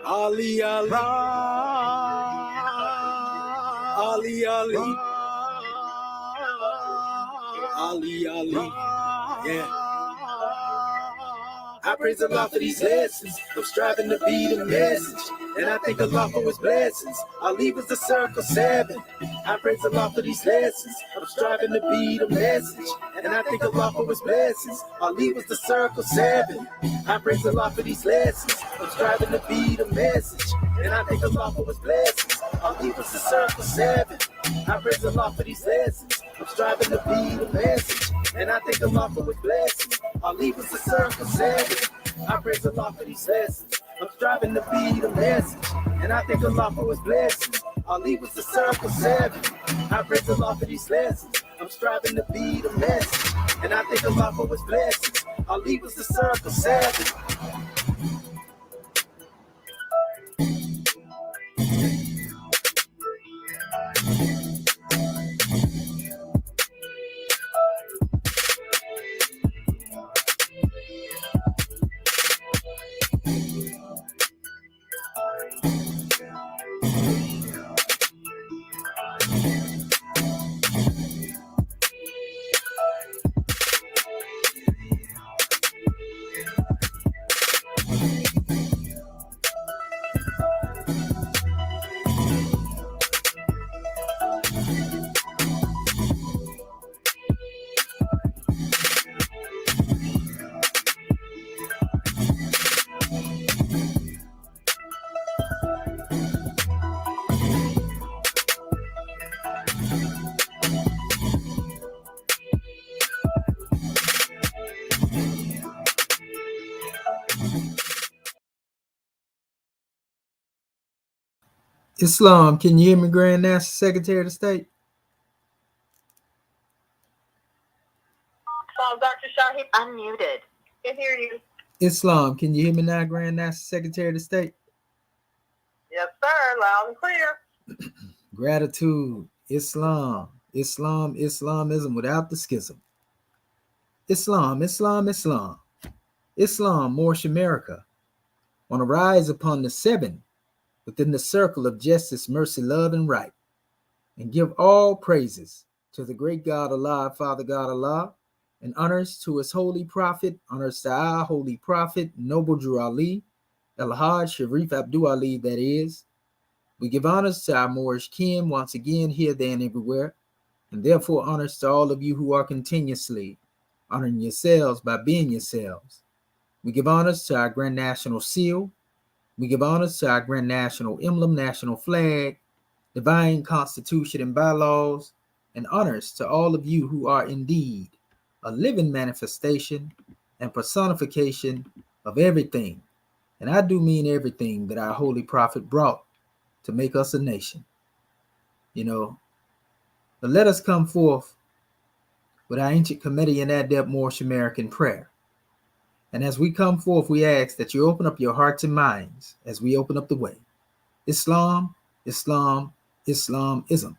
Ali, Ali, Ali, Ali, Ali, Ali, yeah. I praise Allah for these lessons. I'm striving to be the message, and I thank Allah for his blessings. Ali was the circle 7. I praise Allah for these lessons. I'm striving to be the message, and I thank Allah for his blessings. Ali was the circle 7. I praise Allah for these lessons. I'm striving to be the message, and I thank Allah for his blessings. Ali was the circle 7. I praise Allah for these lessons. I'm striving to be the message, and I thank Allah for his blessings. Ali was the circle 7. I praise Allah for these lessons. I'm striving to be the message, and I thank Allah for his blessings. Ali was the circle 7. I praise Allah for these lessons. I'm striving to be the message, and I thank Allah for his blessings. Ali was the circle 7. Islam, can you hear me, Grand National Secretary of State? Dr. Shahid, unmuted. Can hear you. Islam, can you hear me now, Grand National Secretary of the State? Yes, sir. Loud and clear. Gratitude. Islam. Islam, Islamism without the schism. Islam, Islam, Islam. Islam, moorishamerican. On a rise upon the 7 within the circle of justice, mercy, love, and right, and give all praises to the great God Allah, Father God Allah, and honors to his holy prophet, honors to our holy prophet, Noble Drew Ali, El-Hajj Sharif Abdul Ali, that is. We give honors to our Moorish kin once again, here, there, and everywhere, and therefore honors to all of you who are continuously honoring yourselves by being yourselves. We give honors to our Grand National Seal. We give honors to our Grand National Emblem, National Flag, Divine Constitution and bylaws, and honors to all of you who are indeed a living manifestation and personification of everything, and I do mean everything, that our holy prophet brought to make us a nation. But let us come forth with our ancient kemeticknowledge moorishscience prayer. And as we come forth, we ask that you open up your hearts and minds as we open up the way. Islam, Islam, Islamism.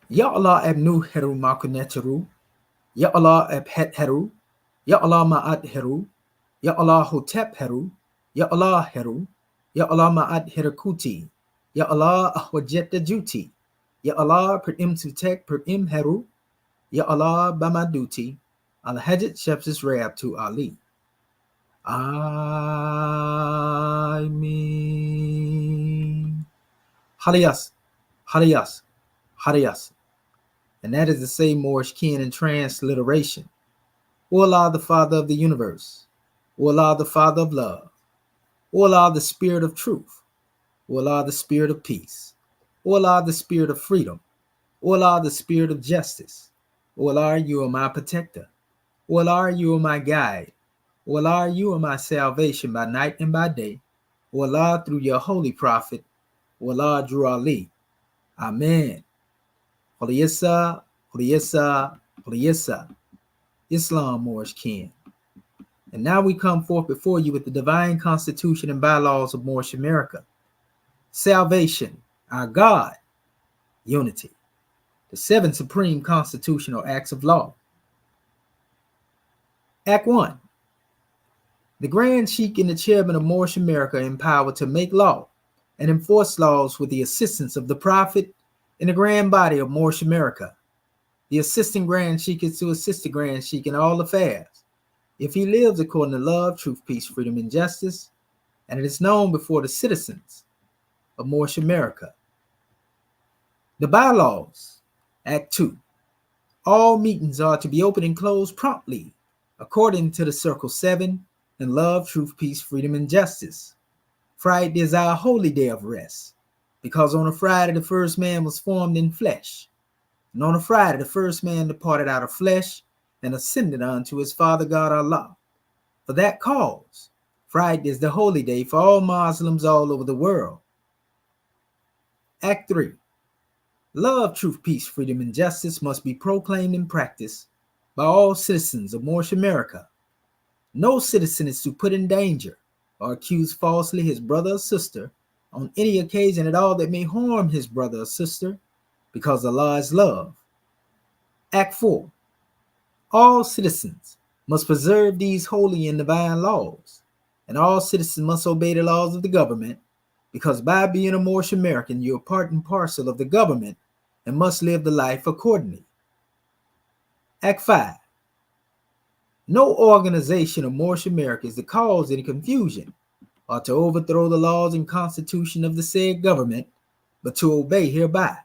Ya Allah abnu heru makuneteru. Ya Allah abhet heru. Ya Allah ma'ad heru. Ya Allah hotep heru. Ya Allah heru. Ya Allah ma'ad herakuti. Ya Allah ahwajeta juti. Ya Allah per im tutek per im heru. Ya Allah bamaduti. Al-Hajjat Shepsis Rab to Ali. Amin. Hariyas, Hariyas, Hariyas. And that is the same Moorish kin in transliteration. O Allah, the Father of the universe. O Allah, the Father of love. O Allah, the Spirit of truth. O Allah, the Spirit of peace. O Allah, the Spirit of freedom. O Allah, the Spirit of justice. O Allah, you are my protector. O Allah, you are my guide. O Allah, you are my salvation by night and by day. O Allah, through your holy prophet. O Allah, Drew Ali. Amen. Huliyasa, Huliyasa, Huliyasa. Islam, Moorish kin. And now we come forth before you with the divine constitution and bylaws of Moorishamerican. Salvation, our God, unity. The 7 supreme constitutional acts of law. Act 1. The Grand Sheik and the chairman of Moorish America are empowered to make law and enforce laws with the assistance of the Prophet and the Grand Body of Moorish America. The assistant Grand Sheik is to assist the Grand Sheik in all affairs, if he lives according to love, truth, peace, freedom, and justice, and it is known before the citizens of Moorish America. The bylaws, Act 2. All meetings are to be open and closed promptly, according to the Circle 7 and love, truth, peace, freedom, and justice. Friday is our holy day of rest, because on a Friday the first man was formed in flesh, and on a Friday the first man departed out of flesh and ascended unto his Father God Allah. For that cause, Friday is the holy day for all Muslims all over the world. Act 3. Love, truth, peace, freedom, and justice must be proclaimed and practiced by all citizens of Moorish America. No citizen is to put in danger or accuse falsely his brother or sister on any occasion at all that may harm his brother or sister, because Allah is love. Act 4. All citizens must preserve these holy and divine laws, and all citizens must obey the laws of the government, because by being a Moorish American, you are part and parcel of the government and must live the life accordingly. Act 5. No organization of Moorish America is to cause any confusion or to overthrow the laws and constitution of the said government, but to obey hereby.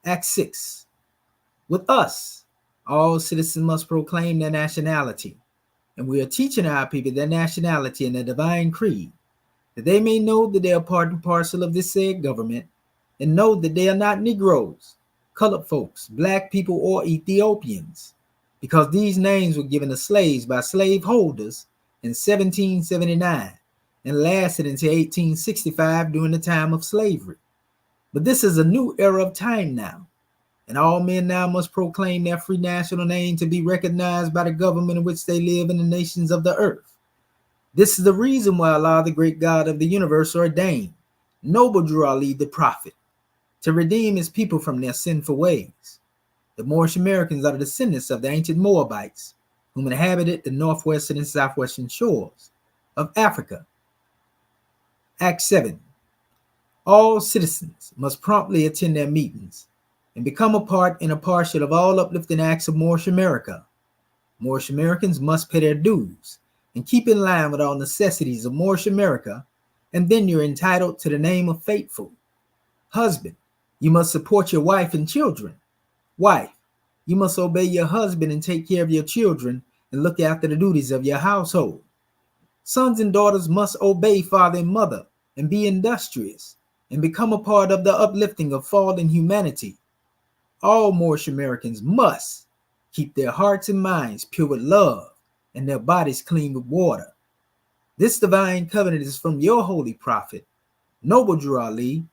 Act 6. With us, all citizens must proclaim their nationality, and we are teaching our people their nationality and their divine creed, that they may know that they are part and parcel of this said government, and know that they are not Negroes, colored folks, black people, or Ethiopians, because these names were given to slaves by slaveholders in 1779 and lasted until 1865 during the time of slavery. But this is a new era of time now, and all men now must proclaim their free national name to be recognized by the government in which they live in the nations of the earth. This is the reason why Allah, the great God of the universe, ordained noble Drew Ali, the prophet, to redeem his people from their sinful ways. The Moorish Americans are the descendants of the ancient Moabites, whom inhabited the northwestern and southwestern shores of Africa. Act 7. All citizens must promptly attend their meetings and become a part and a partial of all uplifting acts of Moorish America. Moorish Americans must pay their dues and keep in line with all necessities of Moorish America, and then you're entitled to the name of faithful. Husband, you must support your wife and children. Wife, you must obey your husband and take care of your children and look after the duties of your household. Sons and daughters must obey father and mother and be industrious and become a part of the uplifting of fallen humanity. All Moorish Americans must keep their hearts and minds pure with love and their bodies clean with water. This divine covenant is from your holy prophet, Noble Drew Ali,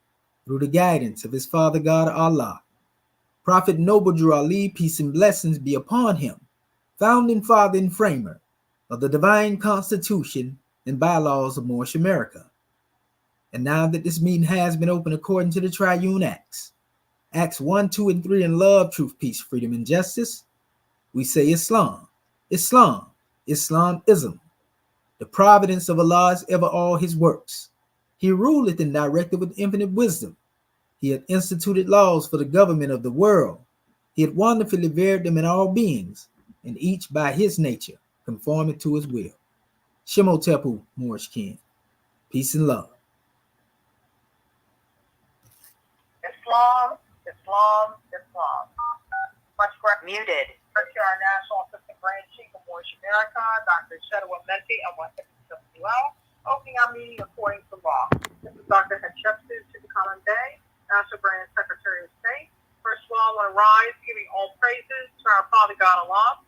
through the guidance of his Father God Allah. Prophet Noble Drew Ali, peace and blessings be upon him, founding father and framer of the divine constitution and bylaws of Moorish America. And now that this meeting has been opened according to the triune acts, Acts 1, 2, and 3 in love, truth, peace, freedom, and justice, we say Islam, Islam, Islamism. The providence of Allah is ever all his works. He ruleth and directeth with infinite wisdom. He hath instituted laws for the government of the world. He hath wonderfully varied them in all beings, and each by his nature, conforming to his will. Shemotepu, Moorishscience. Peace and love. Islam, Islam, Islam. Much correct. Muted. First to our National Assistant Grand Chief of Moorish America, Dr. Shedwa Menti, and what opening our meeting according to law. This is Dr. Hatshepsut Chibikalambe, National Grand Secretary of State. First of all, I want to rise, giving all praises to our Father God Allah,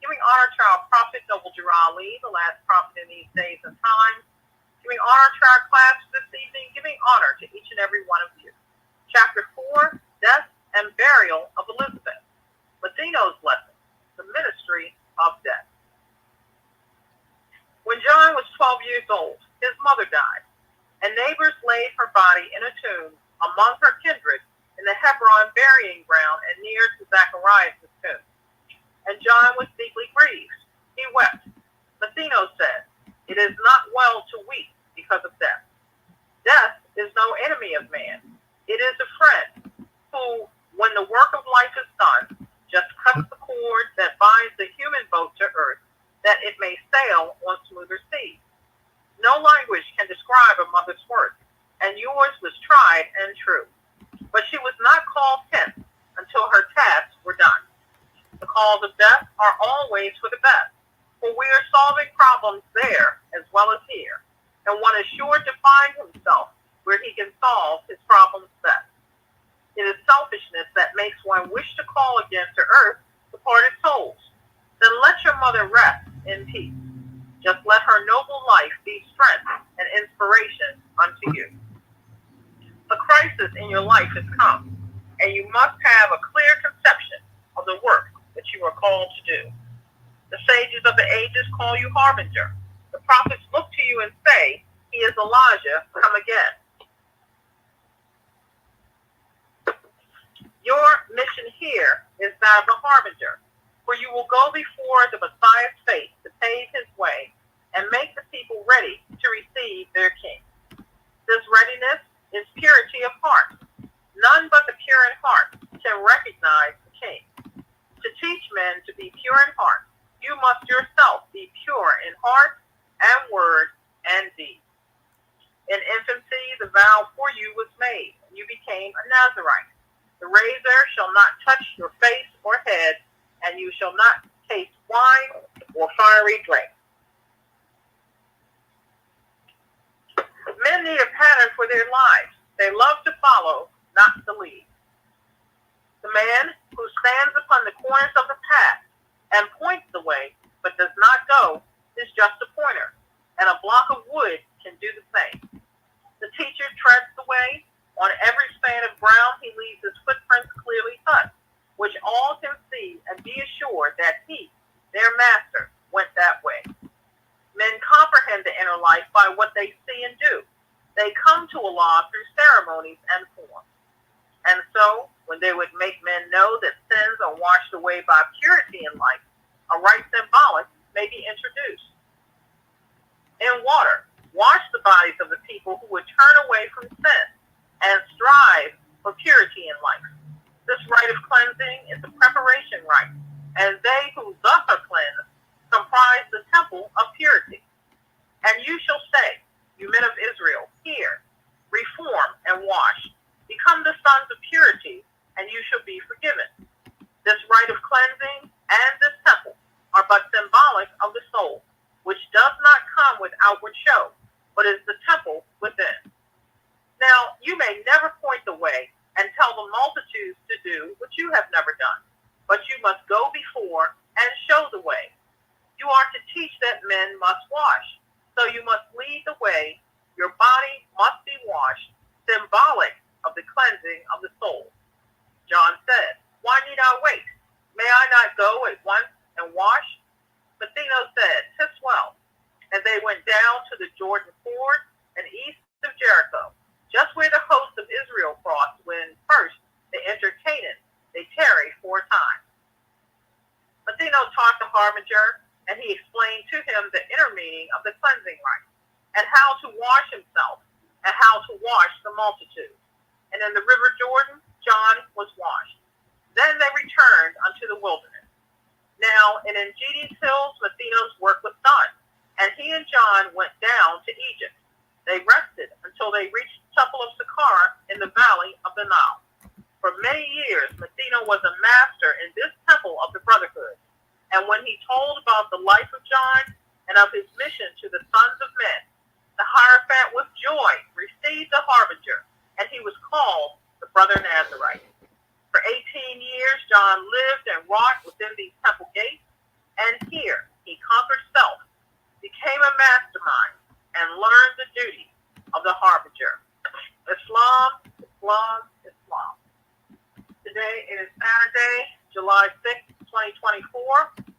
giving honor to our Prophet Noble Drew Ali, the last prophet in these days and times, giving honor to our class this evening, giving honor to each and every one of you. Chapter 4, Death and Burial of Elizabeth. Matheno's lesson, the ministry of death. When John was 12 years old, his mother died, and neighbors laid her body in a tomb among her kindred in the Hebron burying ground and near to Zacharias' tomb. And John was deeply grieved. He wept. Matheno Matheno said, "It is not well to weep because of death. Death is no enemy of man. It is a friend who, when the work of life is done, just cuts the cord that binds the human boat to earth, that it may sail on smoother seas. No language can describe a mother's work, and yours was tried and true. But she was not called hence until her tasks were done. The calls of death are always for the best, for we are solving problems there as well as here, and one is sure to find himself where he can solve his problems best. It is selfishness that makes one wish to call again to earth departed souls. Then let your mother rest in peace. Just let her noble life be strength and inspiration unto you. A crisis in your life has come, and you must have a clear conception of the work that you are called to do. The sages of the ages call you harbinger. The prophets look to you and say, he is Elijah, come again. Your mission here is that of the harbinger, for you will go before the Messiah's face to pave his way and make the people ready to receive their king. This readiness is purity of heart. None but the pure in heart can recognize the king. To teach men to be pure in heart, you must yourself be pure in heart and word and deed. In infancy, the vow for you was made, and you became a Nazarite. The razor shall not touch your face or head, and you shall not taste wine or fiery drink. Men need a pattern for their lives. They love to follow, not to lead. The man who stands upon the corners of the path and points the way, but does not go, is just a pointer, and a block of wood can do the same. The teacher treads the way. On every span of ground, he leaves his footprints clearly cut, which all can see and be assured that he, their master, went that way. Men comprehend the inner life by what they see and do. They come to Allah through ceremonies and forms. And so, when they would make men know that sins are washed away by purity in life, a rite symbolic may be introduced. In water, wash the bodies of the people who would turn away from sin and strive for purity in life. This rite of cleansing is a preparation rite, and they who thus are cleansed comprise the temple of purity. And you shall say, you men of Israel, hear, reform and wash, become the sons of purity, and you shall be forgiven. This rite of cleansing and this temple are but symbolic of the soul, which does not come with outward show, but is the temple within. Now, you may never point the way and tell the multitudes to do what you have never done, but you must go before and show the way. You are to teach that men must wash, so you must lead the way. Your body must be washed, symbolic of the cleansing of the soul. John said, why need I wait? May I not go at once and wash? Matheno said, 'tis well. And they went down to the Jordan ford and east of Jericho, just where the host of Israel crossed when first they entered Canaan. They tarried for a time. Matheno taught the harbinger, and he explained to him the inner meaning of the cleansing rite, and how to wash himself, and how to wash the multitude. And in the river Jordan, John was washed. Then they returned unto the wilderness. Now in Engedi's hills, Matheno's work was done, and he and John went down to Egypt. They rested until they reached the temple of Saqqara in the valley of the Nile. For many years, Matheno was a master in this temple of the brotherhood. And when he told about the life of John and of his mission to the sons of men, the Hierophant with joy received the harbinger, and he was called the brother Nazarite. For 18 years, John lived and wrought within these temple gates, and here he conquered self, became a mastermind, and learned the duty of the harbinger. Islam, Islam, Islam. Today it is Saturday, July 6th, 2024.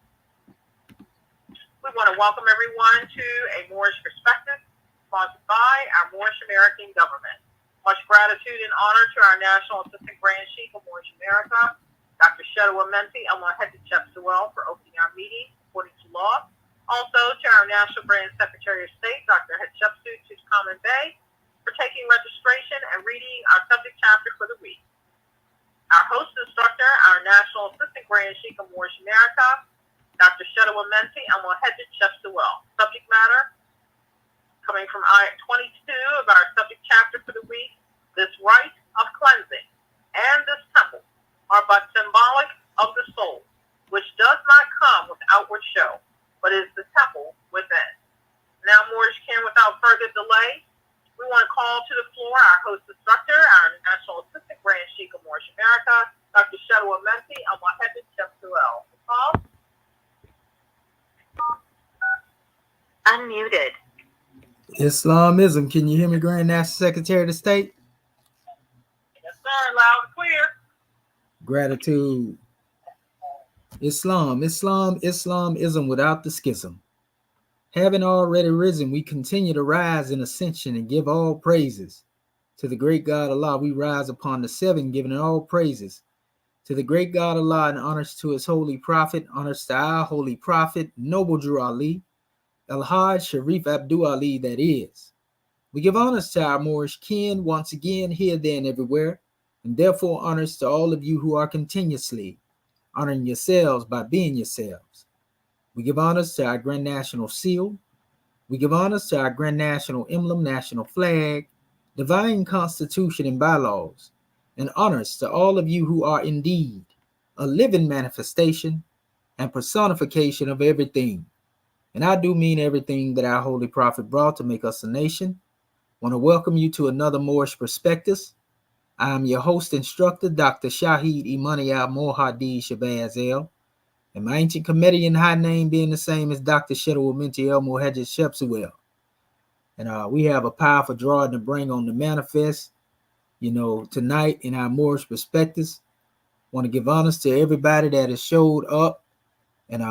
We want to welcome everyone to A Moorish Perspective, sponsored by our Moorish American government. Much gratitude and honor to our National Assistant Grand Chief of Moorish America, Dr. Pt.1 and Moorishscience, for opening our meeting according to law. Also to our National Brand Secretary of State, Dr. Hatshepsut Tutankhamun Bey, for taking registration and reading our subject chapter for the week. Our host instructor, our National Assistant Grand Sheik of Moorish America, Dr. Shedawa Menti and Mohedded Chefsuel. Subject matter, coming from Ayat 22 of our subject chapter for the week, this rite of cleansing and this temple are but symbolic of the soul, which does not come with outward show, but is the temple within. Now, Moorishscience, without further delay, we want to call to the floor our host instructor, our National Assistant Grand Sheik of Moorish America, Dr. Shedawa Menti and Mohedded Chefsuel. Paul? Unmuted. Islamism. Can you hear me, Grand National Secretary of the State? Yes, sir. Loud and clear. Gratitude. Islamism without the schism. Having already risen, we continue to rise in ascension and give all praises. To the great God Allah, we rise upon the seven, giving all praises. To the great God Allah, and honors to his holy prophet, honors to our holy prophet, Noble Drew Ali, Al-Hajj Sharif Abdul Ali, that is. We give honors to our Moorish kin once again, here, there, and everywhere, and therefore honors to all of you who are continuously honoring yourselves by being yourselves. We give honors to our Grand National Seal. We give honors to our Grand National Emblem, National Flag, Divine Constitution, and bylaws, and honors to all of you who are indeed a living manifestation and personification of everything. And I do mean everything that our Holy Prophet brought to make us a nation. I want to welcome you to another Moorish Perspectives. I am your host instructor, Dr. Shahid Imaniya Mohadi Shabazz El. And my ancient Kemetian high name being the same as Dr. Shedawa Menti El Mohedded Chefsuel. And we have a powerful drawing to bring on the manifest, tonight in our Moorish Perspectives. Want to give honors to everybody that has showed up. And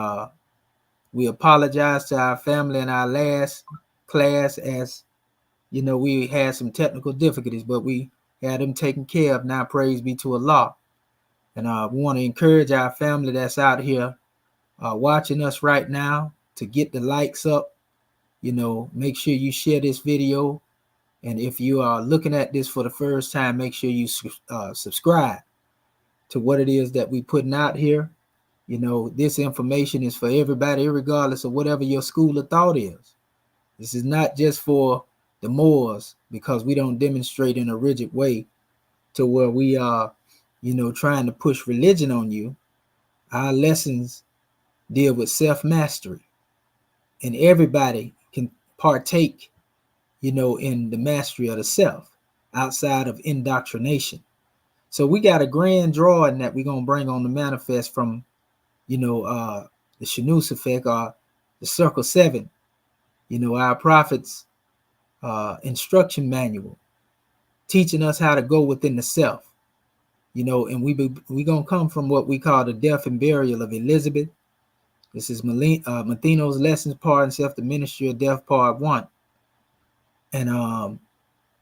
we apologize to our family in our last class, as we had some technical difficulties, but we had them taken care of. Now praise be to Allah. And we want to encourage our family that's out here watching us right now to get the likes up. Make sure you share this video. And if you are looking at this for the first time, make sure you subscribe to what it is that we putting out here. This information is for everybody, regardless of whatever your school of thought is. This is not just for the Moors, because we don't demonstrate in a rigid way to where we are, trying to push religion on you. Our lessons deal with self-mastery, and everybody can partake, in the mastery of the self outside of indoctrination. So we got a grand drawing that we're going to bring on the manifest from, the Shanus effect, or the Circle 7, our prophet's instruction manual, teaching us how to go within the self, and we going to come from what we call the death and burial of Elizabeth. This is Matheno's Lessons, Part and Self, the Ministry of Death, Part 1. And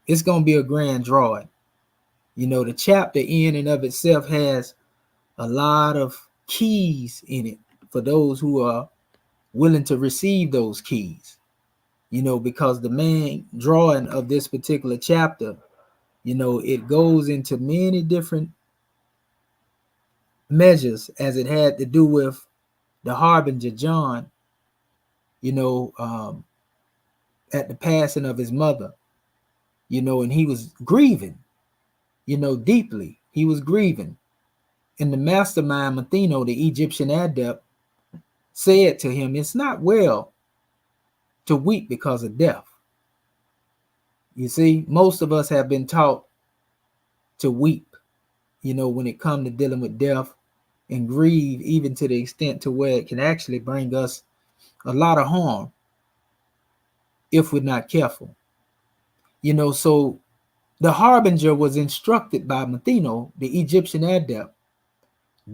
it's going to be a grand drawing. The chapter in and of itself has a lot of keys in it for those who are willing to receive those keys, because the main drawing of this particular chapter, it goes into many different measures, as it had to do with the harbinger John, at the passing of his mother, and he was grieving, deeply. He was grieving. And the mastermind, Matheno, the Egyptianadept, said to him, it's not well to weep because of death. You see, most of us have been taught to weep, when it comes to dealing with death, and grieve, even to the extent to where it can actually bring us a lot of harm if we're not careful. So the harbinger was instructed by Matheno, the Egyptian adept.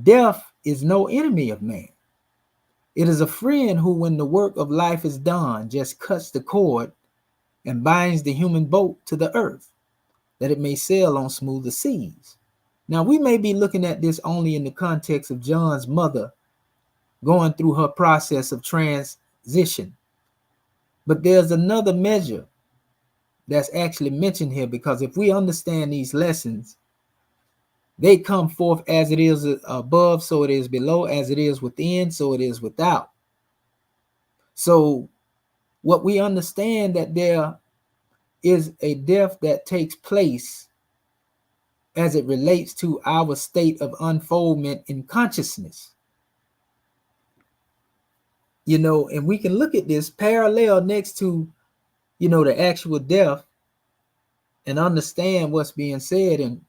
Death is no enemy of man. It is a friend who, when the work of life is done, just cuts the cord and binds the human boat to the earth, that it may sail on smoother seas. Now, we may be looking at this only in the context of John's mother going through her process of transition. But there's another measure that's actually mentioned here, because if we understand these lessons, they come forth as it is above, so it is below, as it is within, so it is without. So what we understand, that there is a death that takes place as it relates to our state of unfoldment in consciousness. And we can look at this parallel next to, the actual death, and understand what's being said, and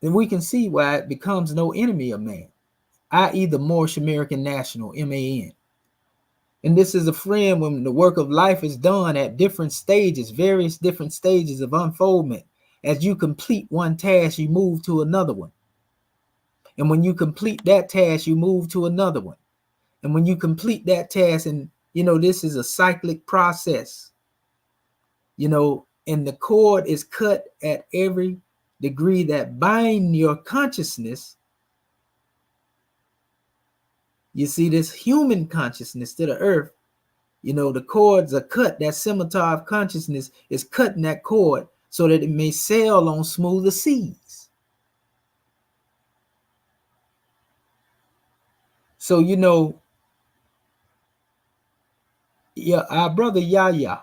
then we can see why it becomes no enemy of man, i.e. the Moorish-American national, MAN. And this is a friend when the work of life is done at different stages, various different stages of unfoldment. As you complete one task, you move to another one. And when you complete that task, you move to another one. And when you complete that task, and this is a cyclic process, and the cord is cut at every degree that bind your consciousness. You see, this human consciousness to the earth, the cords are cut. That scimitar of consciousness is cutting that cord so that it may sail on smoother seas. So, our brother Yahya,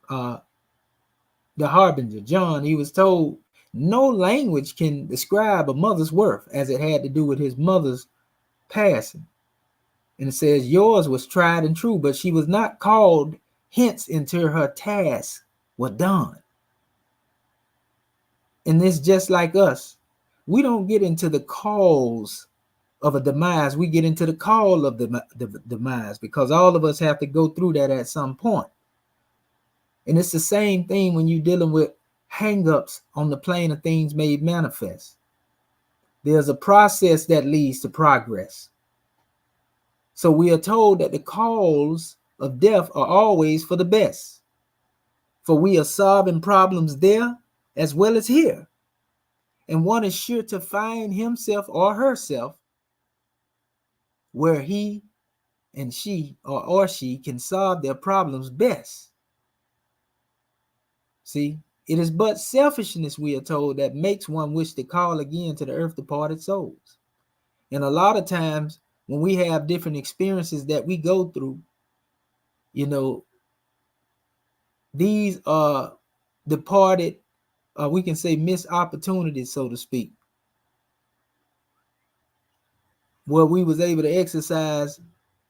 the harbinger, John, he was told no language can describe a mother's worth, as it had to do with his mother's passing. And it says, yours was tried and true, but she was not called hence until her tasks were done. And it's just like us. We don't get into the cause of a demise. We get into the call of the demise, because all of us have to go through that at some point. And it's the same thing when you're dealing with hang-ups on the plane of things made manifest. There's a process that leads to progress. So we are told that the cause of death are always for the best. For we are solving problems there as well as here. And one is sure to find himself or herself where he and she or she can solve their problems best. See, it is but selfishness, we are told, that makes one wish to call again to the earth departed souls. And a lot of times when we have different experiences that we go through, these are departed, we can say missed opportunities, so to speak, where we was able to exercise,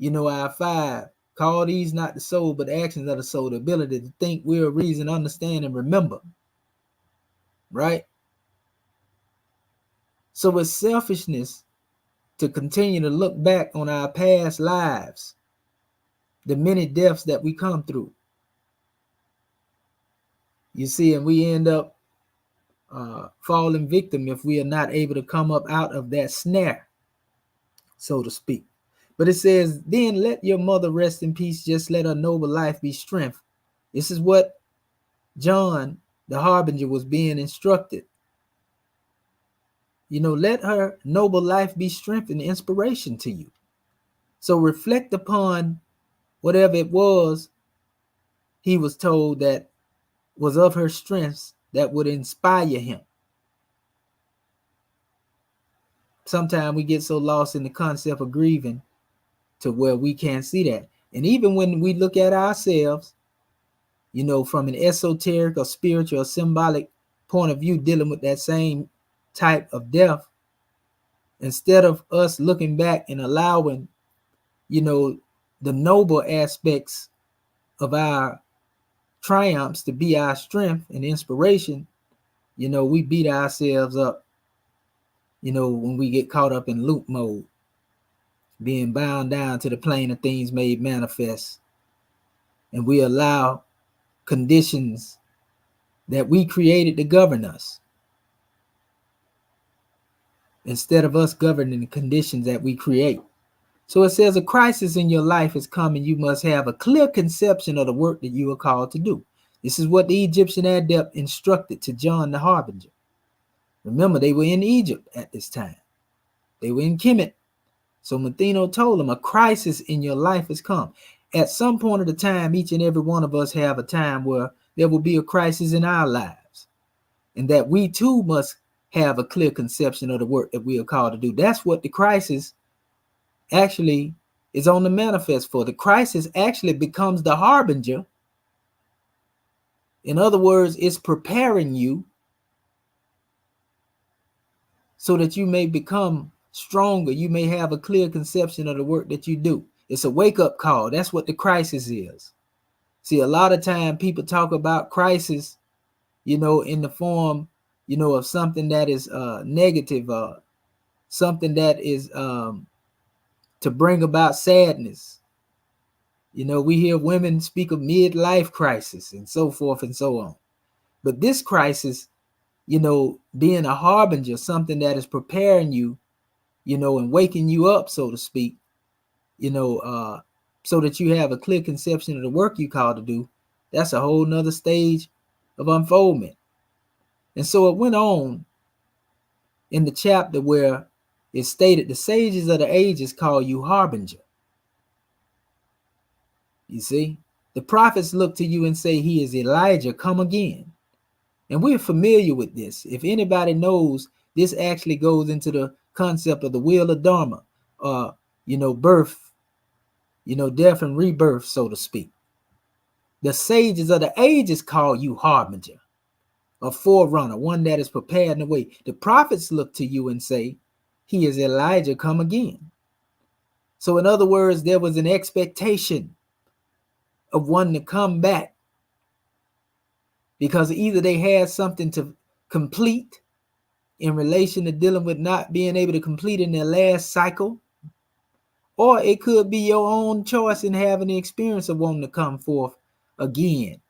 our five. Call these not the soul, but the actions of the soul, the ability to think, will, reason, understand, and remember. Right? So it's selfishness to continue to look back on our past lives, the many deaths that we come through. You see, and we end up falling victim if we are not able to come up out of that snare, so to speak. But it says, then let your mother rest in peace, just let her noble life be strength. This is what John, the harbinger, was being instructed. Let her noble life be strength and inspiration to you. So reflect upon whatever it was he was told that was of her strengths that would inspire him. Sometimes we get so lost in the concept of grieving to where we can't see that. And even when we look at ourselves, from an esoteric or spiritual or symbolic point of view, dealing with that same type of death, instead of us looking back and allowing, the noble aspects of our triumphs to be our strength and inspiration, we beat ourselves up, when we get caught up in loop mode, being bound down to the plane of things made manifest. And we allow conditions that we created to govern us, instead of us governing the conditions that we create. So it says a crisis in your life is coming. You must have a clear conception of the work that you are called to do. This is what the egyptianadept instructed to John the harbinger. Remember, they were in Egypt at this time. They were in Kemet So Matheno told him, a crisis in your life has come. At some point of the time, each and every one of us have a time where there will be a crisis in our lives. And that we too must have a clear conception of the work that we are called to do. That's what the crisis actually is on the manifest for. The crisis actually becomes the harbinger. In other words, it's preparing you so that you may become stronger. You may have a clear conception of the work that you do. It's a wake-up call. That's what the crisis is. See, a lot of time people talk about crisis, in the form, of something that is negative, something that is to bring about sadness. We hear women speak of midlife crisis and so forth and so on. But this crisis, being a harbinger, something that is preparing you, and waking you up, so to speak, so that you have a clear conception of the work you called to do. That's a whole nother stage of unfoldment. And so it went on in the chapter where it stated, the sages of the ages call you harbinger. You see, the prophets look to you and say, he is Elijah, come again. And we're familiar with this. If anybody knows, this actually goes into the concept of the wheel of Dharma, birth, death and rebirth, so to speak. The sages of the ages call you harbinger, a forerunner, one that is prepared in the way. The prophets look to you and say, he is Elijah, come again. So in other words, there was an expectation of one to come back, because either they had something to complete in relation to dealing with not being able to complete in their last cycle, or it could be your own choice in having the experience of wanting to come forth again,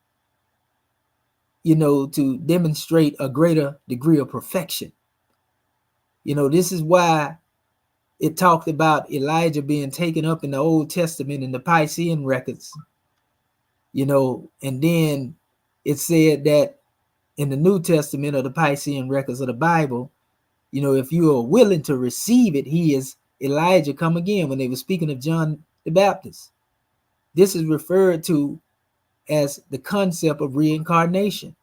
to demonstrate a greater degree of perfection. This is why it talked about Elijah being taken up in the Old Testament in the Piscean records, and then it said that in the New Testament or the Piscean records of the Bible, if you are willing to receive it, he is Elijah come again, when they were speaking of John the Baptist. This is referred to as the concept of reincarnation.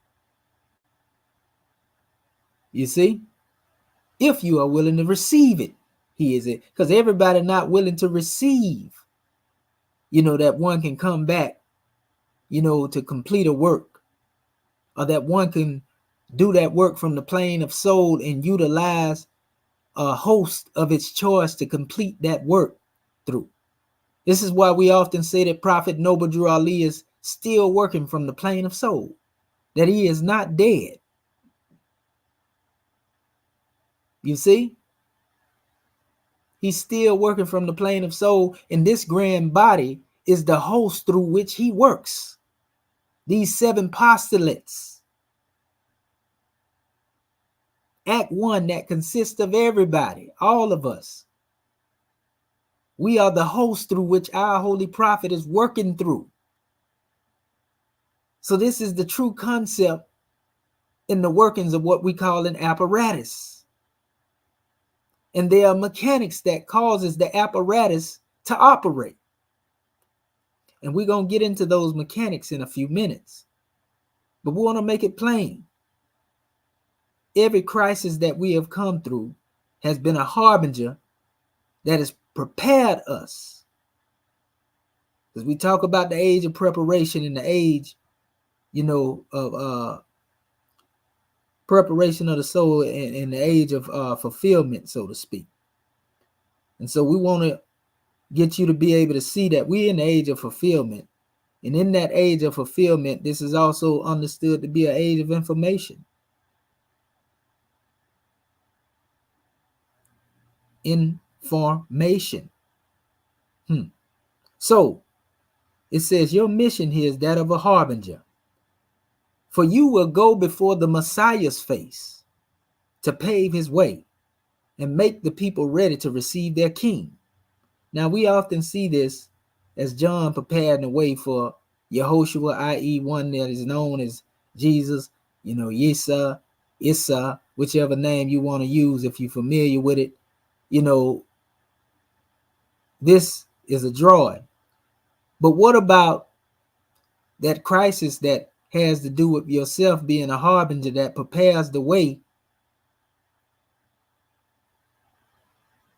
You see, if you are willing to receive it, he is it. Because everybody not willing to receive, that one can come back, to complete a work, or that one can do that work from the plane of soul and utilize a host of its choice to complete that work through. This is why we often say that Prophet Noble Drew Ali is still working from the plane of soul, that he is not dead. You see? He's still working from the plane of soul, and this grand body is the host through which he works. These 7 postulates. Act 1 that consists of everybody, all of us. We are the host through which our holy prophet is working through. So this is the true concept in the workings of what we call an apparatus. And there are mechanics that causes the apparatus to operate. And we're going to get into those mechanics in a few minutes. But we want to make it plain. Every crisis that we have come through has been a harbinger that has prepared us. Because we talk about the age of preparation and the age, of preparation of the soul and the age of fulfillment, so to speak. And so we want to get you to be able to see that we're in the age of fulfillment. And in that age of fulfillment, this is also understood to be an age of information. Information. So it says your mission here is that of a harbinger. For you will go before the Messiah's face to pave his way and make the people ready to receive their king. Now we often see this as John preparing the way for Yehoshua, i.e. one that is known as Jesus, Yisa, Issa, whichever name you want to use if you're familiar with it, This is a droid. But what about that crisis that has to do with yourself being a harbinger that prepares the way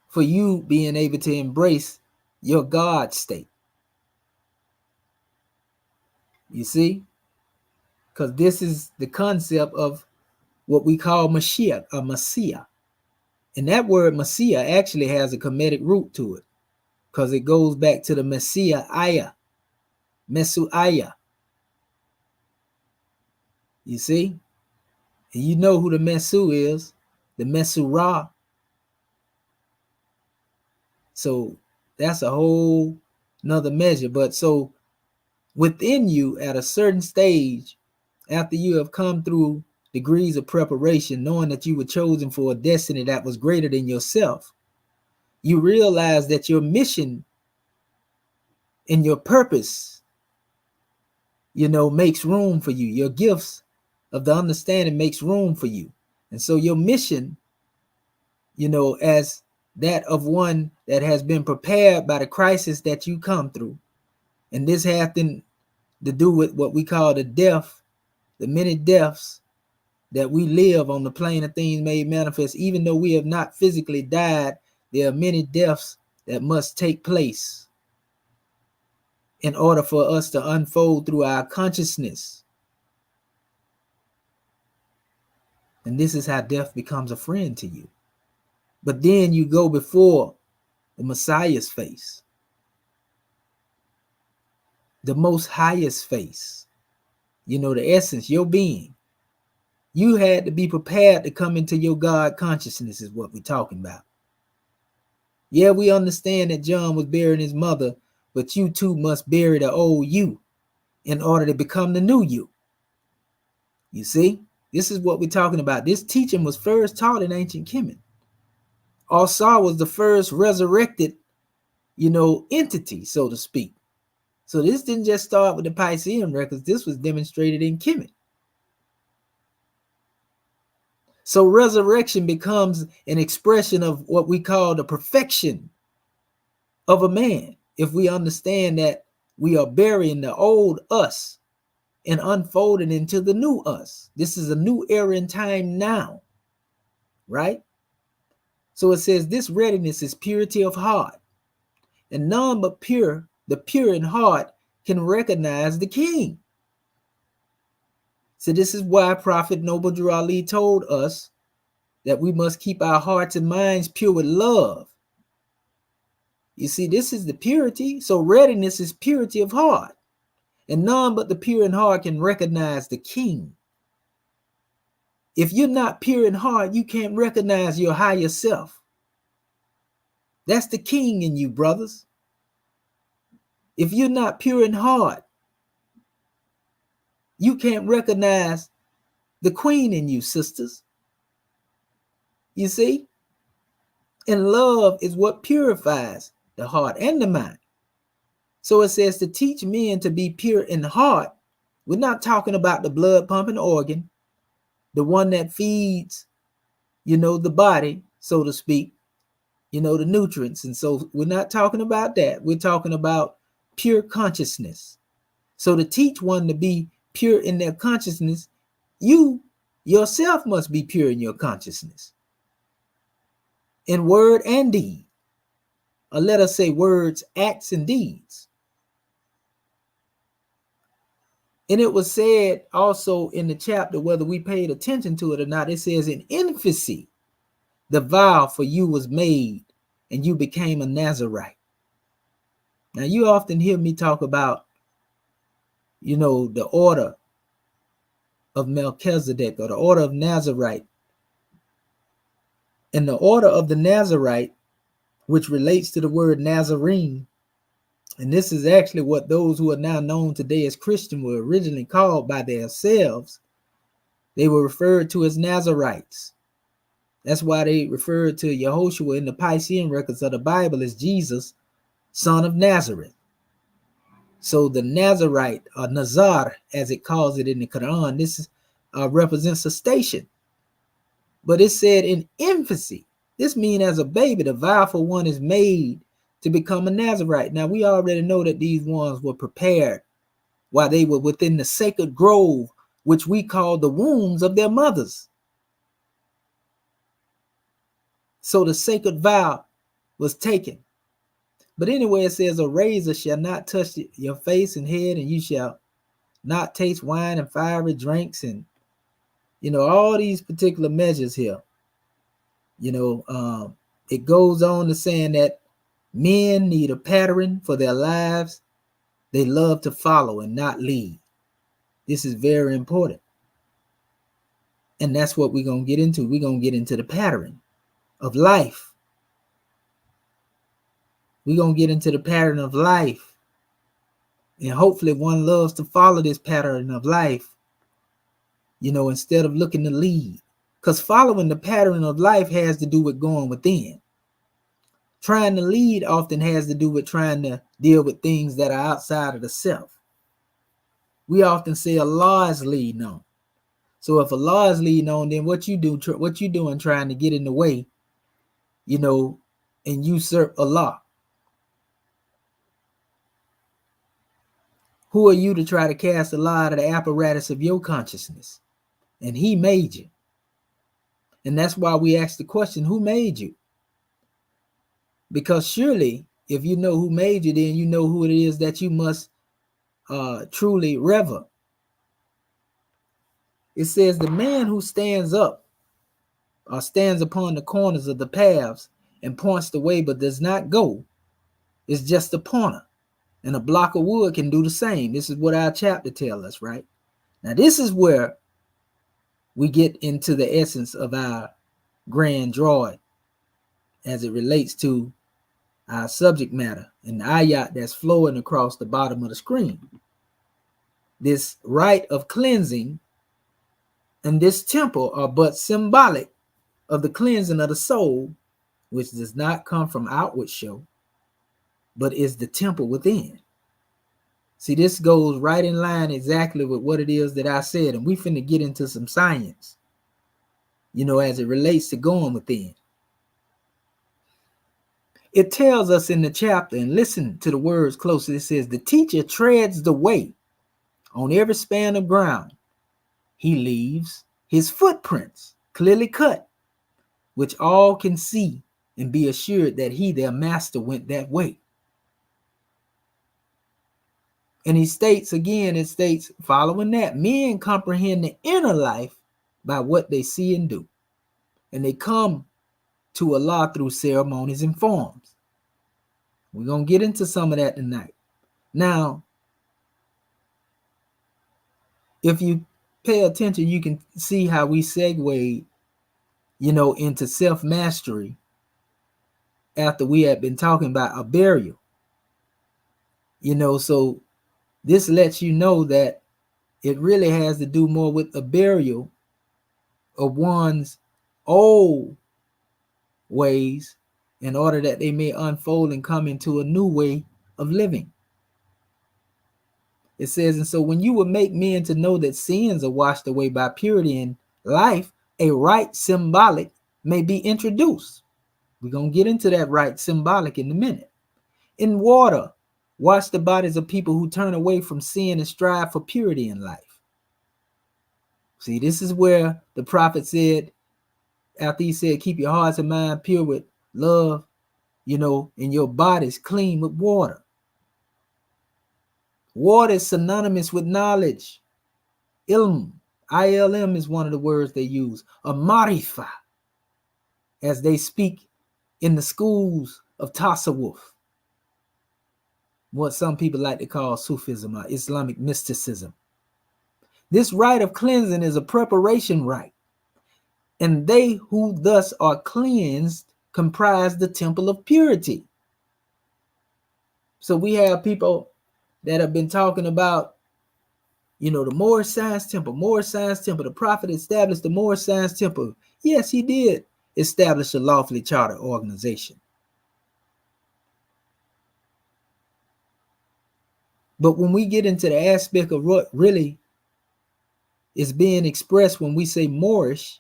for you being able to embrace your God state? You see? Because this is the concept of what we call Mashiach, a Messiah. And that word Messiah actually has a Kemetic root to it, because it goes back to the Messiah Aya, Mesuaya. You see? And you know who the Mesu is, the Mesurah. So that's a whole another measure. But so within you at a certain stage, after you have come through degrees of preparation, knowing that you were chosen for a destiny that was greater than yourself, you realize that your mission and your purpose, makes room for you. Your gifts of the understanding makes room for you. And so your mission, as that of one that has been prepared by the crisis that you come through. And this has to do with what we call the death, the many deaths that we live on the plane of things made manifest. Even though we have not physically died, there are many deaths that must take place in order for us to unfold through our consciousness. And this is how death becomes a friend to you. But then you go before the Messiah's face, the most highest face, the essence, your being. You had to be prepared to come into your God consciousness is what we're talking about. Yeah, we understand that John was burying his mother, but you too must bury the old you in order to become the new you. You see, this is what we're talking about. This teaching was first taught in ancient Kemet. Asa was the first resurrected, entity, so to speak. So this didn't just start with the Piscean records. This was demonstrated in Kemet. So resurrection becomes an expression of what we call the perfection of a man. If we understand that we are burying the old us and unfolding into the new us. This is a new era in time now, right? So it says this readiness is purity of heart, and none but the pure in heart can recognize the king. So this is why Prophet Noble Drew Ali told us that we must keep our hearts and minds pure with love. You see, this is the purity. So readiness is purity of heart. And none but the pure in heart can recognize the king. If you're not pure in heart, you can't recognize your higher self. That's the king in you, brothers. If you're not pure in heart, you can't recognize the queen in you, sisters. You see? And love is what purifies the heart and the mind. So it says to teach men to be pure in heart. We're not talking about the blood pumping organ, the one that feeds, the body, so to speak, the nutrients. And so we're not talking about that. We're talking about pure consciousness. So to teach one to be pure in their consciousness, you yourself must be pure in your consciousness, in word and deed. Or let us say words, acts, and deeds. And it was said also in the chapter, whether we paid attention to it or not, it says in infancy, the vow for you was made and you became a Nazarite. Now you often hear me talk about, the order of Melchizedek or the order of Nazarite. And the order of the Nazarite, which relates to the word Nazarene, and this is actually what those who are now known today as Christian were originally called by themselves. They were referred to as Nazarites. That's why they referred to Yehoshua in the Piscean records of the Bible as Jesus, son of Nazareth. So the Nazarite, or Nazar, as it calls it in the Quran, this represents a station. But it said in infancy. This means as a baby, the vow for one is made to become a Nazarite. Now, we already know that these ones were prepared while they were within the sacred grove, which we call the wombs of their mothers. So the sacred vow was taken. But anyway, it says, a razor shall not touch your face and head, and you shall not taste wine and fiery drinks, and, you know, all these particular measures here. You know, it goes on to saying that men need a pattern for their lives. They love to follow and not lead. This is very important. And that's what we're going to get into. We're going to get into the pattern of life. We're going to get into the pattern of life. And hopefully one loves to follow this pattern of life, you know, instead of looking to lead. Because following the pattern of life has to do with going within. Trying to lead often has to do with trying to deal with things that are outside of the self. We often say Allah is leading on. So if Allah is leading on, then what you doing trying to get in the way, you know, and usurp Allah? Who are you to try to cast Allah out of the apparatus of your consciousness? And He made you. And that's why we ask the question, who made you? Because surely, if you know who made you, then you know who it is that you must truly rever. It says, the man who stands up or stands upon the corners of the paths and points the way but does not go is just a pointer. And a block of wood can do the same. This is what our chapter tells us, right? Now, this is where we get into the essence of our grand drawing as it relates to our subject matter and the ayat that's flowing across the bottom of the screen. This rite of cleansing and this temple are but symbolic of the cleansing of the soul, which does not come from outward show, but is the temple within. See, this goes right in line exactly with what it is that I said, and we finna get into some science, you know, as it relates to going within. It tells us in the chapter, and listen to the words closely, it says, the teacher treads the way on every span of ground. He leaves his footprints clearly cut, which all can see and be assured that he, their master, went that way. And he states again, it states, following that, men comprehend the inner life by what they see and do. And they come to Allah through ceremonies and forms. We're going to get into some of that tonight. Now, if you pay attention, you can see how we segue, you know, into self-mastery after we had been talking about a burial. You know, so this lets you know that it really has to do more with a burial of one's old ways in order that they may unfold and come into a new way of living. It says, and so when you would make men to know that sins are washed away by purity in life, a rite symbolic may be introduced. We're going to get into that rite symbolic in a minute. In water, wash the bodies of people who turn away from sin and strive for purity in life. See, this is where the prophet said, after he said, keep your hearts and mind pure with love, you know, and your bodies clean with water. Water is synonymous with knowledge. Ilm, ILM is one of the words they use. A marifa, as they speak in the schools of Tasawwuf, what some people like to call Sufism or Islamic mysticism. This rite of cleansing is a preparation rite, and they who thus are cleansed comprise the temple of purity. So we have people that have been talking about, you know, the moorishscience temple, moorishscience temple. The prophet established the moorishscience temple. Yes, he did establish a lawfully chartered organization. But when we get into the aspect of what really is being expressed when we say Moorish,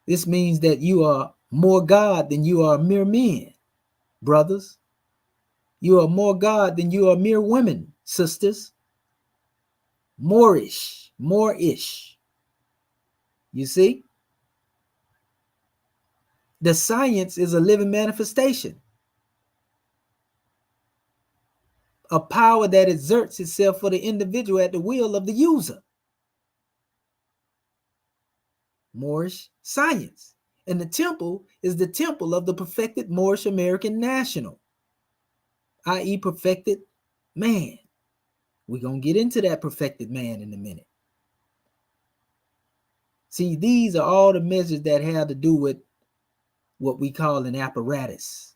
this means that you are more God than you are mere men, brothers. You are more God than you are mere women, sisters. Moorish. You see? The science is a living manifestation. A power that exerts itself for the individual at the will of the user. Moorish science. And the temple is the temple of the perfected Moorish American national, i.e. perfected man. We're going to get into that perfected man in a minute. See, these are all the measures that have to do with what we call an apparatus.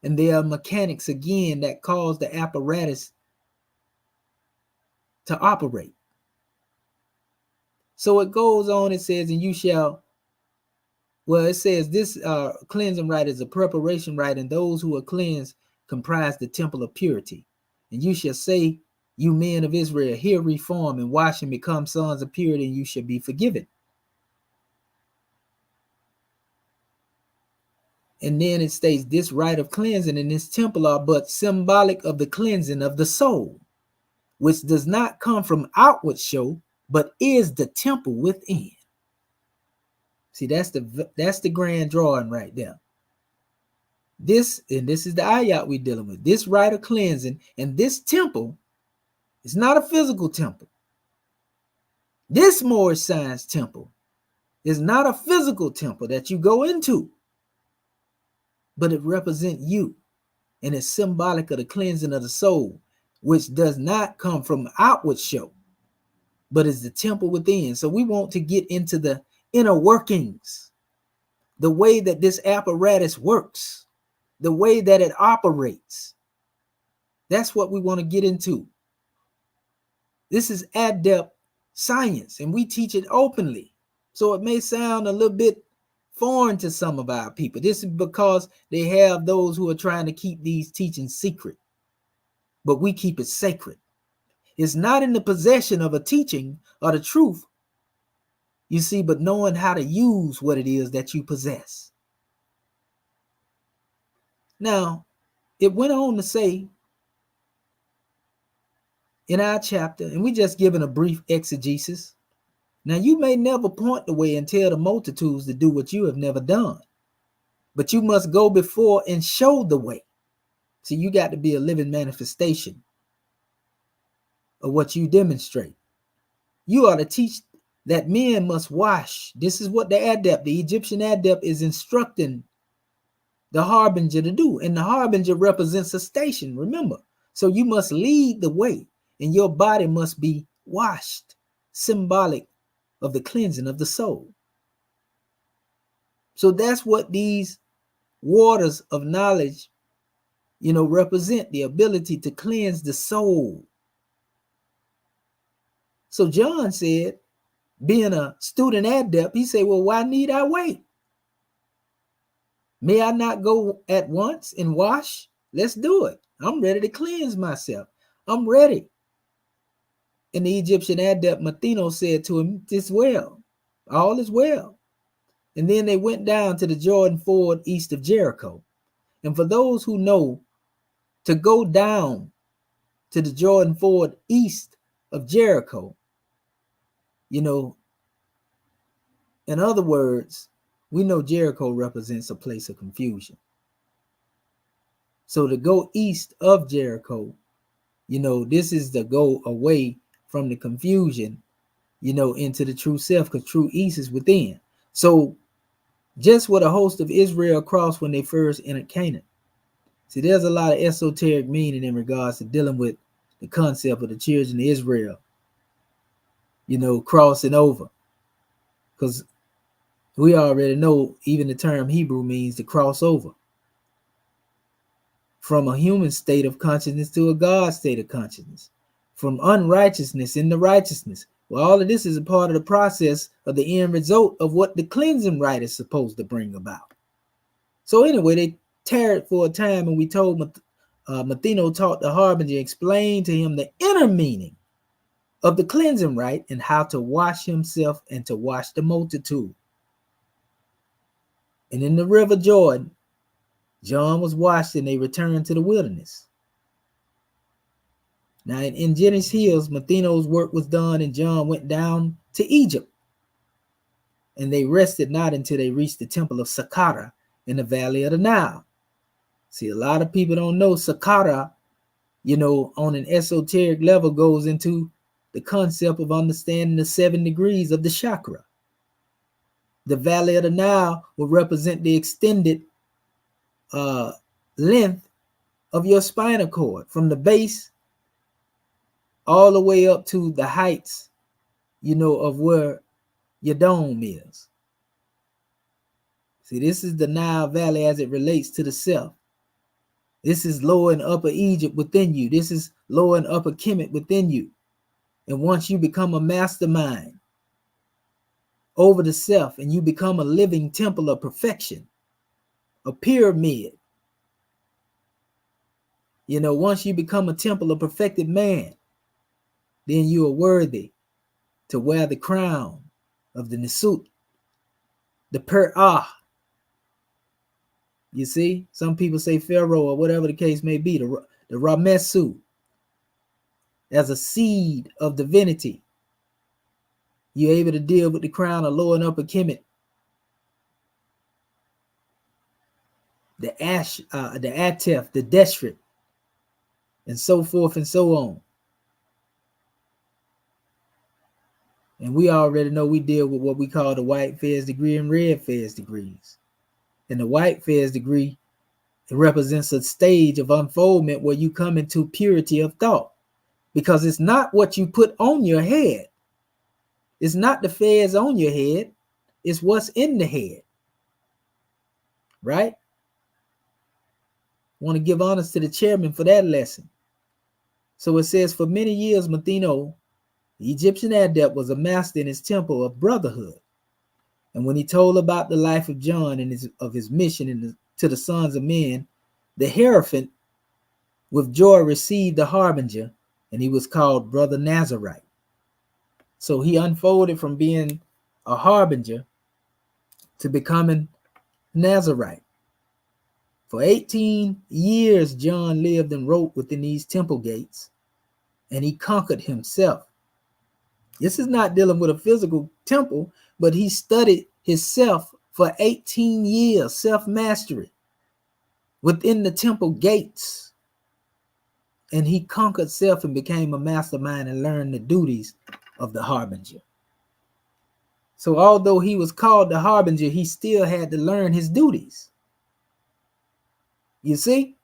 And there are mechanics, again, that cause the apparatus to operate. So it goes on, it says, and you shall, well, it says this cleansing rite is a preparation rite, and those who are cleansed comprise the temple of purity. And you shall say, you men of Israel, hear, reform, and wash and become sons of purity, and you shall be forgiven. And then it states, this rite of cleansing and this temple are but symbolic of the cleansing of the soul, which does not come from outward show, but is the temple within. See, that's the grand drawing right there. This is the ayat we're dealing with. This rite of cleansing and this temple is not a physical temple. This moorishscience temple is not a physical temple that you go into, but it represents you, and it's symbolic of the cleansing of the soul, which does not come from outward show, but is the temple within. So we want to get into the inner workings, the way that this apparatus works, the way that it operates. That's what we want to get into. This is adept science, and we teach it openly. So it may sound a little bit foreign to some of our people. This is because they have those who are trying to keep these teachings secret, but we keep it sacred. It's not in the possession of a teaching or the truth, you see, but knowing how to use what it is that you possess. Now, it went on to say in our chapter, and we just given a brief exegesis. Now, you may never point the way and tell the multitudes to do what you have never done, but you must go before and show the way. See, you got to be a living manifestation of what you demonstrate. You are to teach that men must wash. This is what the Egyptian adept is instructing the harbinger to do. And the harbinger represents a station, remember. So you must lead the way, and your body must be washed, symbolic of the cleansing of the soul. So that's what these waters of knowledge, represent, the ability to cleanse the soul. So John said, being a student adept, he said, well, why need I wait? May I not go at once and wash? Let's do it. I'm ready to cleanse myself. I'm ready. And the Egyptian adept Matheno said to him, "It's well. All is well." And then they went down to the Jordan ford east of Jericho. And for those who know, to go down to the Jordan ford east of Jericho, in other words, we know Jericho represents a place of confusion. So to go east of Jericho, this is the go away from the confusion, into the true self, because true east is within. So just what a host of Israel crossed when they first entered Canaan. See, there's a lot of esoteric meaning in regards to dealing with the concept of the children of Israel, crossing over. Because we already know even the term Hebrew means to cross over from a human state of consciousness to a God state of consciousness, from unrighteousness into righteousness. Well, all of this is a part of the process of the end result of what the cleansing rite is supposed to bring about. So anyway, they tarried for a time, and we told Matheno taught the harbinger, explained to him the inner meaning of the cleansing rite and how to wash himself and to wash the multitude. And in the river Jordan, John was washed and they returned to the wilderness. Now in Genesis Hills, Matheno's work was done and John went down to Egypt. And they rested not until they reached the temple of Saqqara in the valley of the Nile. See, a lot of people don't know Saqqara, on an esoteric level goes into the concept of understanding the 7 degrees of the chakra. The valley of the Nile will represent the extended length of your spinal cord from the base all the way up to the heights, of where your dome is. See, this is the Nile Valley as it relates to the self. This is lower and upper Egypt within you. This is lower and upper Kemet within you. And once you become a mastermind over the self and you become a living temple of perfection, a pyramid, once you become a temple of perfected man, then you are worthy to wear the crown of the Nisut, the Ptah. You see, some people say Pharaoh or whatever the case may be, the Ramesu, as a seed of divinity. You're able to deal with the crown of lower and upper Kemet, the Atef, the Deshret, and so forth and so on. And we already know we deal with what we call the white Fez degree and red Fez degrees. And the white Fez degree, it represents a stage of unfoldment where you come into purity of thought. Because it's not what you put on your head. It's not the Fez on your head. It's what's in the head. Right? Want to give honors to the chairman for that lesson. So it says, for many years, Matheno, the Egyptianadept, was a master in his temple of brotherhood. And when he told about the life of John and his mission to the sons of men, the Hierophant with joy received the harbinger, and he was called Brother Nazarite. So he unfolded from being a harbinger to becoming Nazarite. For 18 years, John lived and wrote within these temple gates, and he conquered himself. This is not dealing with a physical temple, but he studied himself for 18 years, self-mastery, within the temple gates. And he conquered self and became a mastermind and learned the duties of the harbinger. So although he was called the harbinger, he still had to learn his duties. You see?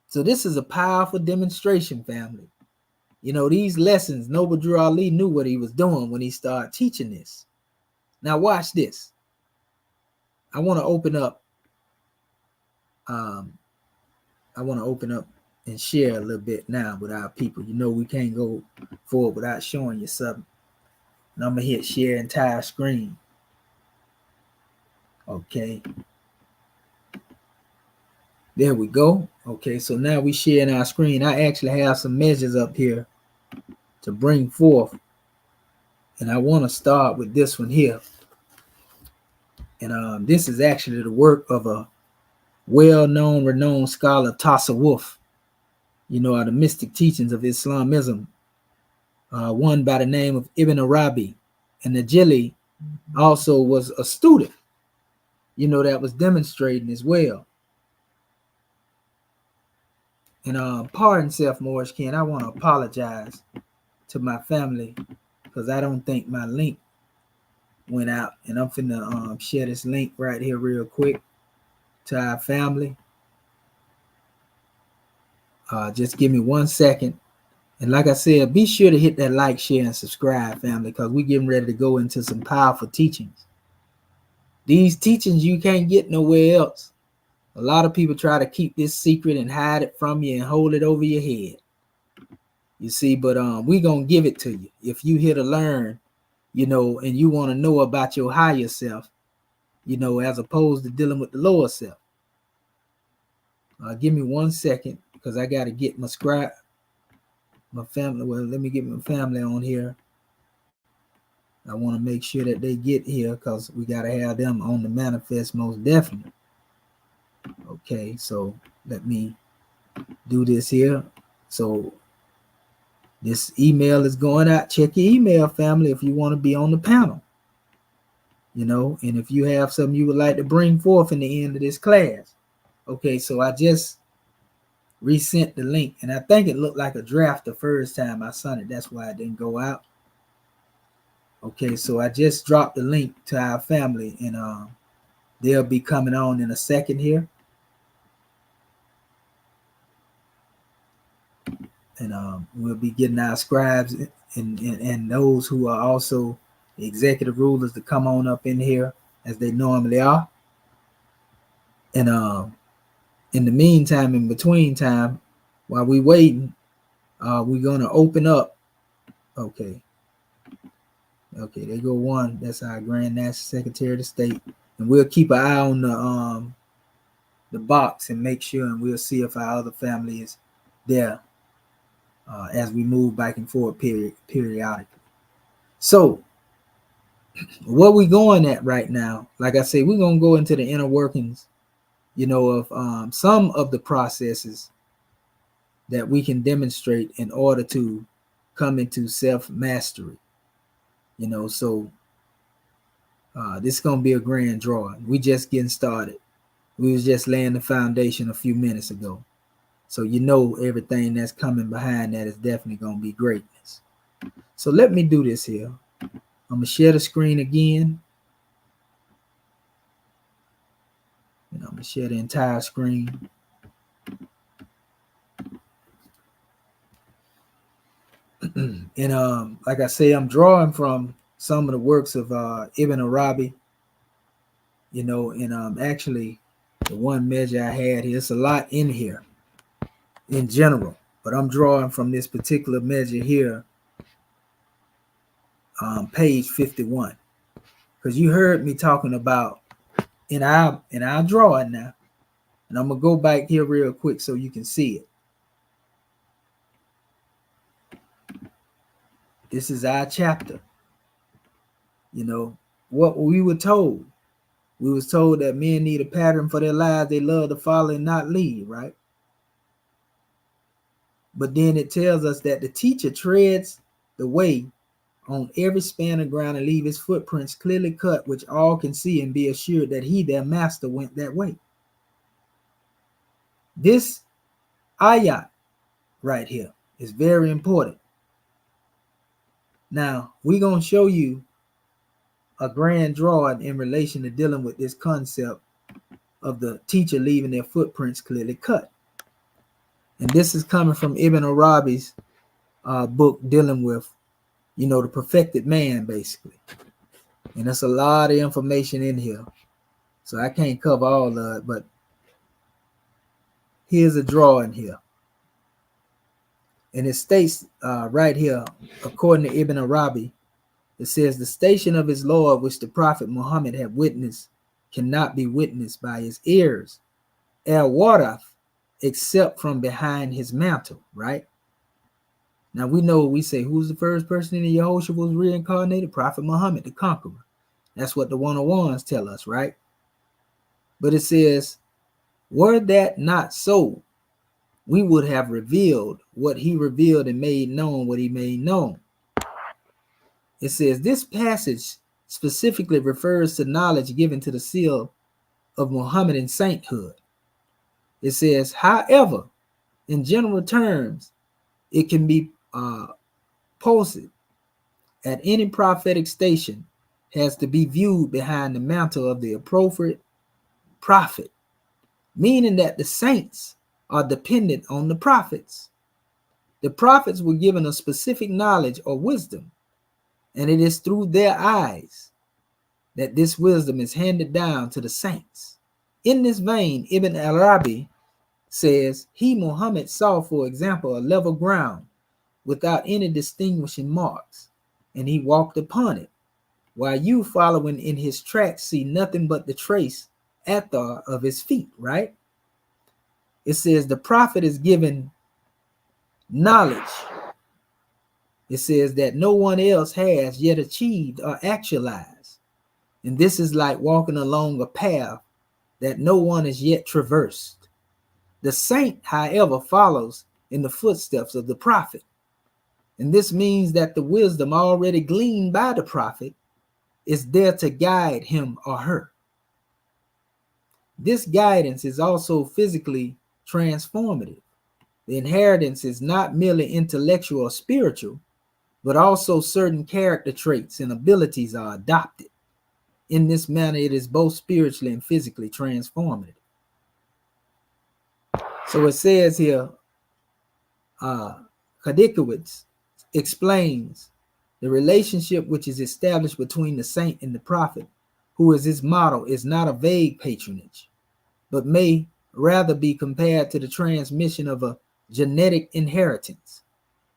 So this is a powerful demonstration, family. These lessons, Noble Drew Ali knew what he was doing when he started teaching this. Now watch this. I want to open up. And share a little bit now with our people. We can't go forward without showing you something. And I'm going to hit share entire screen. Okay. There we go. Okay, so now we sharing our screen. I actually have some measures up here to bring forth. And I want to start with this one here. And this is actually the work of a well-known, renowned scholar, Tasawwuf. Are the mystic teachings of Islamism. One by the name of Ibn Arabi. And Najili also was a student, that was demonstrating as well. And pardon self, Moorish, I want to apologize to my family because I don't think my link went out. And I'm finna share this link right here real quick to our family. Just give me 1 second. And like I said, be sure to hit that like, share, and subscribe, family, because we're getting ready to go into some powerful teachings. These teachings you can't get nowhere else. A lot of people try to keep this secret and hide it from you and hold it over your head. You see, but we're going to give it to you. If you here to learn, and you want to know about your higher self, as opposed to dealing with the lower self. Give me 1 second because I got to get my family. Well, let me get my family on here. I want to make sure that they get here because we got to have them on the manifest most definitely. Okay, so let me do this here. So this email is going out. Check your email, family, if you want to be on the panel. And if you have something you would like to bring forth in the end of this class. Okay, so I just resent the link, and I think it looked like a draft the first time I sent it. That's why it didn't go out. Okay, so I just dropped the link to our family, and they'll be coming on in a second here. And we'll be getting our scribes and those who are also the executive rulers to come on up in here as they normally are. And in the meantime, in between time, while we waiting, we're gonna open up. Okay, there go one. That's our Grand National Secretary of the State, and we'll keep an eye on the box and make sure, and we'll see if our other family is there as we move back and forth periodically. So, what we going at right now? Like I say, we're gonna go into the inner workings, of some of the processes that we can demonstrate in order to come into self-mastery. So this is going to be a grand drawing. We just getting started. We was just laying the foundation a few minutes ago. So everything that's coming behind that is definitely going to be greatness. So let me do this here. I'm going to share the screen again. And I'm going to share the entire screen. And like I say, I'm drawing from some of the works of Ibn Arabi, and actually the one measure I had here, it's a lot in here in general, but I'm drawing from this particular measure here, page 51, because you heard me talking about in our drawing now, and I'm gonna go back here real quick so you can see it. This is our chapter. What we were told. We was told that men need a pattern for their lives they love to follow and not lead, right? But then it tells us that the teacher treads the way on every span of ground and leave his footprints clearly cut, which all can see and be assured that he, their master, went that way. This ayat right here is very important. Now, we're going to show you a grand drawing in relation to dealing with this concept of the teacher leaving their footprints clearly cut. And this is coming from Ibn Arabi's book dealing with, the perfected man, basically. And there's a lot of information in here. So I can't cover all of it, but here's a drawing here. And it states right here, according to Ibn Arabi, it says, the station of his Lord, which the Prophet Muhammad had witnessed, cannot be witnessed by his ears, al-Waraf, except from behind his mantle, right? Now we know, we say, who's the first person in the Yehoshua was reincarnated? Prophet Muhammad, the conqueror. That's what the 101s tell us, right? But it says, were that not so, we would have revealed what he revealed and made known what he made known. It says, this passage specifically refers to knowledge given to the seal of Muhammadan sainthood. It says, however, in general terms, it can be posted at any prophetic station has to be viewed behind the mantle of the appropriate prophet, meaning that the saints are dependent on the prophets. The prophets were given a specific knowledge or wisdom, and it is through their eyes that this wisdom is handed down to the saints. In this vein, Ibn Arabi says, he, Muhammad, saw, for example, a level ground without any distinguishing marks, and he walked upon it, while you, following in his tracks, see nothing but the trace, athar, of his feet, right? It says the prophet is given knowledge. It says that no one else has yet achieved or actualized. And this is like walking along a path that no one has yet traversed. The saint, however, follows in the footsteps of the prophet. And this means that the wisdom already gleaned by the prophet is there to guide him or her. This guidance is also physically transformative. The inheritance is not merely intellectual or spiritual, but also certain character traits and abilities are adopted. In this manner, it is both spiritually and physically transformative. So it says here, Kadikowitz explains the relationship which is established between the saint and the prophet, who is his model, is not a vague patronage, but may rather be compared to the transmission of a genetic inheritance.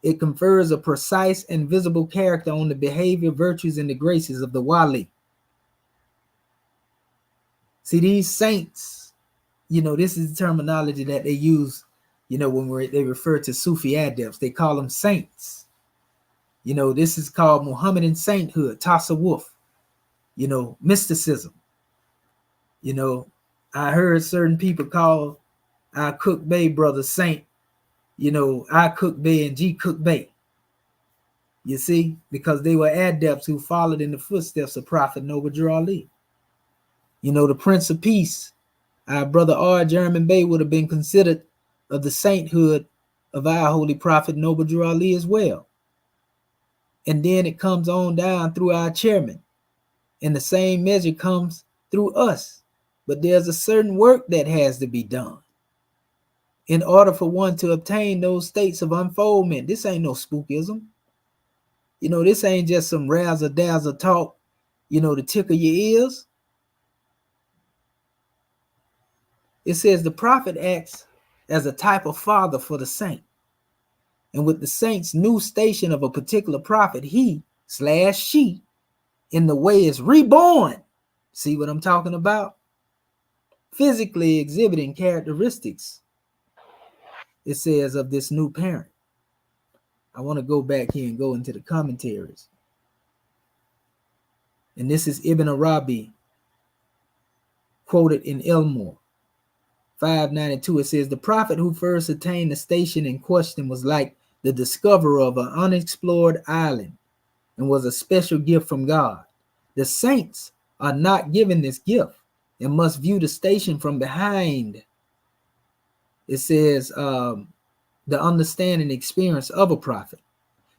It confers a precise and visible character on the behavior, virtues, and the graces of the wali. See, these saints, this is the terminology that they use, when they refer to Sufi adepts. They call them saints. This is called Muhammadan sainthood, tasawwuf, mysticism. I heard certain people call our Cook Bay brother saint, I Cook Bay and G Cook Bay. You see, because they were adepts who followed in the footsteps of Prophet Noble Drew Ali. The Prince of Peace, our brother R. German Bay, would have been considered of the sainthood of our Holy Prophet Noble Drew Ali as well. And then it comes on down through our chairman. And the same measure comes through us. But there's a certain work that has to be done in order for one to obtain those states of unfoldment. This ain't no spookism. This ain't just some razzle-dazzle talk, to tickle your ears. It says the prophet acts as a type of father for the saint. And with the saint's new station of a particular prophet, he/she in the way is reborn. See what I'm talking about? Physically exhibiting characteristics, it says, of this new parent. I want to go back here and go into the commentaries. And this is Ibn Arabi quoted in Elmore 592. It says, the prophet who first attained the station in question was like the discoverer of an unexplored island and was a special gift from God. The saints are not given this gift and must view the station from behind. It says the understanding experience of a prophet.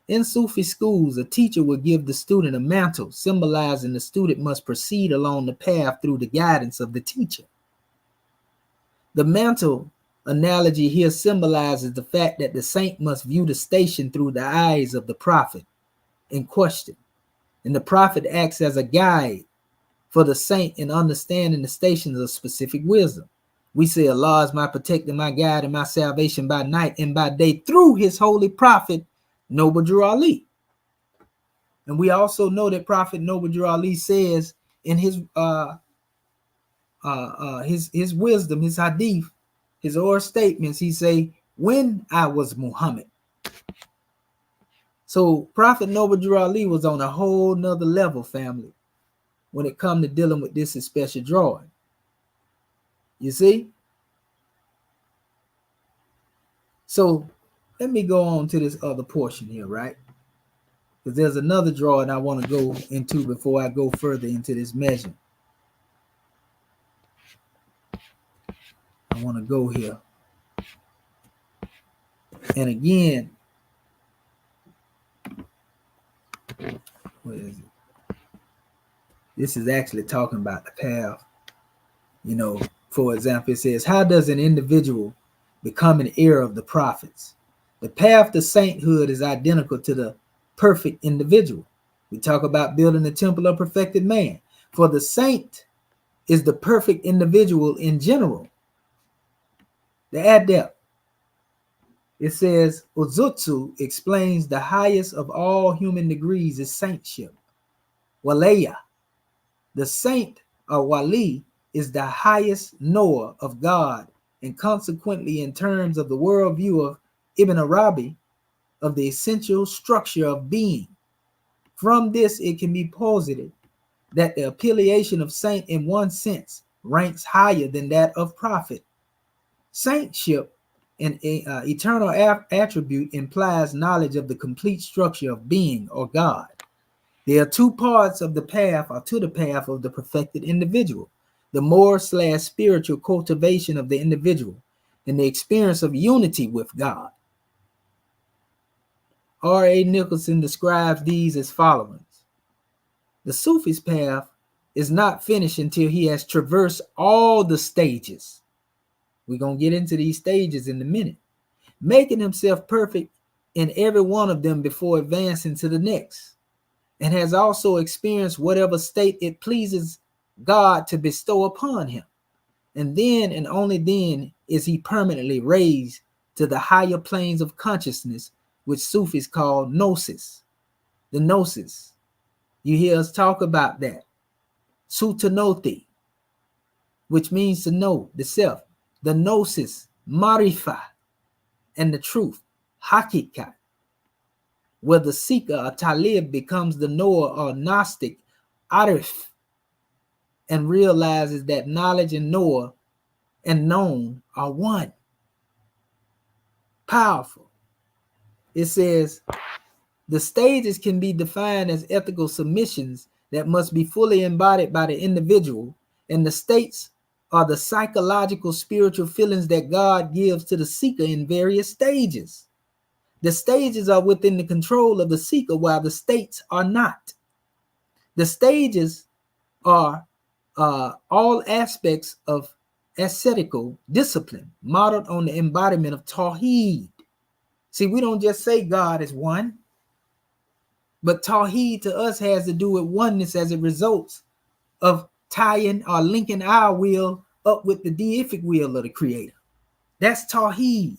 In Sufi schools, a teacher will give the student a mantle, symbolizing the student must proceed along the path through the guidance of the teacher. The mantle analogy here symbolizes the fact that the saint must view the station through the eyes of the prophet in question. And the prophet acts as a guide for the saint in understanding the stations of specific wisdom. We say Allah is my protector, my guide, and my salvation by night and by day through his holy prophet, Noble Drew Ali. And we also know that Prophet Noble Drew Ali says in his wisdom, his hadith, his oral statements, he say, when I was Muhammad. So Prophet Noble Drew Ali was on a whole nother level, family, when it come to dealing with this special drawing. You see? So let me go on to this other portion here, right? Because there's another drawing I want to go into before I go further into this measure. I want to go here. And again, what is it? This is actually talking about the path. For example, it says, how does an individual become an heir of the prophets? The path to sainthood is identical to the perfect individual. We talk about building the temple of perfected man. For the saint is the perfect individual in general. The adept. It says, Uzutsu explains the highest of all human degrees is saintship. Walaya. The saint or wali is the highest knower of God, and consequently, in terms of the worldview of Ibn Arabi, of the essential structure of being. From this, it can be posited that the affiliation of saint in one sense ranks higher than that of prophet. Saintship, an eternal attribute, implies knowledge of the complete structure of being or God. There are two parts of the path, or to the path of the perfected individual: the moral/spiritual cultivation of the individual and the experience of unity with God. R.A. Nicholson describes these as follows: the Sufi's path is not finished until he has traversed all the stages. We're going to get into these stages in a minute, making himself perfect in every one of them before advancing to the next, and has also experienced whatever state it pleases God to bestow upon him. And then and only then is he permanently raised to the higher planes of consciousness, which Sufis call gnosis. The gnosis. You hear us talk about that. Sutanoti, which means to know, the self. The gnosis, marifa, and the truth, hakikat, where the seeker or talib becomes the knower or gnostic, arif, and realizes that knowledge and knower and known are one. Powerful. It says, the stages can be defined as ethical submissions that must be fully embodied by the individual, and the states are the psychological spiritual feelings that God gives to the seeker in various stages. The stages are within the control of the seeker, while the states are not. The stages are all aspects of ascetical discipline modeled on the embodiment of Tawheed. See, we don't just say God is one, but Tawheed to us has to do with oneness as a result of tying or linking our will up with the deific will of the Creator. That's Tawheed.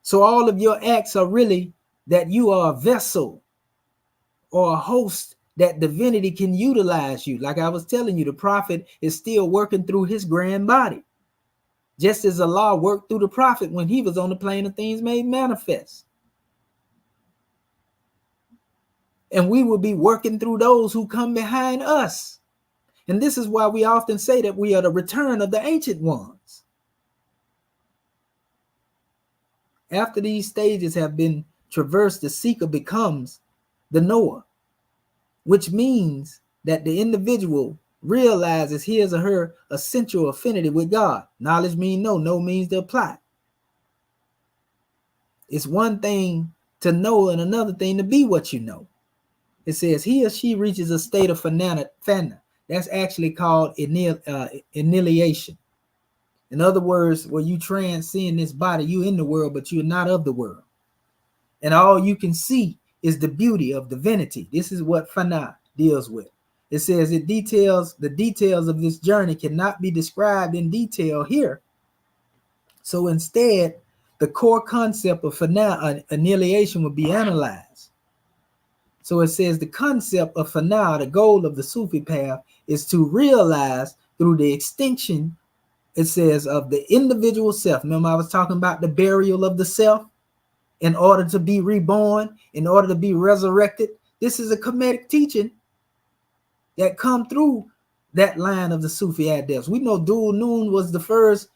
So all of your acts are really that you are a vessel or a host that divinity can utilize you. Like I was telling you, the prophet is still working through his grand body, just as Allah worked through the prophet when he was on the plane of things made manifest. And we will be working through those who come behind us. And this is why we often say that we are the return of the ancient ones. After these stages have been traversed, the seeker becomes the knower, which means that the individual realizes his or her essential affinity with God. Knowledge means know, know means to apply. It's one thing to know and another thing to be what you know. It says he or she reaches a state of fana. That's actually called annihilation. In other words, where you transcend this body, you in the world, but you're not of the world. And all you can see is the beauty of divinity. This is what fana deals with. It says the details of this journey cannot be described in detail here. So instead, the core concept of fana, annihilation, will be analyzed. So it says the concept of fana, the goal of the Sufi path, is to realize through the extinction, it says, of the individual self. Remember I was talking about the burial of the self in order to be reborn, in order to be resurrected. This is a Kemetic teaching that come through that line of the Sufi adepts. We know Dhul Nun was the first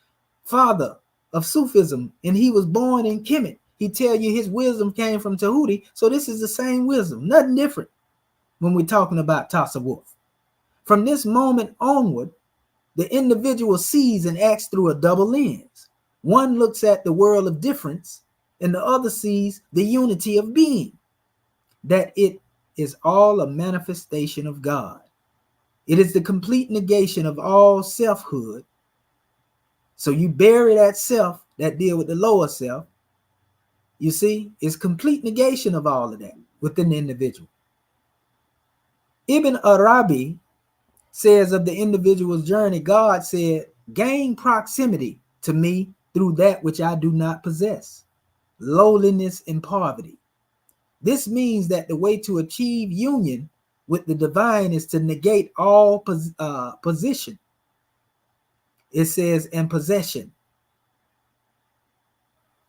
father of Sufism, and he was born in Kemet. He tell you his wisdom came from Tahuti, so this is the same wisdom, nothing different when we're talking about Tasawwuf. From this moment onward, the individual sees and acts through a double lens. One looks at the world of difference, and the other sees the unity of being, that it is all a manifestation of God. It is the complete negation of all selfhood. So you bury that self that deal with the lower self. You see, it's complete negation of all of that within the individual. Ibn Arabi says of the individual's journey, God said, gain proximity to me through that which I do not possess, lowliness and poverty. This means that the way to achieve union with the divine is to negate all position. It says, and possession.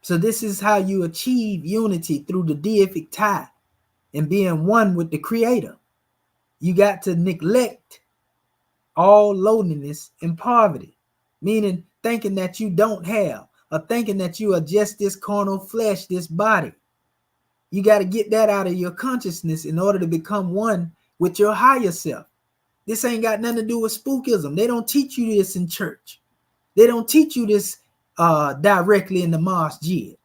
So this is how you achieve unity through the deific tie and being one with the Creator. You got to neglect all lowliness and poverty, meaning thinking that you don't have, or thinking that you are just this carnal flesh, this body. You got to get that out of your consciousness in order to become one with your higher self. This ain't got nothing to do with spookism. They don't teach you this in church. They don't teach you this directly in the masjid.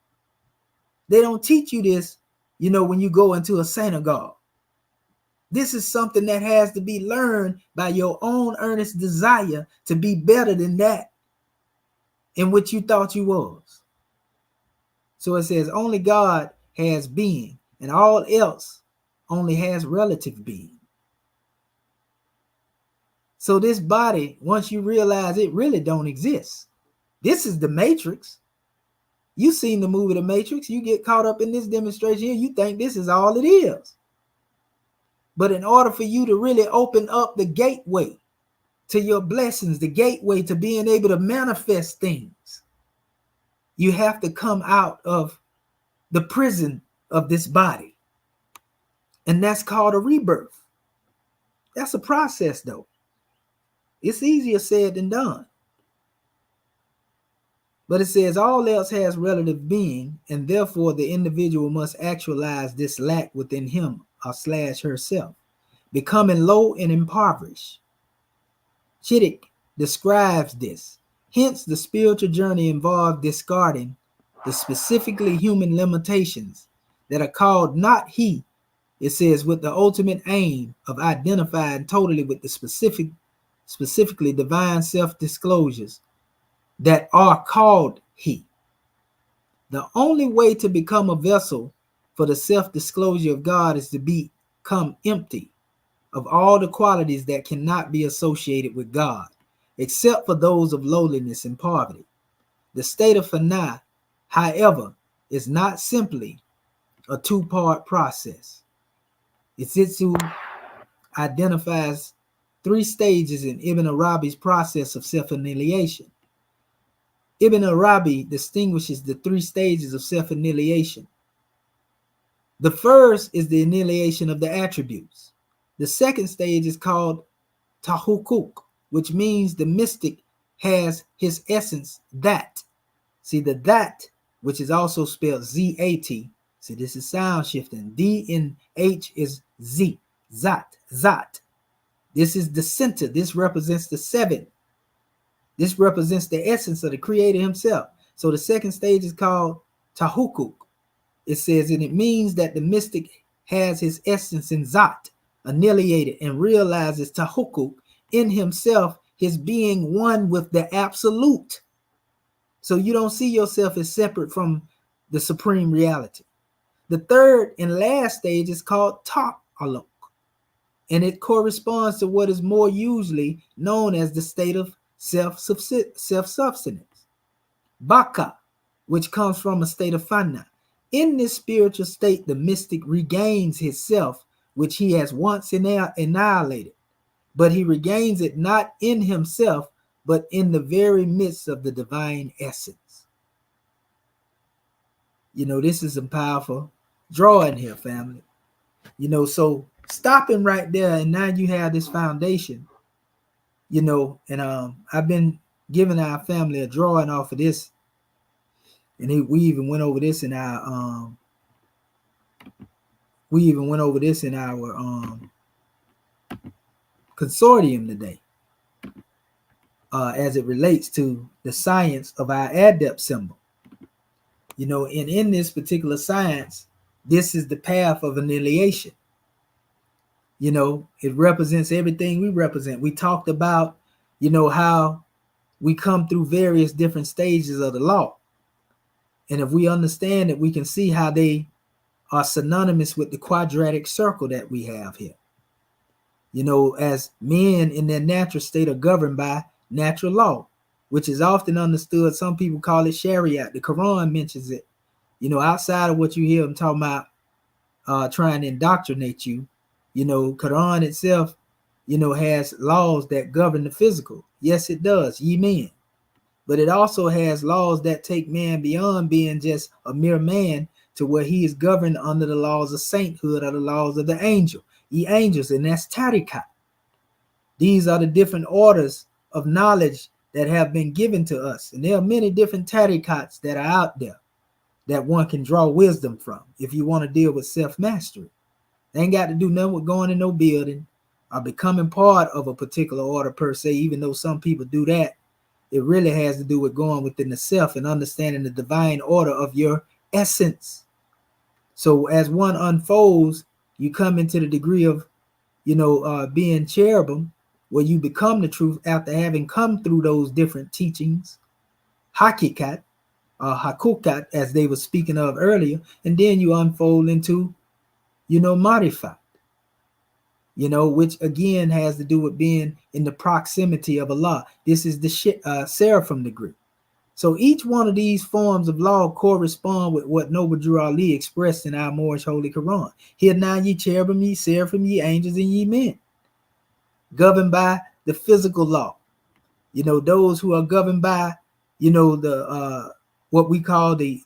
They don't teach you this, when you go into a synagogue. This is something that has to be learned by your own earnest desire to be better than that in which you thought you was. So it says only God has being, and all else only has relative being. So this body, once you realize it really don't exist, this is the Matrix. You seen the movie The Matrix. You get caught up in this demonstration here. You think this is all it is. But in order for you to really open up the gateway to your blessings, the gateway to being able to manifest things, you have to come out of the prison of this body. And that's called a rebirth. That's a process, though. It's easier said than done. But it says all else has relative being, and therefore the individual must actualize this lack within him or / herself, becoming low and impoverished. HIeratic describes this. Hence, the spiritual journey involved discarding the specifically human limitations that are called not he. It says with the ultimate aim of identifying totally with the specifically divine self-disclosures that are called he. The only way to become a vessel for the self-disclosure of God is to become empty of all the qualities that cannot be associated with God, except for those of lowliness and poverty. The state of Fana, however, is not simply a two-part process. Itsitsu identifies 3 stages in Ibn Arabi's process of self-annihilation. Ibn Arabi distinguishes the 3 stages of self-annihilation. The first is the annihilation of the attributes. The second stage is called tahukuk, which means the mystic has his essence that. See, the that, which is also spelled Z-A-T. See, this is sound shifting. D and H is Z, zat, zat. This is the center. This represents the 7. This represents the essence of the creator himself. So the second stage is called tahukuk. It says, and it means that the mystic has his essence in zat, annihilated, and realizes tahukuk in himself, his being one with the absolute. So you don't see yourself as separate from the supreme reality. The third and last stage is called ta'aluk, and it corresponds to what is more usually known as the state of self-sustenance, baka, which comes from a state of fana. In this spiritual state, the mystic regains his self, which he has once annihilated, but he regains it not in himself, but in the very midst of the divine essence. This is some powerful drawing here, family. So stopping right there, and now you have this foundation, and I've been giving our family a drawing off of this, and we even went over this in our consortium today, as it relates to the science of our adept symbol. And in this particular science, this is the path of annihilation. It represents everything we represent. We talked about, how we come through various different stages of the law. And if we understand it, we can see how they are synonymous with the quadratic circle that we have here. As men in their natural state are governed by natural law, which is often understood. Some people call it Sharia. The Quran mentions it. Outside of what you hear them talking about, trying to indoctrinate you, Quran itself, has laws that govern the physical. Yes, it does. Ye men. But it also has laws that take man beyond being just a mere man to where he is governed under the laws of sainthood or the laws of the angel. Ye angels, and that's tariqat. These are the different orders of knowledge that have been given to us. And there are many different tarikots that are out there that one can draw wisdom from if you want to deal with self-mastery. They ain't got to do nothing with going in no building or becoming part of a particular order per se, even though some people do that. It really has to do with going within the self and understanding the divine order of your essence. So as one unfolds, you come into the degree of, being cherubim, where you become the truth after having come through those different teachings, hakikat, hakukat, as they were speaking of earlier, and then you unfold into, marifat, which again has to do with being in the proximity of Allah. This is the seraphim degree. So each one of these forms of law correspond with what Noble Drew Ali expressed in our Moorish Holy Quran. Hear now, ye cherubim, ye seraphim, ye angels, and ye men, governed by the physical law. Those who are governed by, the what we call the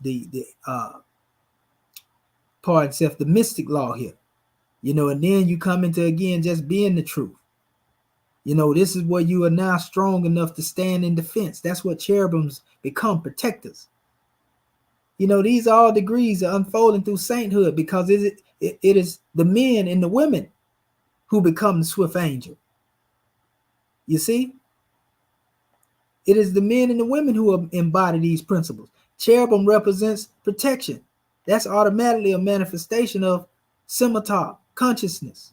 mystic law here. And then you come into, again, just being the truth. This is where you are now strong enough to stand in defense. That's what cherubims become, protectors. These are all degrees are unfolding through sainthood, because it is the men and the women who become the swift angel. You see? It is the men and the women who embody these principles. Cherubim represents protection. That's automatically a manifestation of scimitar, consciousness.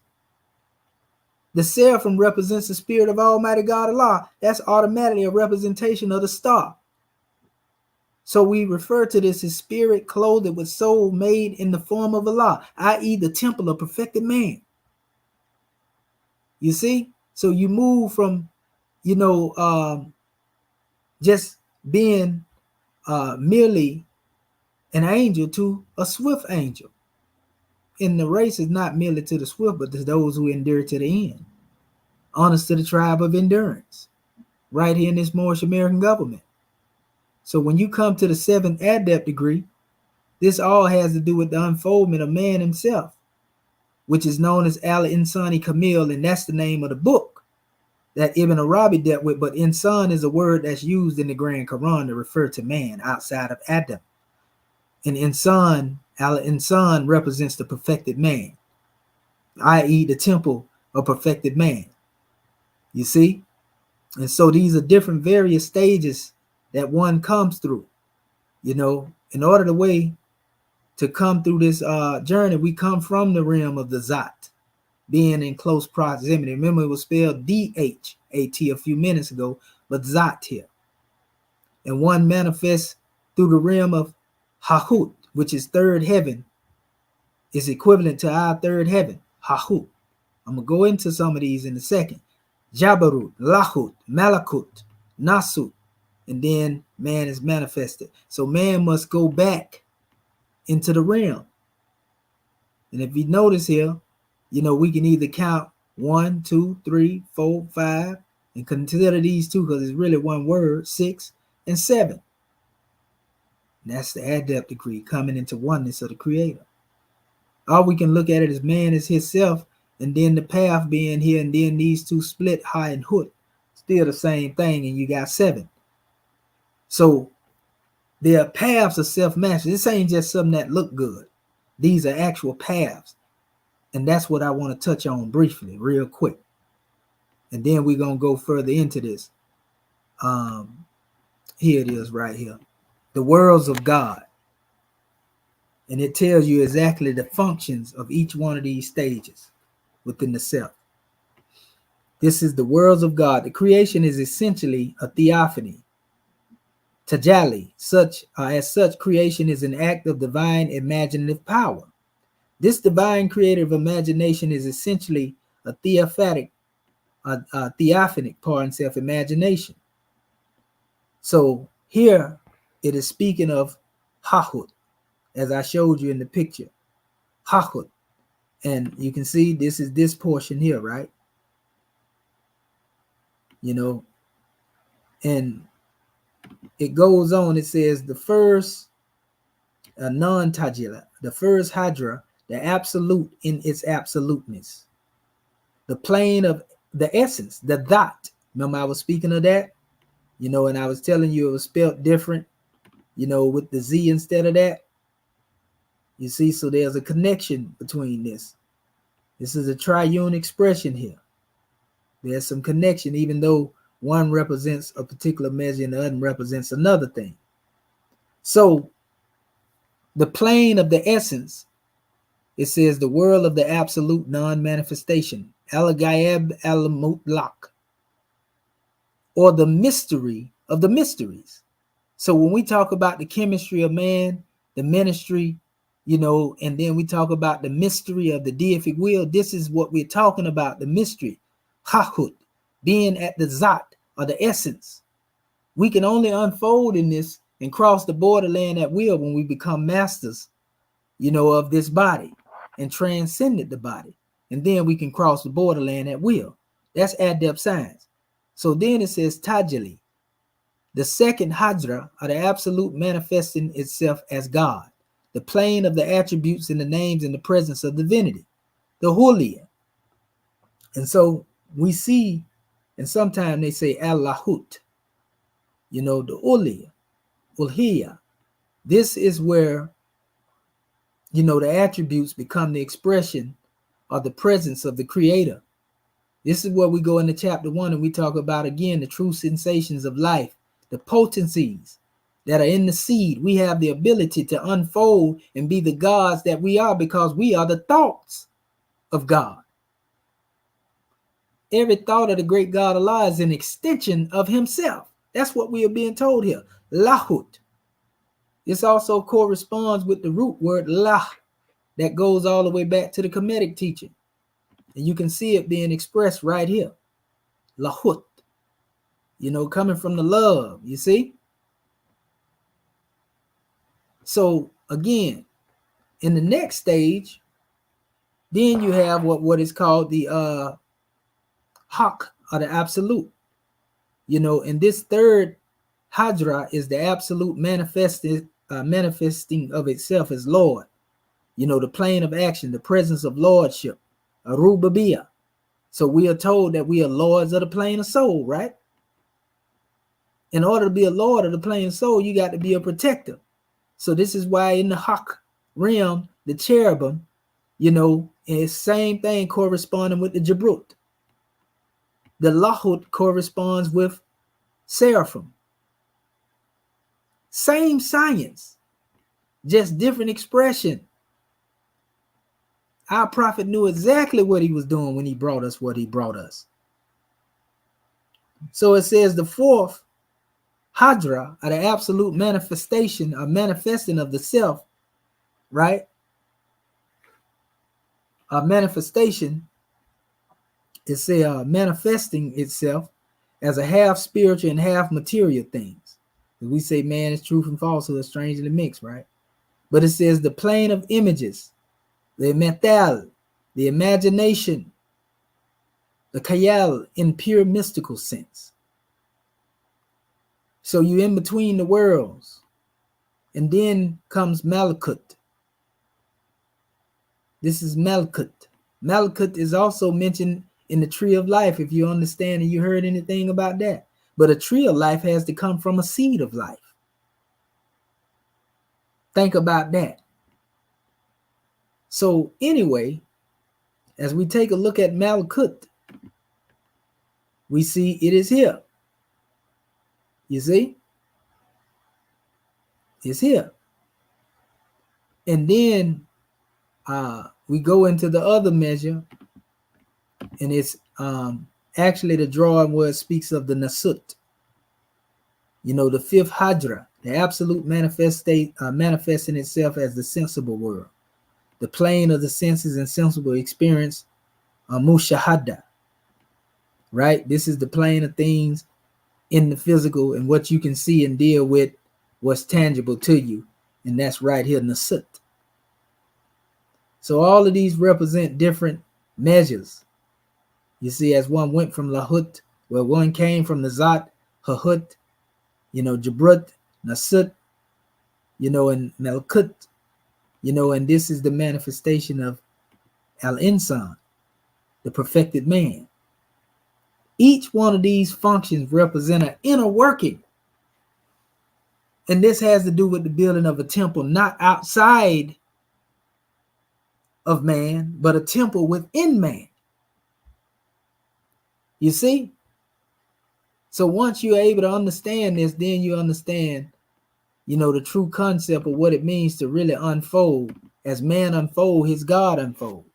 The seraphim represents the spirit of Almighty God Allah. That's automatically a representation of the star. So we refer to this as spirit clothed with soul made in the form of Allah, i.e. the temple of perfected man. You see? So you move from, just being merely an angel to a swift angel. And the race is not merely to the swift, but to those who endure to the end. Honest to the tribe of endurance, right here in this Moorish American government. So when you come to the 7th adept degree, this all has to do with the unfoldment of man himself, which is known as Al-Insani Kamil, and that's the name of the book that Ibn Arabi dealt with. But insan is a word that's used in the Grand Quran to refer to man outside of Adam. And insan, Al-Insan, represents the perfected man, i.e. the temple of perfected man. You see? And so these are different various stages that one comes through. In order to come through this journey, we come from the realm of the Zat, being in close proximity. Remember, it was spelled D-H-A-T a few minutes ago, but Zat here. And one manifests through the realm of Hahut, which is third heaven, is equivalent to our third heaven, Hahut. I'm going to go into some of these in a second. Jabarut, Lahut, Malakut, Nasut, and then man is manifested. So man must go back into the realm. And if you notice here, we can either count 1, 2, 3, 4, 5, and consider these two because it's really one word, 6 and 7. And that's the adept degree, coming into oneness of the creator. Or we can look at it as man is himself, and then the path being here, and then these two split, high and hood. Still the same thing, and you got 7. So there are paths of self-mastery. This ain't just something that look good. These are actual paths. And that's what I want to touch on briefly, real quick. And then we're going to go further into this. Here it is right here. The worlds of God. And it tells you exactly the functions of each one of these stages within the self. This is the worlds of God. The creation is essentially a theophany. Tajalli, as such, creation is an act of divine imaginative power. This divine creative imagination is essentially a theophanic self-imagination. So here it is speaking of Hahut, as I showed you in the picture. Hahut. And you can see this is this portion here, right? And it goes on, it says the first non-tajila, the first hydra, the absolute in its absoluteness. The plane of the essence, the dot. Remember I was speaking of that, and I was telling you it was spelled different, with the Z instead of that. You see, so there's a connection between this. This is a triune expression here. There's some connection, even though one represents a particular measure and the other represents another thing. So the plane of the essence, it says the world of the absolute non-manifestation, al-Ghaib al-Mutlaq, or the mystery of the mysteries. So when we talk about the chemistry of man, the ministry, and then we talk about the mystery of the deific will, this is what we're talking about, the mystery, Hahut, being at the Zat, or the essence. We can only unfold in this and cross the borderland at will when we become masters, of this body and transcended the body. And then we can cross the borderland at will. That's adept science. So then it says Tajali, the second Hajra, or the absolute manifesting itself as God, the plane of the attributes and the names in the presence of divinity, the Huliya. And so we see, and sometimes they say Allahut, the Uliya, Ulhiya. This is where, the attributes become the expression or the presence of the Creator. This is where we go into chapter 1 and we talk about, again, the true sensations of life, the potencies that are in the seed. We have the ability to unfold and be the gods that we are because we are the thoughts of God. Every thought of the great God Allah is an extension of himself. That's what we are being told here. Lahut. This also corresponds with the root word lah that goes all the way back to the Kemetic teaching. And you can see it being expressed right here. Lahut. Coming from the love, you see? So again, in the next stage, then you have what is called the haq, or the absolute. And this third Hajra is the absolute manifesting of itself as Lord. The plane of action, the presence of lordship, Arubabiyah. So we are told that we are lords of the plane of soul, right? In order to be a lord of the plane of soul, you got to be a protector. So this is why in the Haq realm, the cherubim, is same thing corresponding with the Jabrut. The Lahut corresponds with seraphim. Same science, just different expression. Our prophet knew exactly what he was doing when he brought us what he brought us. So it says the fourth Hajra, or the absolute manifestation or manifesting of the self, right? A manifestation is manifesting itself as a half spiritual and half material things. We say man is truth and falsehood strangely mixed, right? But it says the plane of images, the mental, the imagination, the khayal in pure mystical sense. So you're in between the worlds. And then comes Malakut. This is Malakut. Malakut is also mentioned in the tree of life, if you understand and you heard anything about that. But a tree of life has to come from a seed of life. Think about that. So anyway, as we take a look at Malakut, we see it is here. You see? It's here. And then we go into the other measure, and it's actually the drawing where it speaks of the Nasut. The fifth Hajra, the absolute manifesting itself as the sensible world, the plane of the senses and sensible experience, Mushahada. Right? This is the plane of things in the physical and what you can see and deal with, what's tangible to you. And that's right here, Nasut. So all of these represent different measures. You see, as one went from Lahut, where one came from the Zat, Hahut, Jabrut, Nasut, and Malkut, and this is the manifestation of Al-Insan, the perfected man. Each one of these functions represent an inner working. And this has to do with the building of a temple, not outside of man, but a temple within man. You see? So once you're able to understand this, then you understand, the true concept of what it means to really unfold. As man unfolds, his God unfolds.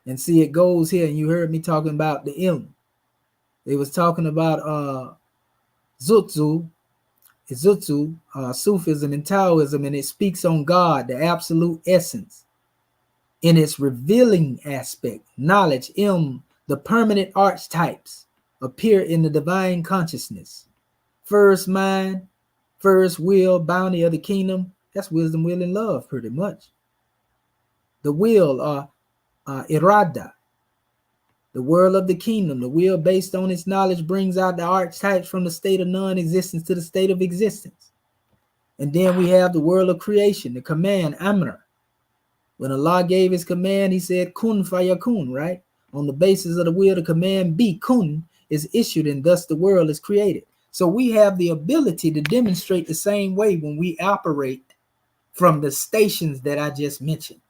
And see, it goes here, and you heard me talking about the ilm. They was talking about Sufism and Taoism, and it speaks on God, the absolute essence, in its revealing aspect. Knowledge, ilm, the permanent archetypes appear in the divine consciousness. First mind, first will, bounty of the kingdom. That's wisdom, will, and love, pretty much. The will, irada, the world of the kingdom. The will based on its knowledge brings out the archetypes from the state of non-existence to the state of existence. And then we have the world of creation, the command, amr. When Allah gave his command, he said, kun fayakun, right? On the basis of the will, the command be, kun, is issued, and thus the world is created. So we have the ability to demonstrate the same way when we operate from the stations that I just mentioned.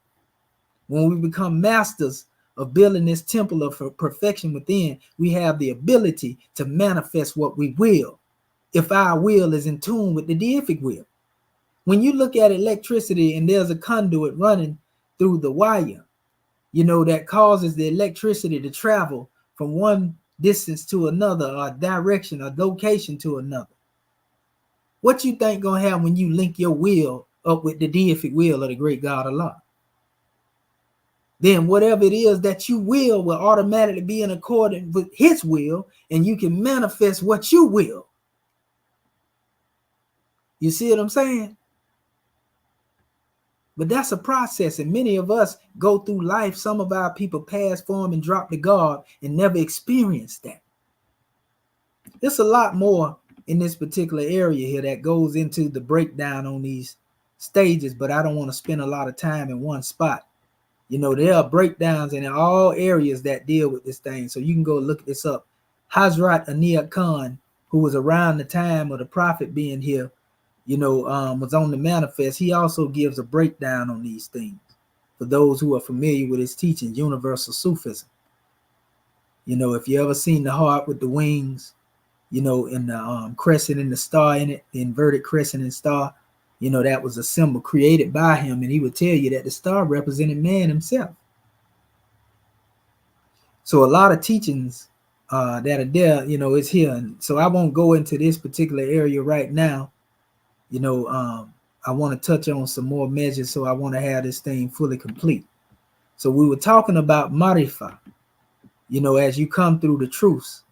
When we become masters of building this temple of perfection within, we have the ability to manifest what we will, if our will is in tune with the deific will. When you look at electricity and there's a conduit running through the wire, that causes the electricity to travel from one distance to another, or direction or location to another. What you think gonna happen when you link your will up with the deific will of the great God Allah? Then whatever it is that you will automatically be in accordance with his will, and you can manifest what you will. You see what I'm saying? But that's a process, and many of us go through life. Some of our people pass, form, and drop the guard and never experience that. There's a lot more in this particular area here that goes into the breakdown on these stages, but I don't want to spend a lot of time in one spot. There are breakdowns in all areas that deal with this thing. So you can go look this up. Hazrat Aniyat Khan, who was around the time of the prophet being here, was on the manifest. He also gives a breakdown on these things for those who are familiar with his teachings, universal Sufism. If you ever seen the heart with the wings, and the crescent and the star in it, the inverted crescent and star, that was a symbol created by him, and he would tell you that the star represented man himself. So a lot of teachings that are there, is here. And so I won't go into this particular area right now. I want to touch on some more measures, so I want to have this thing fully complete. So we were talking about marifa, as you come through the truths,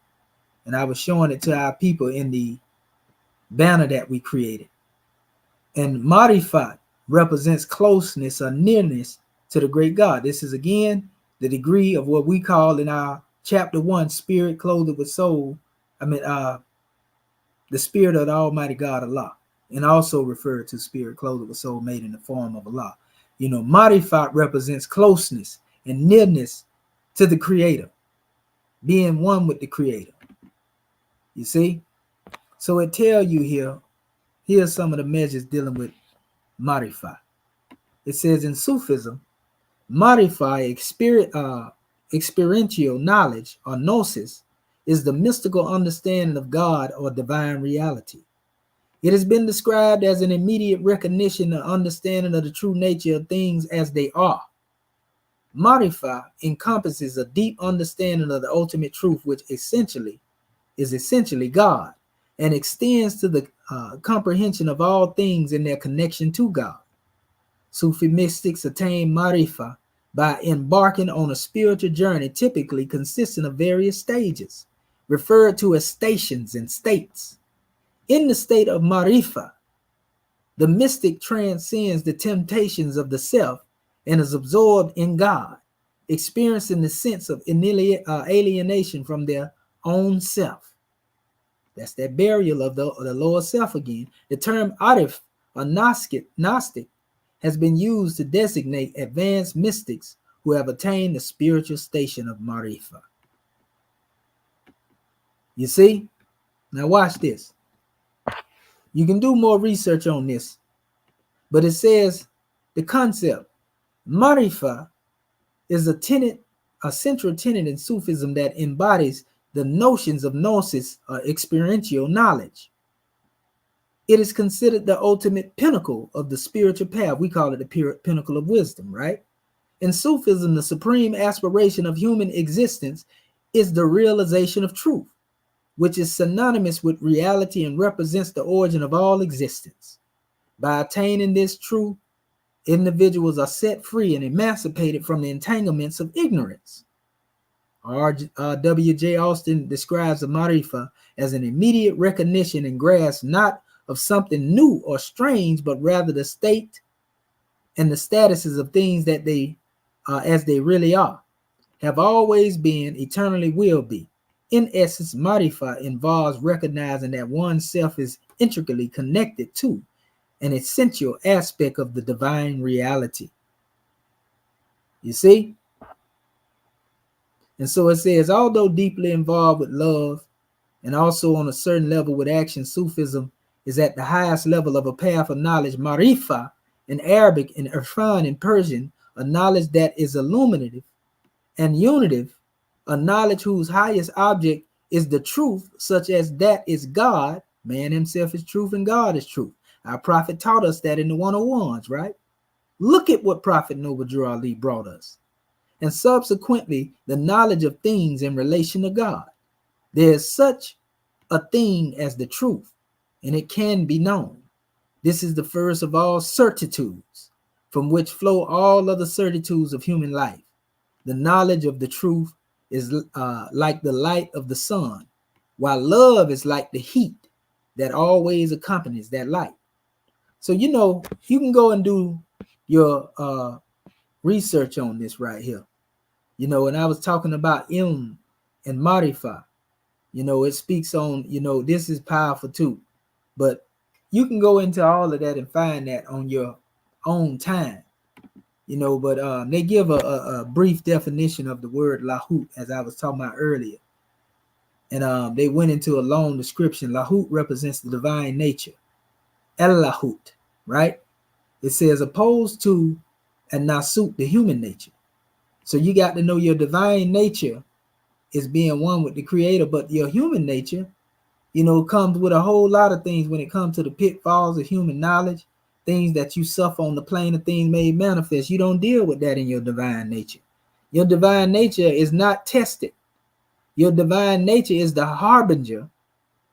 and I was showing it to our people in the banner that we created. And marifat represents closeness or nearness to the great God. This is again the degree of what we call in our chapter 1, spirit clothed with soul. The spirit of the Almighty God Allah, and also referred to spirit clothed with soul made in the form of Allah. Marifat represents closeness and nearness to the Creator, being one with the Creator. You see? So it tells you here, here's some of the measures dealing with marifat. It says in Sufism, marifat, experiential knowledge or gnosis, is the mystical understanding of God or divine reality. It has been described as an immediate recognition and understanding of the true nature of things as they are. Marifat encompasses a deep understanding of the ultimate truth, which is essentially God, and extends to the comprehension of all things in their connection to God. Sufi mystics attain marifat by embarking on a spiritual journey, typically consisting of various stages, referred to as stations and states. In the state of marifat, the mystic transcends the temptations of the self and is absorbed in God, experiencing the sense of alienation from their own self. That's that burial of the lower self again. The term arif or Gnostic has been used to designate advanced mystics who have attained the spiritual station of marifat. You see? Now watch this. You can do more research on this, but it says the concept marifa is a central tenet in Sufism that embodies the notions of gnosis or experiential knowledge. It is considered the ultimate pinnacle of the spiritual path. We call it the pinnacle of wisdom, right? In Sufism, the supreme aspiration of human existence is the realization of truth, which is synonymous with reality and represents the origin of all existence. By attaining this truth, individuals are set free and emancipated from the entanglements of ignorance. W.J. Austin describes the marifa as an immediate recognition and grasp not of something new or strange, but rather the state and the statuses of things that they, as they really are, have always been, eternally will be. In essence, marifa involves recognizing that oneself is intricately connected to an essential aspect of the divine reality. You see? And so it says, although deeply involved with love and also on a certain level with action, Sufism is at the highest level of a path of knowledge, marifa in Arabic and irfan in Persian, a knowledge that is illuminative and unitive, a knowledge whose highest object is the truth, such as that is God. Man himself is truth and God is truth. Our prophet taught us that in the 101s, right? Look at what Prophet Noble Drew Ali brought us. And subsequently, the knowledge of things in relation to God. There is such a thing as the truth, and it can be known. This is the first of all certitudes, from which flow all other certitudes of human life. The knowledge of the truth is like the light of the sun, while love is like the heat that always accompanies that light. So, you know, you can go and do your research on this right here. You know, and I was talking about ilm and marifa. You know, it speaks on, you know, this is powerful too. But you can go into all of that and find that on your own time. You know, but they give a brief definition of the word lahut, as I was talking about earlier. And they went into a long description. Lahut represents the divine nature. El-lahut, right? It says opposed to and nasut, the human nature. So you got to know your divine nature is being one with the creator, but your human nature, you know, comes with a whole lot of things when it comes to the pitfalls of human knowledge, things that you suffer on the plane of things made manifest. You don't deal with that in your divine nature. Your divine nature is not tested. Your divine nature is the harbinger,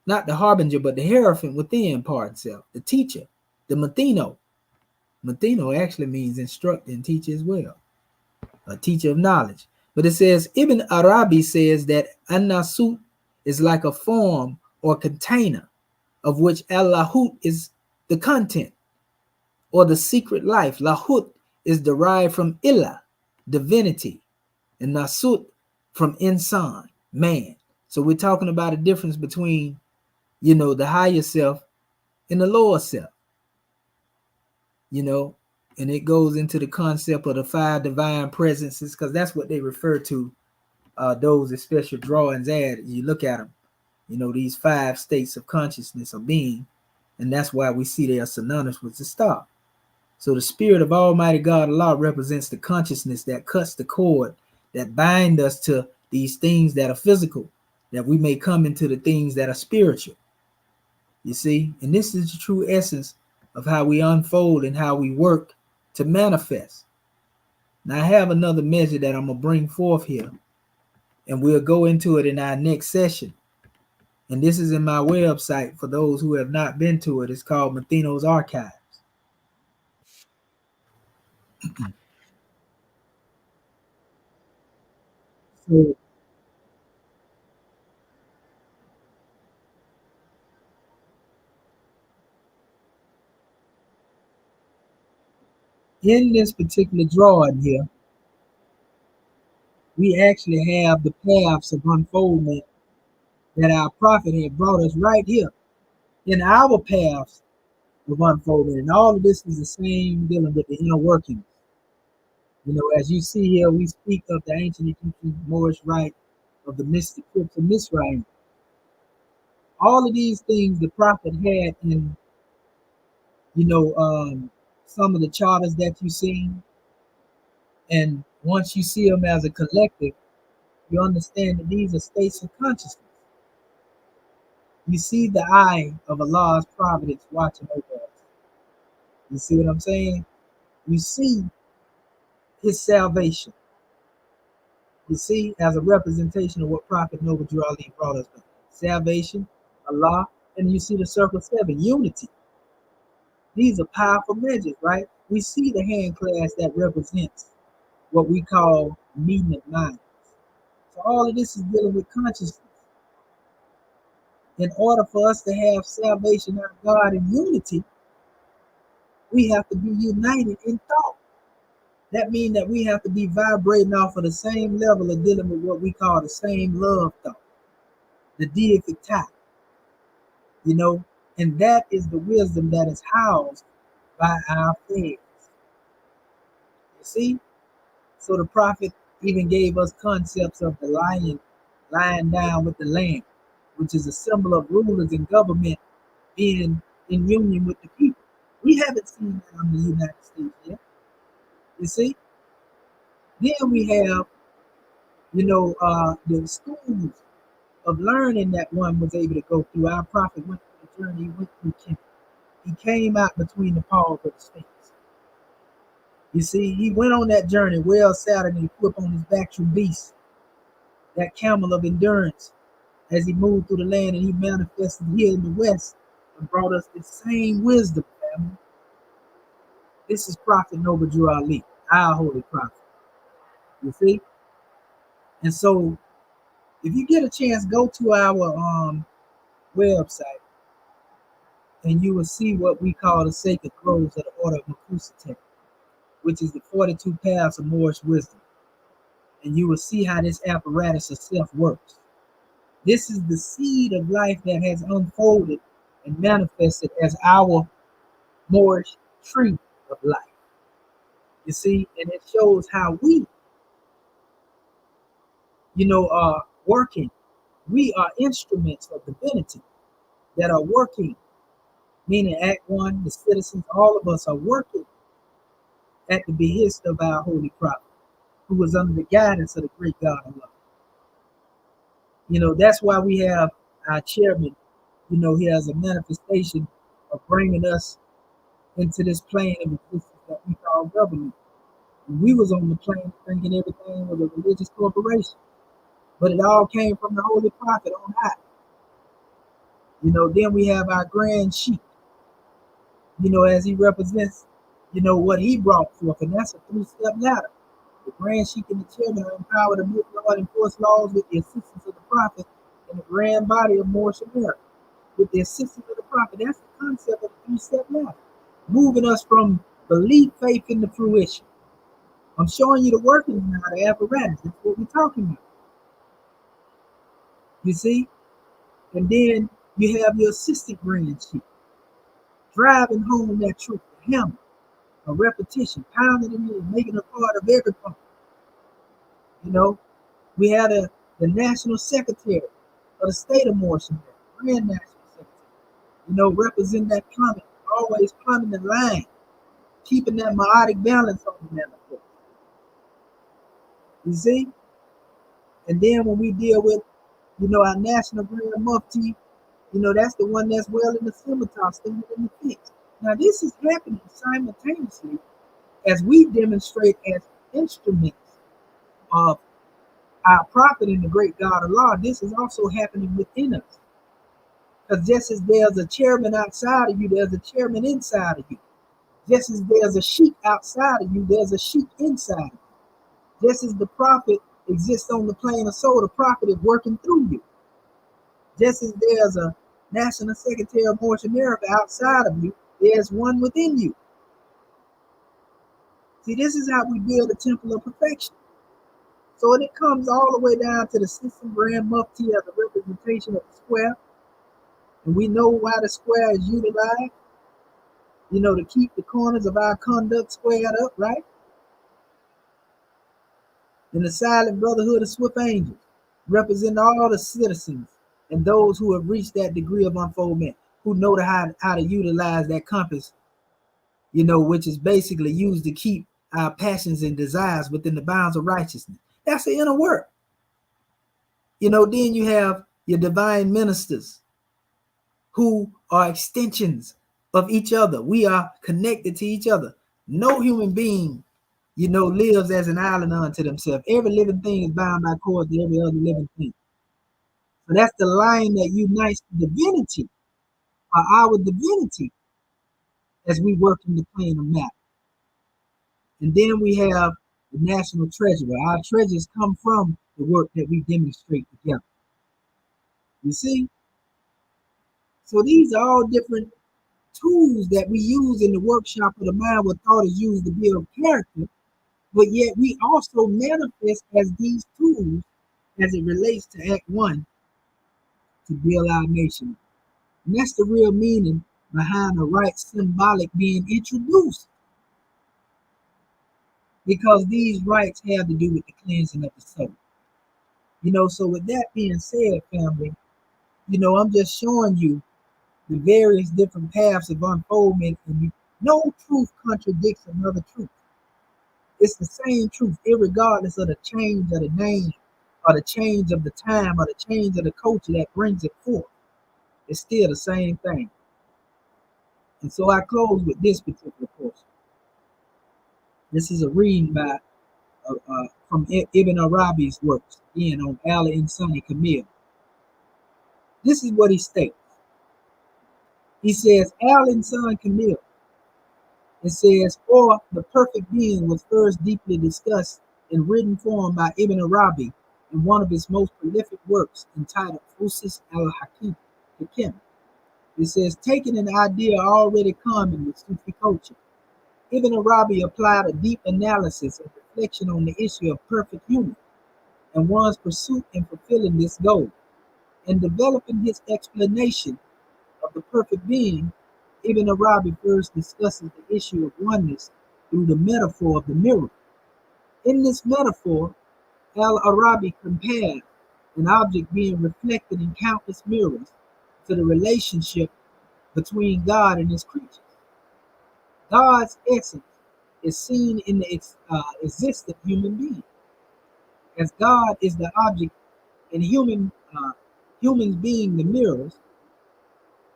not the harbinger, but the hierophant within part itself, the teacher, the Matheno. Matheno actually means instruct and teach as well, a teacher of knowledge. But it says, Ibn Arabi says that an-nasut is like a form or container of which al-lahut is the content or the secret life. Lahut is derived from ilah, divinity, and nasut from insan, man. So we're talking about a difference between, you know, the higher self and the lower self, you know, and it goes into the concept of the five divine presences, because that's what they refer to those special drawings at. You look at them, you know, these five states of consciousness of being, and that's why we see they are synonymous with the star. So the spirit of Almighty God Allah represents the consciousness that cuts the cord that bind us to these things that are physical, that we may come into the things that are spiritual. You see, and this is the true essence of how we unfold and how we work to manifest. Now I have another measure that I'm gonna bring forth here, and we'll go into it in our next session. And this is in my website for those who have not been to it. It's called Matheno's Archives. So in this particular drawing here, we actually have the paths of unfoldment that our prophet had brought us right here in our paths of unfoldment. And all of this is the same dealing with the inner workings. You know, as you see here, we speak of the ancient Egyptian Moorish rite of the mystic crypts of Misraim. All of these things the prophet had in, some of the charters that you see. And once you see them as a collective, you understand that these are states of consciousness. You see the eye of Allah's providence watching over us. You see what I'm saying? You see his salvation. You see, as a representation of what Prophet Noble Drew Ali brought us with. Salvation, Allah, and you see the circle 7, unity. These are powerful measures, right? We see the hand clasp that represents what we call meeting of minds. So all of this is dealing with consciousness. In order for us to have salvation out of God and unity, we have to be united in thought. That means that we have to be vibrating off of the same level of dealing with what we call the same love thought, the deific type, and that is the wisdom that is housed by our faith. You see? So the prophet even gave us concepts of the lion lying down with the lamb, which is a symbol of rulers and government being in union with the people. We haven't seen that in the United States yet. You see? Then we have, the schools of learning that one was able to go through. Our prophet went through the journey, he went through Kenya. He came out between the paws of the snakes. You see, he went on that journey well saddled and equipped on his back true beast, that camel of endurance, as he moved through the land and he manifested here in the West and brought us the same wisdom, family. This is Prophet Noble Drew Ali, our holy prophet. You see? And so, if you get a chance, go to our website and you will see what we call the sacred groves of the order of Methuselah, which is the 42 paths of Moorish wisdom. And you will see how this apparatus of self works. This is the seed of life that has unfolded and manifested as our Moorish tree of life. You see, and it shows how we, are working. We are instruments of divinity that are working, meaning Act 1, the citizens, all of us are working at the behest of our holy prophet, who was under the guidance of the great God Allah. That's why we have our chairman, he has a manifestation of bringing us into this plane of existence that we call government. And we was on the plane thinking everything was a religious corporation, but it all came from the holy prophet on high. Then we have our grand sheik, as he represents, what he brought forth, and that's a 3-step ladder. The grand sheik and the chairman are empowered to make law and enforce laws with the assistance of the prophet and the grand body of moorishamerican with the assistance of the prophet. That's the concept of the 3-step ladder, moving us from belief, faith, into fruition. I'm showing you the workings now, the apparatus. That's what we're talking about. You see? And then you have your assistant grand sheik, driving home that truth, the hammer, a repetition, pounding it in, making a part of every part. We had the national secretary of the state of Moorishamerican, grand national secretary, represent that plumbing, always plumbing the line, keeping that meiotic balance on the manifest. You see? And then when we deal with, our national grand mufti, that's the one that's well in the scimitar, standing in the fence. Now, this is happening simultaneously as we demonstrate as instruments of our prophet and the great God Allah. This is also happening within us. Because just as there's a chairman outside of you, there's a chairman inside of you. Just as there's a sheik outside of you, there's a sheik inside of you. Just as the prophet exists on the plane of soul, the prophet is working through you. Just as there's a national secretary of moorishamerican outside of you, there's one within you. See, this is how we build a temple of perfection. So it comes all the way down to the system grand mufti as a representation of the square. And we know why the square is utilized, to keep the corners of our conduct squared up, right? And the silent brotherhood of swift angels represent all the citizens And those who have reached that degree of unfoldment, who know how to utilize that compass, which is basically used to keep our passions and desires within the bounds of righteousness. That's the inner work. Then you have your divine ministers who are extensions of each other. We are connected to each other. No human being, lives as an island unto themselves. Every living thing is bound by cords to every other living thing. So that's the line that unites divinity, or our divinity, as we work in the plane of matter. And then we have the national treasure. Our treasures come from the work that we demonstrate together. You see? So these are all different tools that we use in the workshop of the mind, what thought is used to build character, but yet we also manifest as these tools as it relates to Act 1 to build our nation. And that's the real meaning behind the rite symbolic being introduced. Because these rites have to do with the cleansing of the soul. So with that being said, family, I'm just showing you the various different paths of unfoldment, and no truth contradicts another truth. It's the same truth, irregardless of the change of the name, or the change of the time, or the change of the culture that brings it forth. It's still the same thing. And so I close with this particular portion. This is a reading by from Ibn Arabi's works, again on Al-Insani Kamil. This is what he states. He says, Al-Insan Kamil. It says, or the perfect being was first deeply discussed in written form by Ibn Arabi in one of his most prolific works entitled Fusus al-Hakim. It says, taking an idea already common with Sufi culture, Ibn Arabi applied a deep analysis and reflection on the issue of perfect human and one's pursuit in fulfilling this goal. In developing his explanation of the perfect being, Ibn Arabi first discusses the issue of oneness through the metaphor of the mirror. In this metaphor, Al-Arabi compared an object being reflected in countless mirrors to the relationship between God and his creatures. God's essence is seen in the existent human being. As God is the object and humans being the mirrors,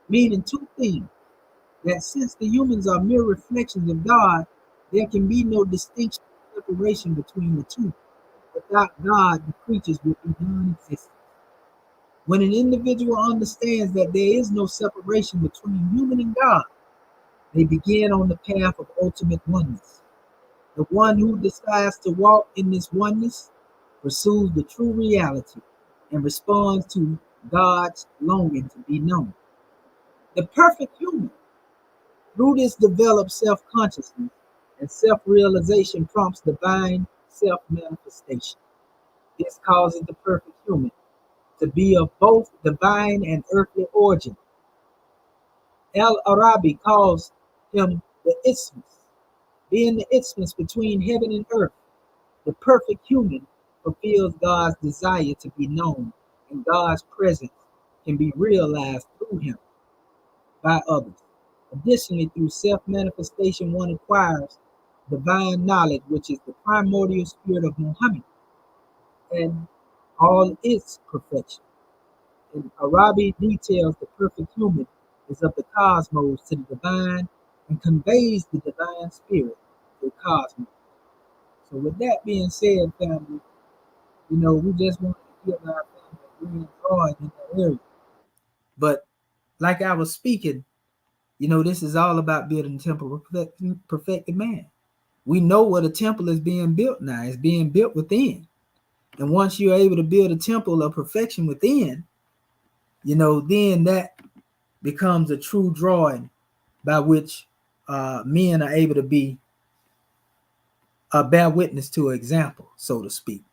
meaning two things. That since the humans are mere reflections of God, there can be no distinction or separation between the two. Without God, the creatures would be non-existent. When an individual understands that there is no separation between human and God, they begin on the path of ultimate oneness. The one who decides to walk in this oneness pursues the true reality and responds to God's longing to be known. The perfect human, through this developed self-consciousness and self-realization, prompts divine self-manifestation. This causes the perfect human to be of both divine and earthly origin. Al-Arabi calls him the isthmus, being the isthmus between heaven and earth. The perfect human fulfills God's desire to be known, and God's presence can be realized through him by others. Additionally, through self-manifestation, one acquires divine knowledge, which is the primordial spirit of Muhammad and all its perfection. And Arabi details the perfect human is of the cosmos to the divine and conveys the divine spirit to the cosmos. So with that being said, family, we just want to give our family a grand drawing in that area. But like I was speaking, this is all about building the temple of perfected man. We know what a temple is being built now. It's being built within. And once you're able to build a temple of perfection within, then that becomes a true drawing by which men are able to be bear witness to an example, so to speak,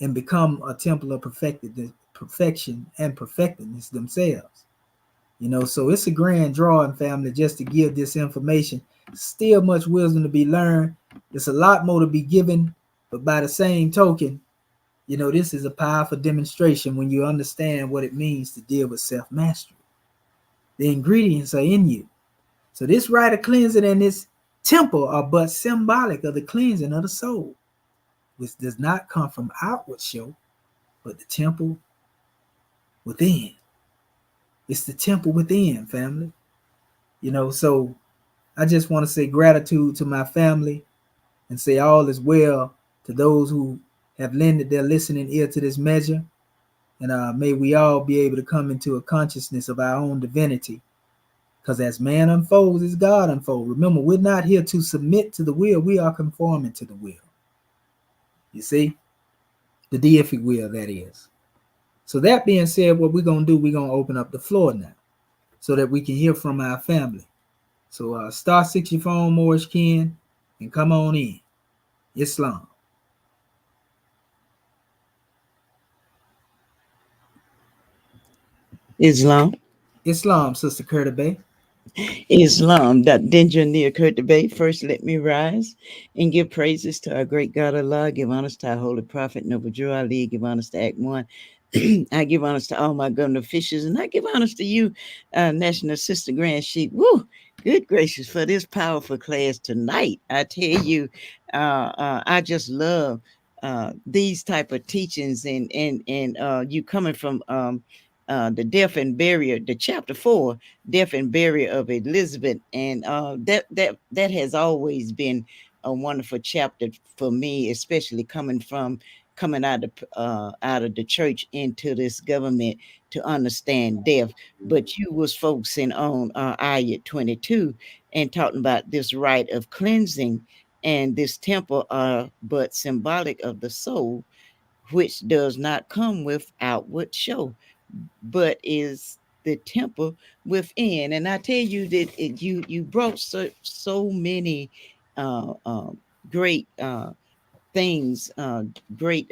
and become a temple of perfection and perfectedness themselves. So it's a grand drawing, family, just to give this information. Still much wisdom to be learned. There's a lot more to be given, but by the same token, This is a powerful demonstration when you understand what it means to deal with self-mastery. The ingredients are in you. So this rite of cleansing and this temple are but symbolic of the cleansing of the soul, which does not come from outward show, but the temple within. It's the temple within, family. So I just want to say gratitude to my family and say all is well to those who have lended their listening ear to this measure. And may we all be able to come into a consciousness of our own divinity. Because as man unfolds, as God unfolds. Remember, we're not here to submit to the will. We are conforming to the will. You see? The deific will, that is. So that being said, what we're going to do, we're going to open up the floor now so that we can hear from our family. So star 6 your phone, Moorish Ken, and come on in. Islam. Islam. Islam, Sister Curta Bay. Islam. That danger near Kurt Bay. First, let me rise and give praises to our great God Allah. Give honors to our holy prophet, Noble Drew Ali. Give honors to Act One. I give honors to all my government officials, and I give honors to you, National Assistant Grand Chief. Woo! Good gracious for this powerful class tonight. I tell you, I just love these type of teachings, and you coming from the death and burial, the chapter 4, death and burial of Elizabeth, and that has always been a wonderful chapter for me, especially coming out of the church into this government to understand death. But you was focusing on ayat 22 and talking about this rite of cleansing and this temple but symbolic of the soul, which does not come with outward show, but is the temple within. And I tell you that you brought so many uh, uh, great things, great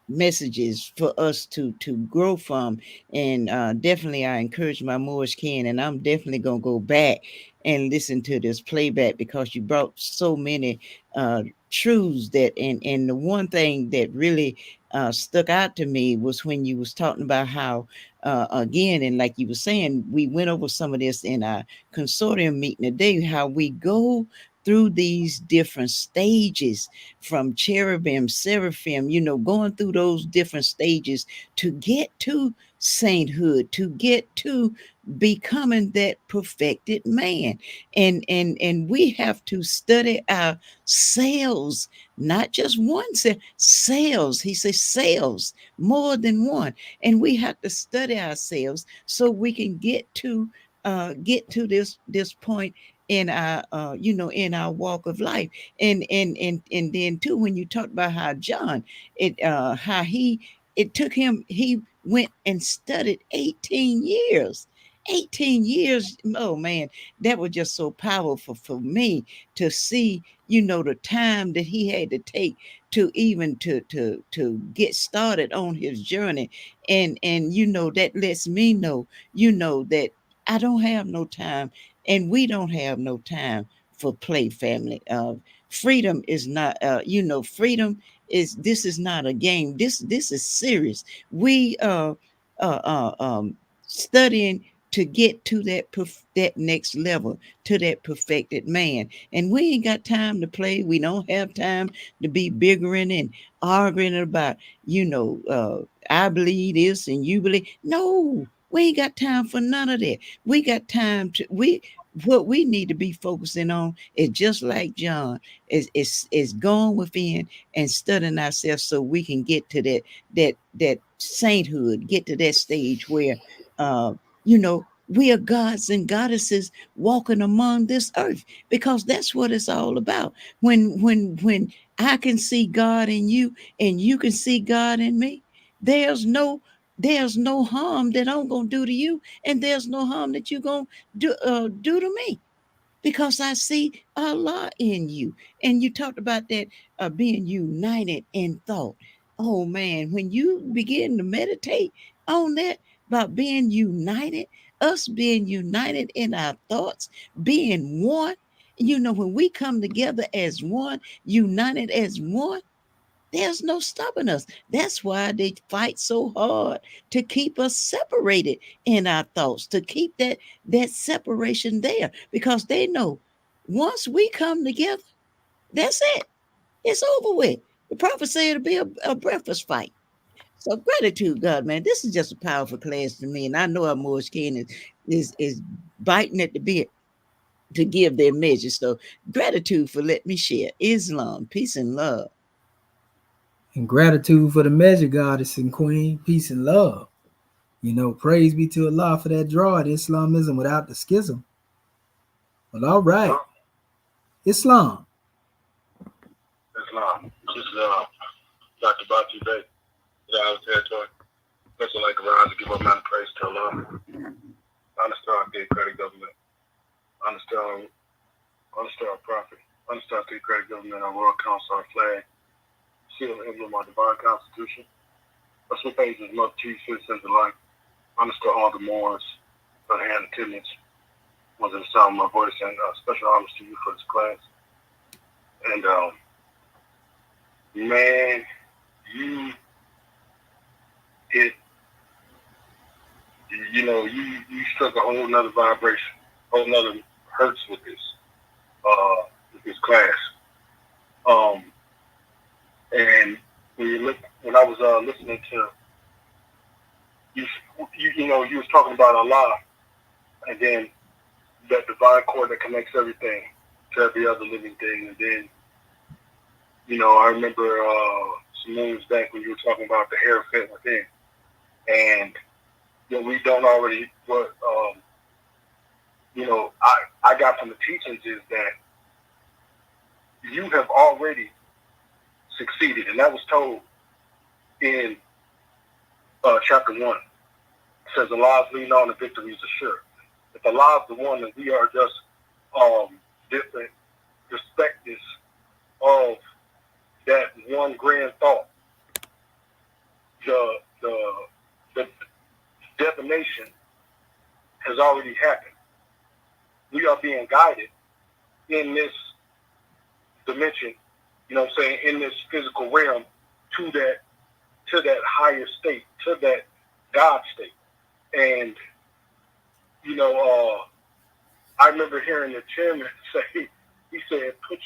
messages for us to grow from. And definitely I encourage my Moorish kin, and I'm definitely gonna go back and listen to this playback because you brought so many truths that, and the one thing that really stuck out to me was when you was talking about how again, and like you were saying, we went over some of this in our consortium meeting today, how we go through these different stages from cherubim, seraphim, going through those different stages to get to sainthood, to get to becoming that perfected man. And we have to study ourselves, not just one cells. He says cells, more than one. And we have to study ourselves so we can get to this point in our in our walk of life. And then too, when you talk about how John, how it took him, he went and studied 18 years. 18 years. Oh man, that was just so powerful for me to see, the time that he had to take to even to get started on his journey. And that lets me know, that I don't have no time, and we don't have no time for play, family. Freedom is not, freedom this is not a game. This is serious. We uh, uh studying to get to that next level, to that perfected man. And we ain't got time to play. We don't have time to be bickering and arguing about, I believe this and you believe. No, we ain't got time for none of that. We got time to what we need to be focusing on is just like John, is going within and studying ourselves so we can get to that sainthood, get to that stage where we are gods and goddesses walking among this earth, because that's what it's all about. When I can see God in you and you can see God in me, there's no harm that I'm gonna do to you, and there's no harm that you're gonna do to me, because I see Allah in you. And you talked about that being united in thought. Oh man, when you begin to meditate on that, about being united, us being united in our thoughts, being one, when we come together as one, united as one, There's no stopping us. That's why they fight so hard to keep us separated in our thoughts, to keep that separation there, because they know once we come together, that's it. It's over with. The prophet said it'll be a breakfast fight. So gratitude, God, man. This is just a powerful class to me, and I know our Moorish king is biting at the bit to give their measure. So gratitude for letting me share. Islam, peace and love. And gratitude for the measure, goddess and queen, peace and love. You know, praise be to Allah for that draw at Islamism without the schism. Well, all right. Islam. This is Dr. Batu Bey, the Island Territory. Person like around to give up man praise to Allah. Understand the credit government. Understand our prophet. Understand the credit government, our World Council, our flag, seal and emblem, our divine constitution. That's what pays as much chief citizens alike. Understand all the Moors, for the hand attendance. Was in the sound of my voice, and special honors to you for this class. And man, you struck a whole nother vibration, whole nother hertz with this class. And when I was listening to you was talking about Allah, and then that divine cord that connects everything to every other living thing, and then I remember some moons back when you were talking about the hierophant within, and we don't already what I got from the teachings is that you have already succeeded, and that was told in chapter 1. It says Allah's lean on and victory is assured. If Allah is the one, then we are just different perspectives of that one grand thought. The divination has already happened. We are being guided in this dimension, in this physical realm to that higher state, to that God state. And I remember hearing the chairman say, he said, put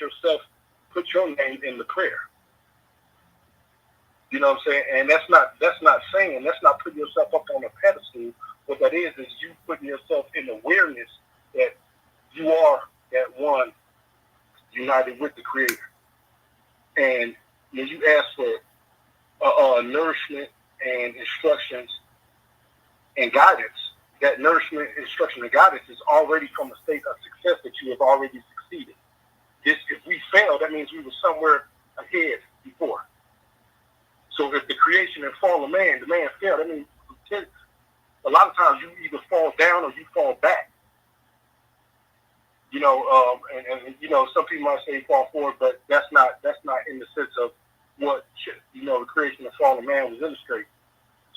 your name in the prayer. You know what I'm saying? And that's not putting yourself up on a pedestal. What that is you putting yourself in awareness that you are that one united with the Creator. And when you ask for nourishment and instructions and guidance, that nourishment, instruction, and guidance is already from a state of success that you have already succeeded. If we fail, that means we were somewhere ahead before. So if the creation and fall of man, the man failed, that means a lot of times you either fall down or you fall back. Some people might say fall forward, but that's not in the sense of what the creation and fall of man was illustrating.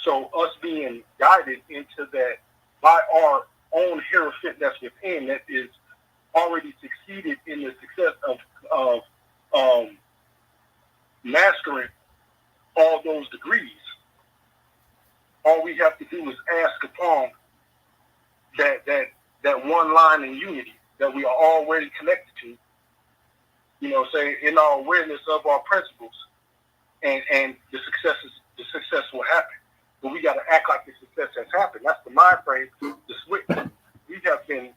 So us being guided into that by our own hierophant that's within, that is already succeeded in the success of mastering all those degrees. All we have to do is ask upon that one line in unity that we are already connected to, in our awareness of our principles, and the success will happen. But we got to act like the success has happened. That's the mind frame, the switch. We have been,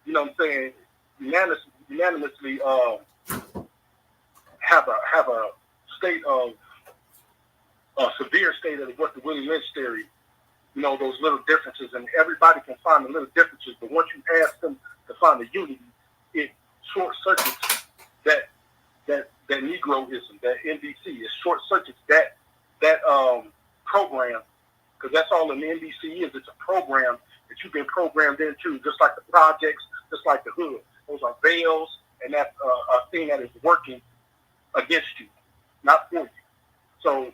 unanimously have a state of a severe state of what the Willie Lynch theory, those little differences, and everybody can find the little differences, but once you ask them to find the unity, it short circuits that Negroism, that NBC, it short circuits that program, because that's all an NBC is. It's a program that you've been programmed into, just like the projects, just like the hood. Those are veils, and that's a thing that is working against you, not for you. So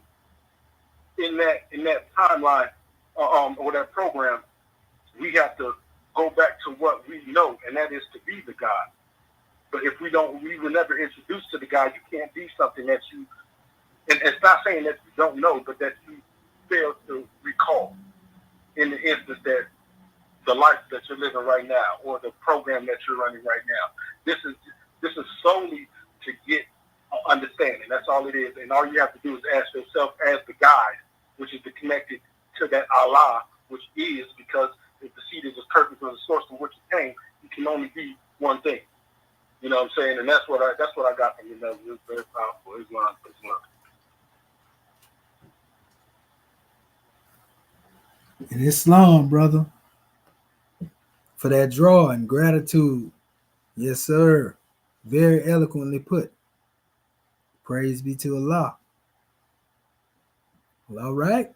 in that timeline or that program, we have to go back to what we know, and that is to be the God. But if we were never introduced to the God, you can't be something that you, and not saying that you don't know, but that you fail to recall in the instance that the life that you're living right now or the program that you're running right now. This is solely to get understanding. That's all it is. And all you have to do is ask yourself as the guide, which is connected to that Allah, which is, because if the seed is as perfect as the source from which it came, it can only be one thing. You know what I'm saying? And that's what I got from you. It's very powerful. Islam. In Islam, brother, for that draw and gratitude. Yes, sir. Very eloquently put. Praise be to Allah. Well, all right.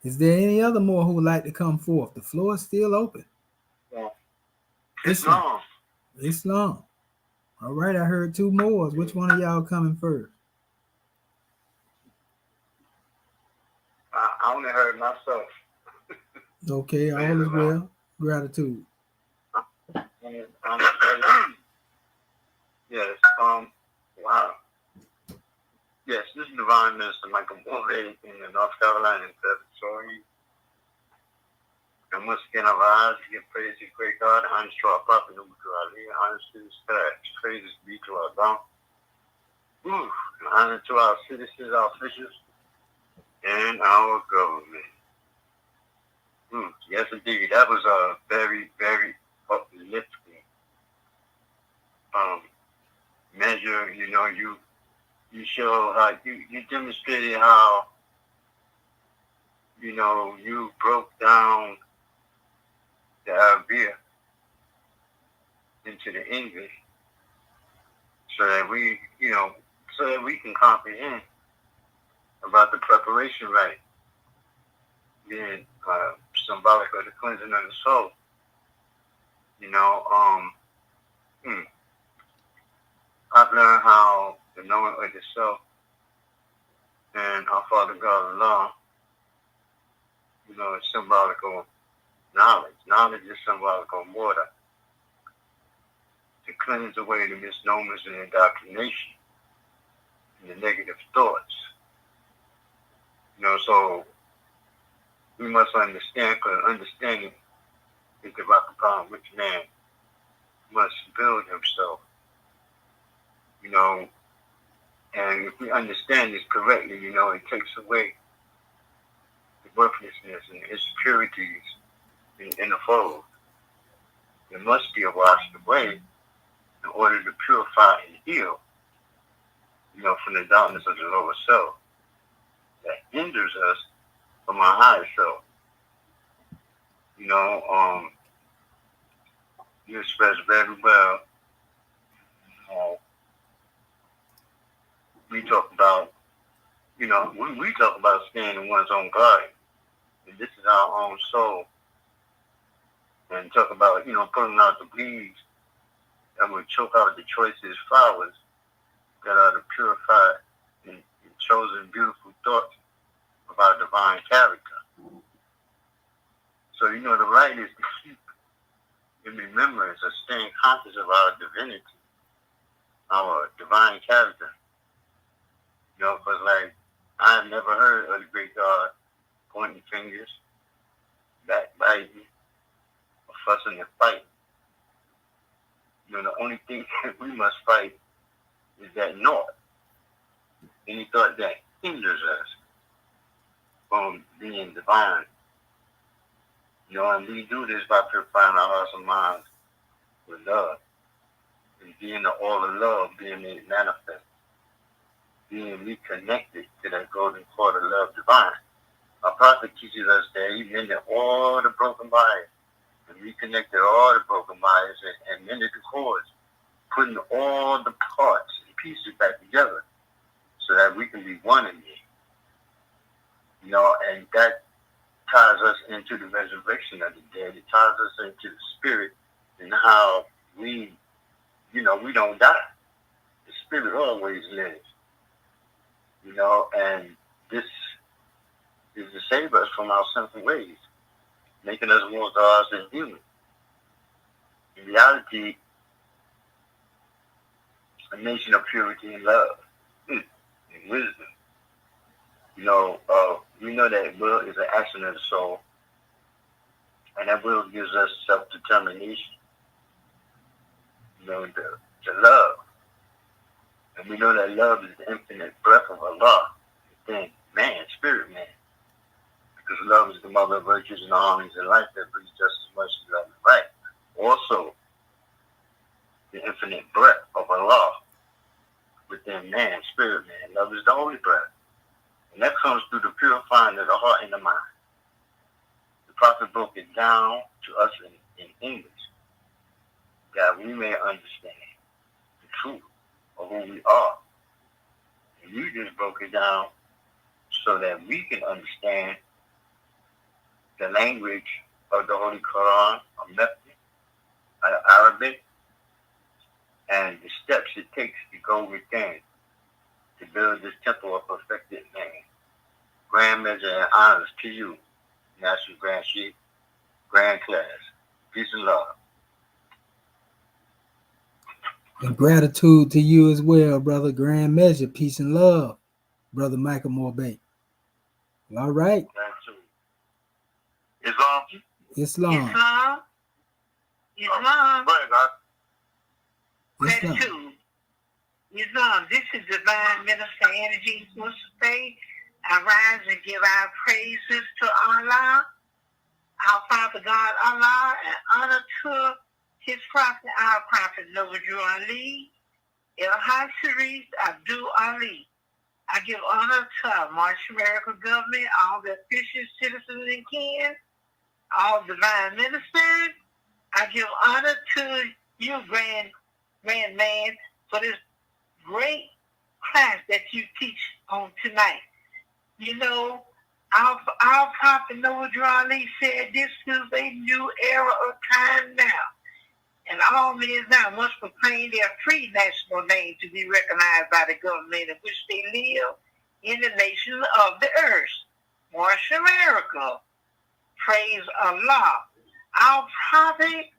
Is there any other more who would like to come forth? The floor is still open. Islam. Islam. All right, I heard two more. Which one of y'all coming first? I only heard myself. Okay, all is well. Gratitude. Yes. Wow. Yes, this is Divine Minister Michael Mulvey in North Carolina. Sorry. And once again, I rise to give praise to great God, honest to our prophet, to Ali, honest to his facts, praises be to our God. And honor to our citizens, our officials, and our government. Yes, indeed. That was a very, very uplifting measure. You know, you show how you demonstrated how, you know, you broke down the Arabic into the English so that we can comprehend about the preparation rite being symbolic of the cleansing of the soul. You know, I've learned how the knowing of the self and our Father God Allah, you know, is symbolic of knowledge. Knowledge is symbolic of water to cleanse away the misnomers and indoctrination and the negative thoughts. You know, so we must understand, because understanding is the rock upon which man must build himself. You know, and if we understand this correctly, you know, it takes away the worthlessness and insecurities in the fold. It must be washed away in order to purify and heal, you know, from the darkness of the lower self that hinders us from our higher self. You know, you expressed very well. We talk about, you know, we talk about staying in one's own garden, and this is our own soul. And talk about, you know, pulling out the weeds that will choke out the choicest flowers that are the purified and chosen beautiful thoughts of our divine character. So, you know, the right is to keep in remembrance of staying conscious of our divinity, our divine character. You know, because, like, I've never heard of the great God pointing fingers, backbiting, or fussing and fighting. You know, the only thing that we must fight is that naught, any thought that hinders us from being divine. You know, and we do this by purifying our hearts and minds with love, and being the all of love being made manifest, being reconnected to that golden cord of love divine. Our prophet teaches us that he mended all the broken wires and reconnected all the broken wires and mended the cords, putting all the parts and pieces back together so that we can be one again. You know, and that ties us into the resurrection of the dead. It ties us into the spirit and how we, you know, we don't die. The spirit always lives. You know, and this is to save us from our sinful ways, making us more gods than human. In reality, a nation of purity and love. we know that will is an action of the soul, and that will gives us self-determination. You know, the love. And we know that love is the infinite breath of Allah within man, spirit man. Because love is the mother of virtues and harmonies in life that breeds just as much as love is right. Also, the infinite breath of Allah within man, spirit man. Love is the holy breath. And that comes through the purifying of the heart and the mind. The Prophet broke it down to us in English, that we may understand the truth of who we are. And you just broke it down so that we can understand the language of the Holy Quran, of Matheno, Arabic, and the steps it takes to go within to build this temple of perfected man. Grand measure and honors to you, National Grand Chief, Grand Class. Peace and love. And gratitude to you as well, brother. Grand measure, peace and love, brother Michael Morbay. All right. Gratitude. Islam? Islam. Islam. Go ahead, God. Islam. Gratitude. Islam. This is Divine Minister Energy Mustafa. I rise and give our praises to Allah, our Father God Allah, and honor to His prophet, our prophet, Noble Drew Ali, El Haj Sharif Abdul Ali. I give honor to our moorishamerican government, all the officials, citizens, and kin, all divine ministers. I give honor to you, grand man, for this great class that you teach on tonight. You know, our prophet Noble Drew Ali said this is a new era of time now. And all men now must proclaim their free national name to be recognized by the government in which they live in the nations of the earth. Moorish America. Praise Allah. Our prophet,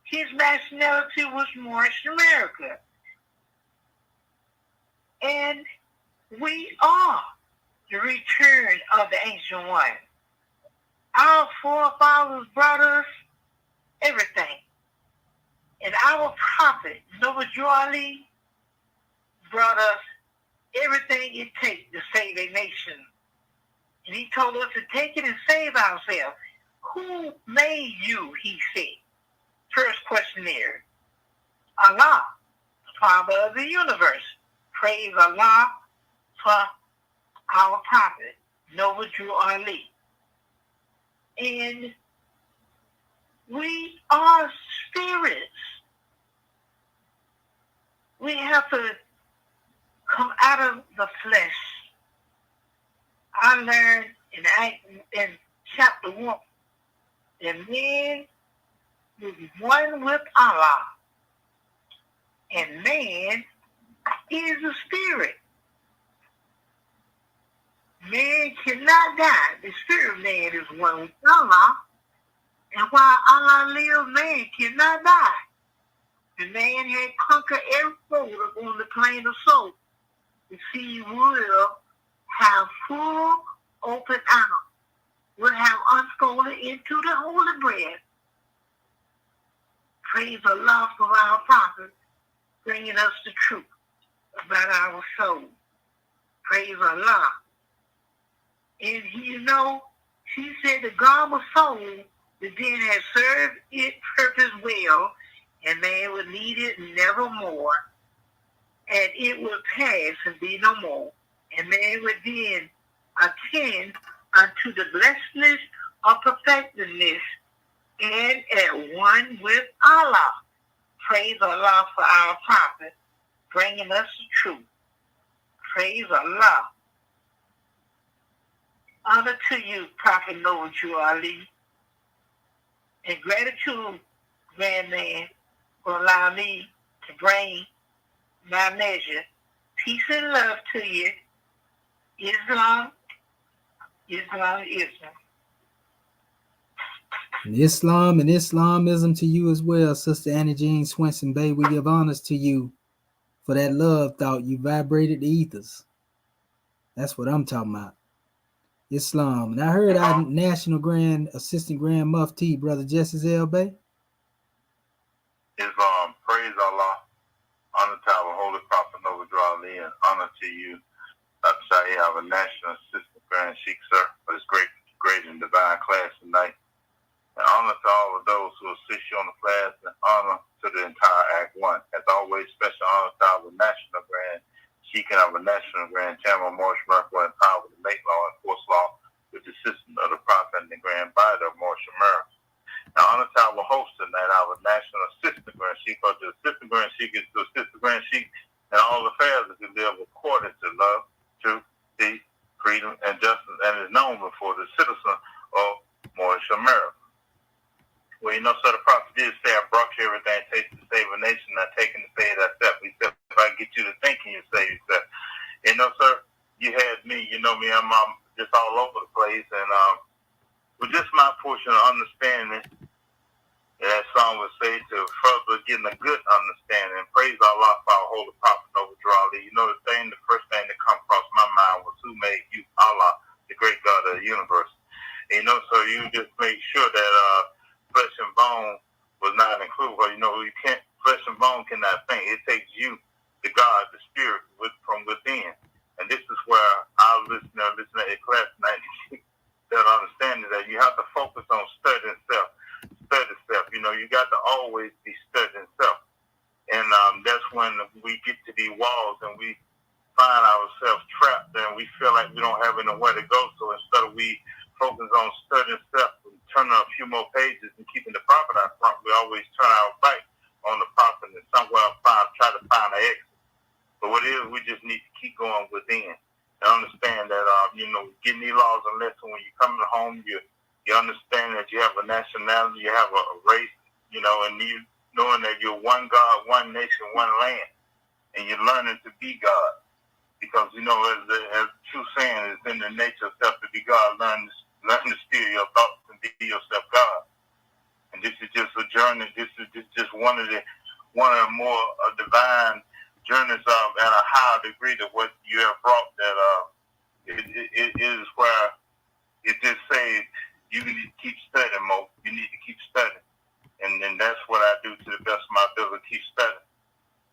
his nationality was Moorish America. And we are the return of the ancient one. Our forefathers brought us everything. And our prophet, Noble Drew Ali, brought us everything it takes to save a nation. And he told us to take it and save ourselves. Who made you, he said? First questionnaire. Allah, Father of the universe. Praise Allah for our prophet, Noble Drew Ali. And we are spirits. We have to come out of the flesh. I learned in chapter 1 that man is one with Allah, and man is a spirit. Man cannot die. The spirit man is one with Allah, and while Allah lives, man cannot die. The man had conquered every foe on the plane of soul. The sea will have full open out, will have unfolded into the holy bread. Praise Allah for our prophet, bringing us the truth about our soul. Praise Allah. And you know, she said the God of soul, the then has served its purpose well, and man would need it nevermore, and it would pass and be no more, and man would then attend unto the blessedness of perfectedness and at one with Allah. Praise Allah for our prophet, bringing us the truth. Praise Allah. Honor to you, Prophet Noble Drew Ali, and gratitude, grand man, for allowing me to bring my measure. Peace and love to you. Islam, Islam, Islam. And Islam and Islamism to you as well, Sister Annie Jean Swenson Bay. We give honors to you for that love thought. You vibrated the ethers. That's what I'm talking about. Islam. And I heard our National Grand Assistant Grand Mufti, Brother Justice L. Bay. Islam, praise Allah, honor to our Holy Prophet Noble Ali, and honor to you, Dr. Shahi, our National Assistant Grand Sheikh, sir, for this great and divine class tonight. And honor to all of those who assist you on the class, and honor to the entire Act 1. As always, special honor to our National Grand Sheikh and our National Grand Chairman, moorishscience, empowered to make law and enforce law with the system of the Prophet and the Grand Body of moorishscience. Now, honor to our host tonight, our National Assistant Grand Sheikh, or the Assistant Grand Sheikh is the Assistant Grand Sheikh, and all affairs that we live according to love, truth, peace, freedom, and justice, and is known before the citizen of moorishscience. Well, you know, so the prophet did say, I brought you everything, taste to save a nation, not taking to save thyself. He said, if I get you to thinking, you save yourself. You know, sir, you had me, you know me, I'm just all over the place, and with just my portion of understanding, that song would say, to further getting a good understanding, praise Allah for our Holy Prophet Noble Ali. You know, the first thing that come across my mind was who made you, Allah, the great God of the universe. And, you know, so you just make sure that flesh and bone was not included. But, you know, flesh and bone cannot think. It takes you, the God, the spirit, from within. And this is where our listener at the class tonight, that understanding that you have to focus on studying self. Study self. You know, you got to always be studying self. And that's when we get to these walls and we find ourselves trapped and we feel like we don't have anywhere to go. So instead of we focus on studying self and turning a few more pages and keeping the prophet out front, we always turn our back on the prophet and somewhere try to find an exit. But what it is, we just need to keep going within and understand that, you know, getting these laws and lessons when you're coming home, you understand that you have a nationality, you have a race, you know, and you knowing that you're one God, one nation, one land, and you're learning to be God. Because, you know, as the true saying is in the nature of self to be God, learn to steer your thoughts and be yourself God. And this is just a journey. This is just one of the more divine journeys at a higher degree to what you have brought. That it is where it just says you need to keep studying, Mo. You need to keep studying, and that's what I do to the best of my ability. Keep studying.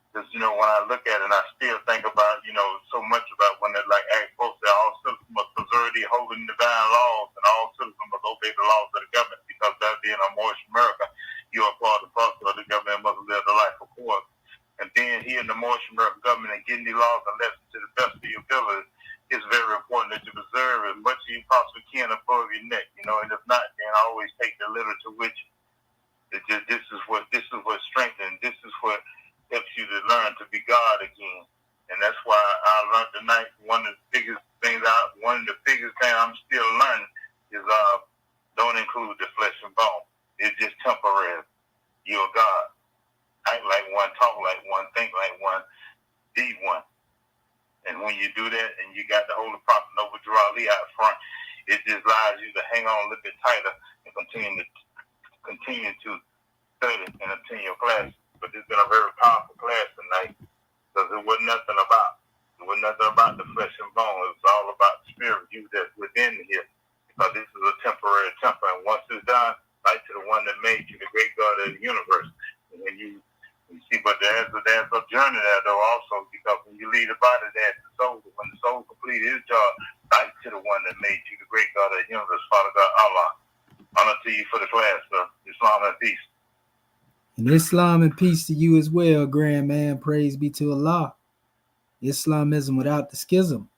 Because, you know, when I look at it, I still think about, you know, so much about when they like act folks that all citizens must preserve the holy and divine laws, and all citizens must obey the laws of the government, because that being a moorishscience, you are part of the process of the government must live the life of course. And then here in the moorishscience government and getting these laws and lessons to the best of your ability, it's very important that you preserve as much as you possibly can above your neck, you know, and if not, then always take the literature with you. This is what strengthens, this is what helps you to learn to be God again. And that's why I learned tonight, one of the biggest things I'm still learning is don't include the flesh and bone. It's just temporary. You're God. Act like one, talk like one, think like one, be one. And when you do that and you got the Holy Prophet Noble Ali out front, it just allows you to hang on a little bit tighter and continue to study and attend your classes. But it's been a very powerful class tonight, because it wasn't nothing about the flesh and bone. It was all about the spirit, you that's within here. Because this is a temporary temper, and once it's done, right to the one that made you, the great God of the universe. And when you see, but there's a journey there though also, because when you leave the body, there's the soul. When the soul completed his job, right to the one that made you, the great God of the universe, Father God Allah. Honor to you for the class, sir. Islam and peace. And Islam and peace to you as well, grand man. Praise be to Allah. Islamism without the schism.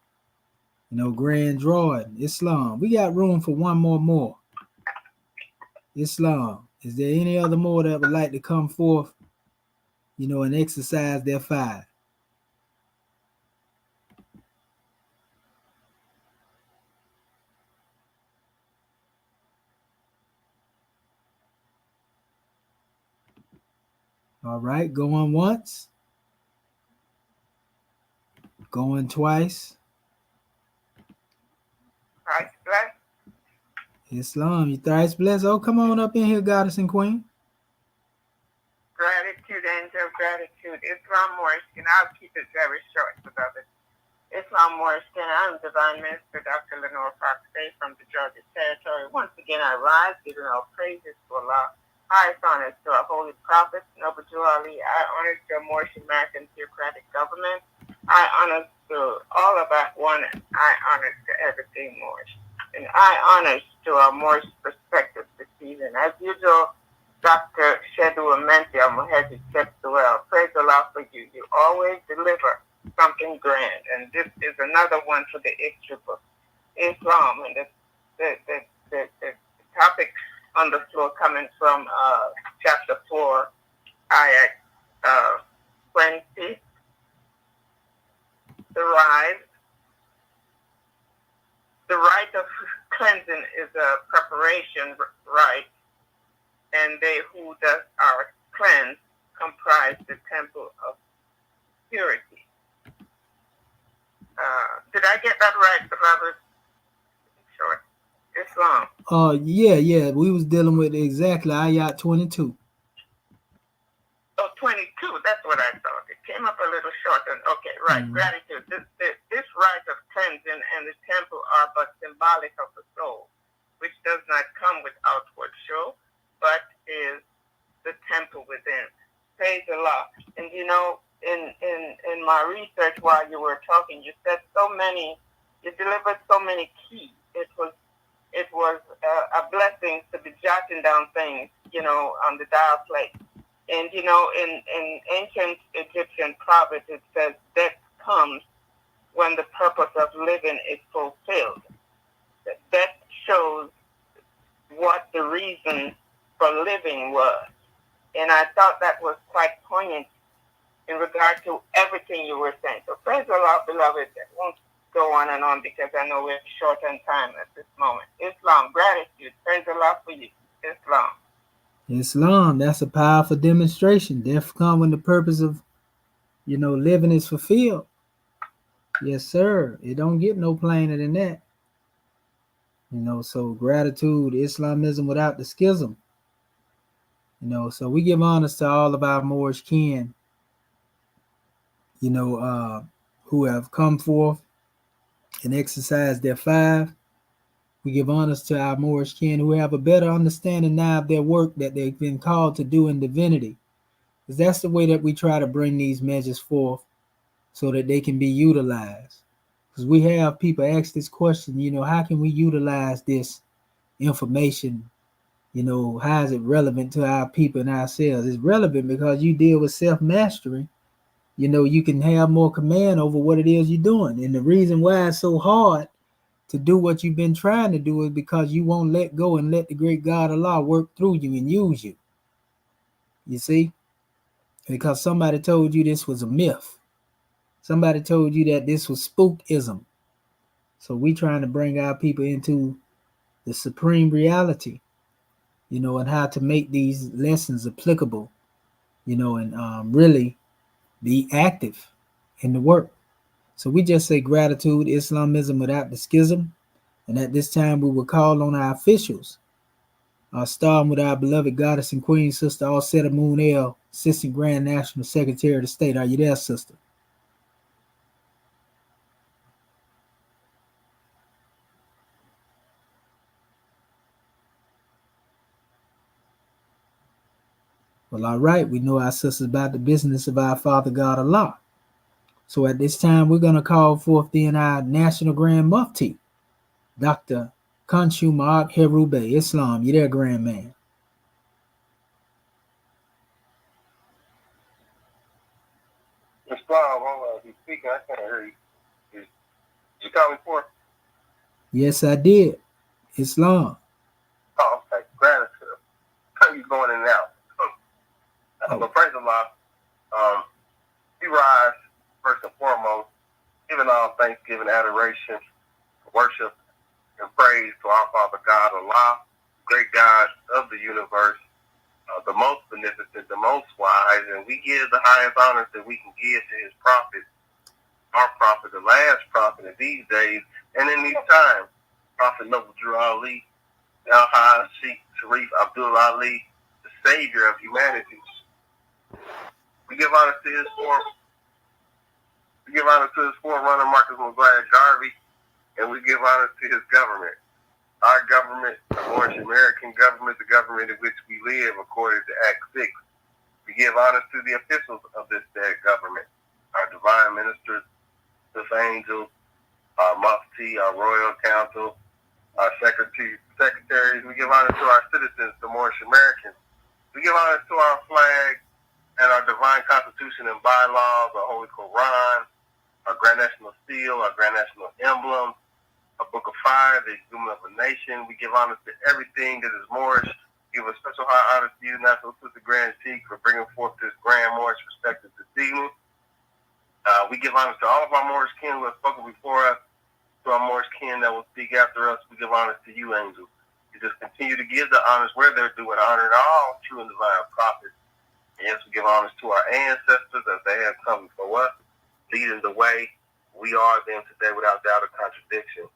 You know, grand drawing. Islam. We got room for one more. Islam. Is there any other more that would like to come forth, you know, and exercise their fire? All right, going once. Going twice. Christ bless. Islam, you thrice blessed. Oh, come on up in here, goddess and queen. Gratitude, angel, gratitude. Islam Moorish, and I'll keep it very short, beloved. Islam Moorishscience. I'm Divine Minister Dr. Lenore Fox Day from the Georgia Territory. Once again, I rise, giving all praises to Allah. Highest honors to our holy prophet, Noble Jew Ali. I honor to a Moorish-American theocratic government. I honor to all of that one. I honor to everything Moorish. And I honor to our Moorish perspective this season. As usual, Dr. Shedu Amenti, well. Praise Allah for you. You always deliver something grand, and this is another one for the issue of Islam, and the topic on the floor coming from chapter 4, ayat 20, the rite of cleansing is a preparation rite, and they who thus are cleansed comprise the temple of purity. Did I get that right, beloved? Short. Islam. Yeah. We was dealing with exactly ayat 22. Oh, 22. That's what I thought. It came up a little short. Okay, right. Mm-hmm. Gratitude. This rite of cleansing and the temple are but symbolic of the soul, which does not come with outward show, but is the temple within. Praise Allah. And you know, in my research while you were talking, you said you delivered so many keys. It was a blessing to be jotting down things, on the dial plate. And in ancient Egyptian proverbs, it says death comes when the purpose of living is fulfilled. Death shows what the reason for living was. And I thought that was quite poignant in regard to everything you were saying. So praise Allah, beloved. I won't go on and on because I know we're short on time at this moment. Islam, gratitude. Praise Allah for you. Islam, that's a powerful demonstration. Death come when the purpose of, living is fulfilled. Yes, sir. It don't get no plainer than that. So gratitude, Islamism without the schism. So we give honors to all of our Moorish kin, who have come forth and exercised their five. We give honors to our Moorish kin who have a better understanding now of their work that they've been called to do in divinity. Because that's the way that we try to bring these measures forth so that they can be utilized. Because we have people ask this question, how can we utilize this information? How is it relevant to our people and ourselves? It's relevant because you deal with self-mastery. You can have more command over what it is you're doing. And the reason why it's so hard to do what you've been trying to do is because you won't let go and let the great God Allah work through you and use you. You see? Because somebody told you this was a myth. Somebody told you that this was spookism. So we trying to bring our people into the supreme reality, and how to make these lessons applicable, and really be active in the work. So we just say gratitude, Islamism without the schism. And at this time, we will call on our officials, starting with our beloved goddess and queen, Sister Alseta Moon El, Assistant Grand National Secretary of the State. Are you there, sister? Well, all right. We know our sisters about the business of our Father God Allah. So at this time, we're going to call forth then our National Grand Mufti, Dr. Kanshu Ma'at Herube, Islam. You there, Grand Man? Islam, while you speaking, I can't hear you. Did you call me for? Yes, I did. Islam. Oh, okay. Gratitude. You going in and out. But praise Allah. We rise, first and foremost, giving all thanksgiving, adoration, worship, and praise to our Father God, Allah, great God of the universe, the most beneficent, the most wise, and we give the highest honors that we can give to his prophet, our prophet, the last prophet in these days and in these times, Prophet Noble Drew Ali, Al-Haj Sheikh Sharif Abdul Ali, the savior of humanity. We give honor to his form. We give honor to his forerunner, Marcus McGuire Garvey, and we give honor to his government. Our government, the moorishamerican government, the government in which we live, according to Act 6. We give honor to the officials of this said government, our divine ministers, the angels, our mufti, our royal council, our secretaries. We give honor to our citizens, the moorishamericans. We give honor to our flag and our divine constitution and bylaws, our holy Quran, our grand national seal, our grand national emblem, a book of fire, the exhument of a nation. We give honor to everything that is Moorish. Give a special high honor to you, National Sister Grand Sheik, for bringing forth this grand Moorish perspective this evening. We give honor to all of our Moorish kin who have spoken before us, to our Moorish kin that will speak after us. We give honor to you, angels. You just continue to give the honors where they're due and honor to all true and divine prophets. And yes, we give honors to our ancestors as they have come before us, leading the way. We are them today without doubt or contradiction,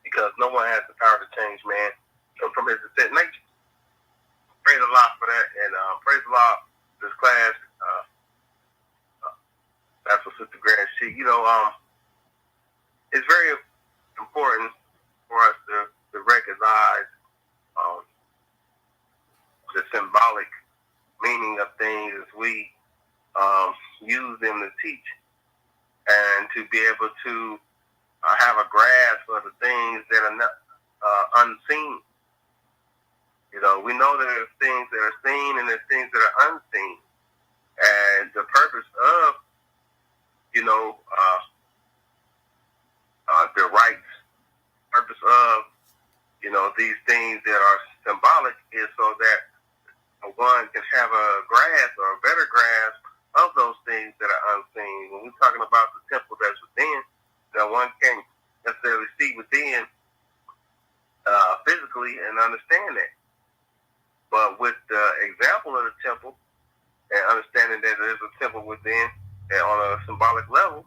because no one has the power to change man from his descent nature. Praise Allah for that, and praise Allah this class. That's what Sister Grand Sheik. It's very important for us to recognize the symbolic meaning of things as we use them to teach, and to be able to have a grasp of the things that are not unseen. We know that there's things that are seen and there's things that are unseen. And the purpose of, the rites, purpose of, these things that are symbolic is so that one can have a grasp or a better grasp of those things that are unseen. When we're talking about the temple that's within, that one can't necessarily see within physically and understand that. But with the example of the temple and understanding that there is a temple within and on a symbolic level,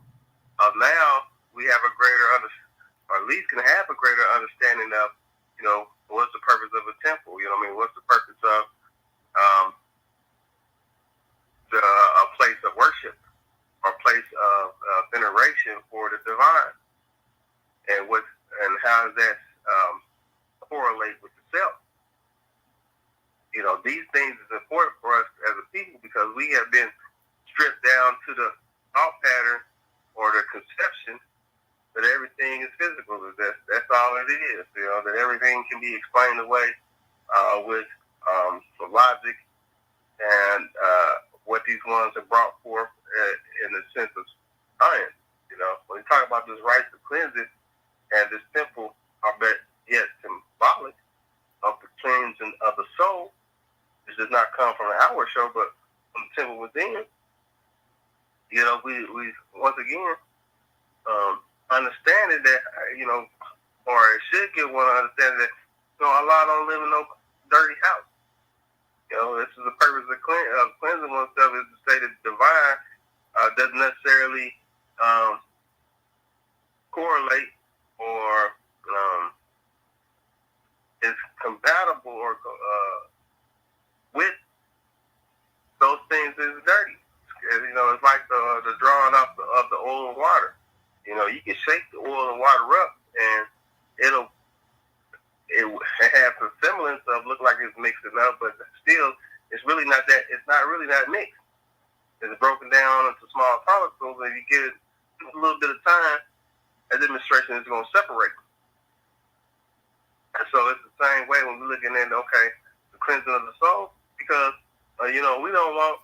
now we have a greater or at least can have a greater understanding of, what's the purpose of a temple? What's the purpose of a place of worship or place of veneration for the divine, and how does that correlate with the self? These things is important for us as a people because we have been stripped down to the thought pattern or the conception that everything is physical. That's all it is. That everything can be explained away with logic and what these ones have brought forth in the sense of science. When we talk about this rites of cleansing and this temple, I bet yet symbolic of the cleansing of the soul. This does not come from an outward show, but from the temple within. We once again understanding that, or it should give one understanding that, Allah don't live in no dirty house. This is the purpose of cleansing oneself, is to say that the divine doesn't necessarily correlate or is compatible or with those things that is dirty. It's like the drawing off of the oil and water. You can shake the oil and water up, and it has a semblance of look like it's mixing up, but still, it's really not that. It's not really that mixed. It's broken down into small particles, and you give it a little bit of time, a demonstration is going to separate. And so it's the same way when we're looking at the cleansing of the soul, because we don't want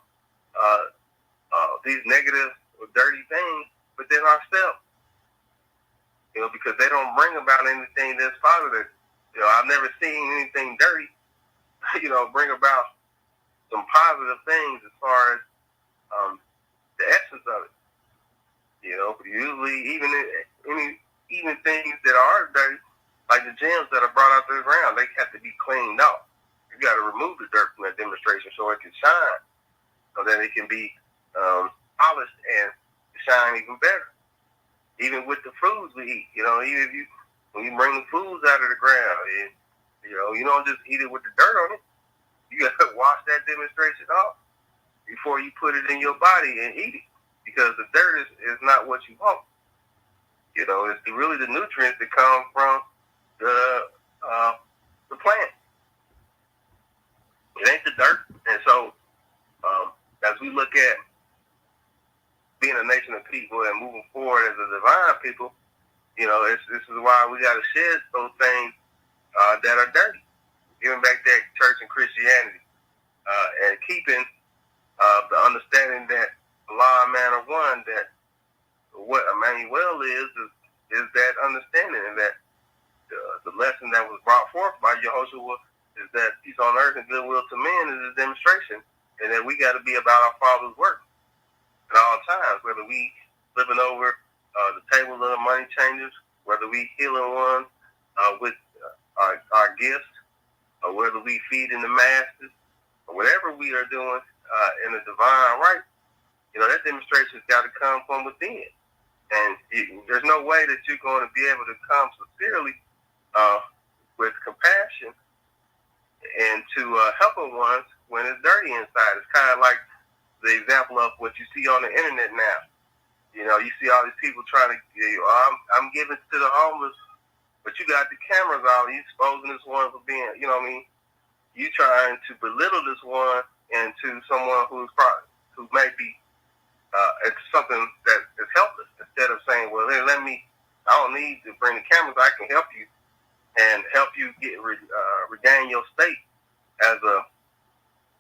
these negative or dirty things within ourselves. Because they don't bring about anything that's positive. I've never seen anything dirty, bring about some positive things as far as the essence of it. Usually even things that are dirty, like the gems that are brought out to the ground, they have to be cleaned off. You got to remove the dirt from that demonstration so it can shine, so that it can be polished and shine even better. Even with the foods we eat, even when you bring the foods out of the ground, you don't just eat it with the dirt on it. You got to wash that demonstration off before you put it in your body and eat it. because the dirt is not what you want. You know, it's really the nutrients that come from the plant. It ain't the dirt. And so, as we look at being a nation of people and moving forward as a divine people, you know, this is why we got to shed those things that are dirty, giving back that church and Christianity, and keeping the understanding that Allah and man are one. That what Emmanuel is that understanding, and that the lesson that was brought forth by Yehoshua is that peace on earth and goodwill to men is a demonstration, and that we got to be about our Father's work at all times, whether we flipping over the table of the money changers, whether we healing one with our gifts, or whether we feeding the masses, or whatever we are doing in the divine right. You know, that demonstration's got to come from within. And there's no way that you're going to be able to come sincerely with compassion and to helping ones when it's dirty inside. It's kind of like the example of what you see on the internet now. You know, you see all these people trying to, I'm giving to the homeless, but you got the cameras out, you exposing this one for being, you know what I mean? You trying to belittle this one into someone who may be it's something that is helpless, instead of saying, well, hey, I don't need to bring the cameras, I can help you and help you regain your state as a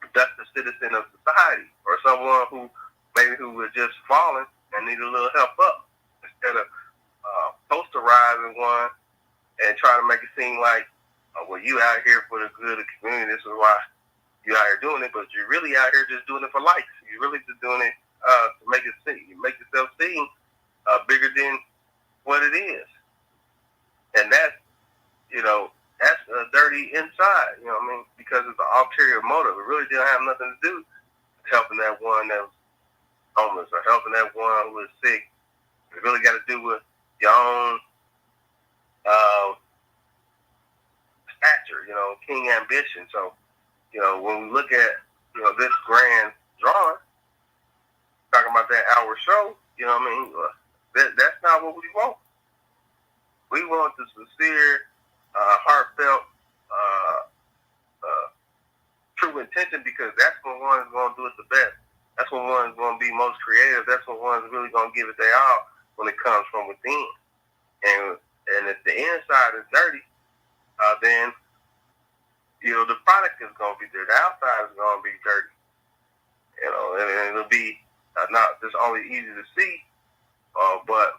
productive citizen of society, or someone who was just falling and need a little help up, instead of posterizing one and trying to make it seem like, well, you out here for the good of the community, this is why you out here doing it, but you're really out here just doing it for likes. You're really just doing it to make yourself seem bigger than what it is. And that's dirty inside, you know what I mean? Because it's an ulterior motive. It really didn't have nothing to do with helping that one that was homeless or helping that one who was sick. It really got to do with your own stature, you know, king ambition. So, you know, when we look at, you know, this grand drawing, talking about that hour show, you know what I mean? That's not what we want. We want the sincere, heartfelt, true intention, because that's when one is going to do it the best. That's when one is going to be most creative. That's when one is really going to give it their all when it comes from within. And if the inside is dirty, then, you know, the product is going to be dirty. The outside is going to be dirty. You know, and it'll be not just only easy to see, but,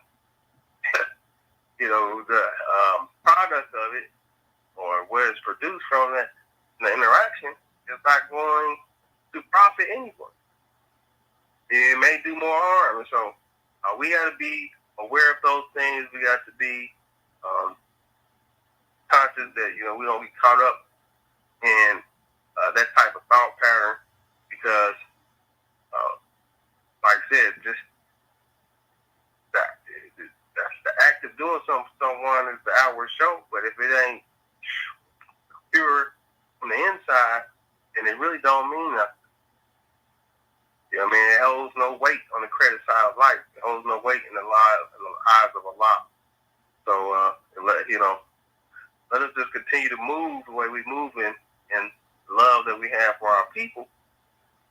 you know, the product of it, or where it's produced from, that the interaction is not going to profit anyone. It may do more harm. And so we got to be aware of those things. We got to be conscious that, you know, we don't get caught up in that type of thought pattern, because, like I said, just that's the act of doing something for someone is the outward show. But if it ain't pure from the inside, then it really don't mean nothing. You know what I mean? It holds no weight on the credit side of life. It holds no weight in the eyes of Allah. So, you know, let us just continue to move the way we move in love that we have for our people,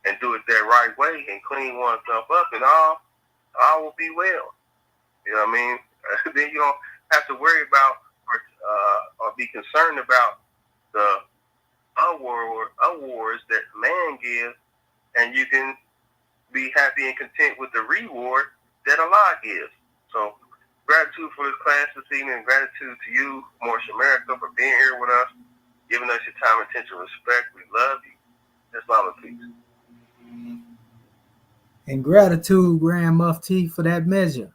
and do it that right way, and clean oneself up, and all will be well. You know what I mean? Then you don't have to worry about or be concerned about the awards that man gives, and you can be happy and content with the reward that Allah gives. So, gratitude for this class this evening, and gratitude to you, moorishamerican, for being here with us, giving us your time, attention, respect. We love you. Islam and peace. And gratitude, Grand Mufti, for that measure.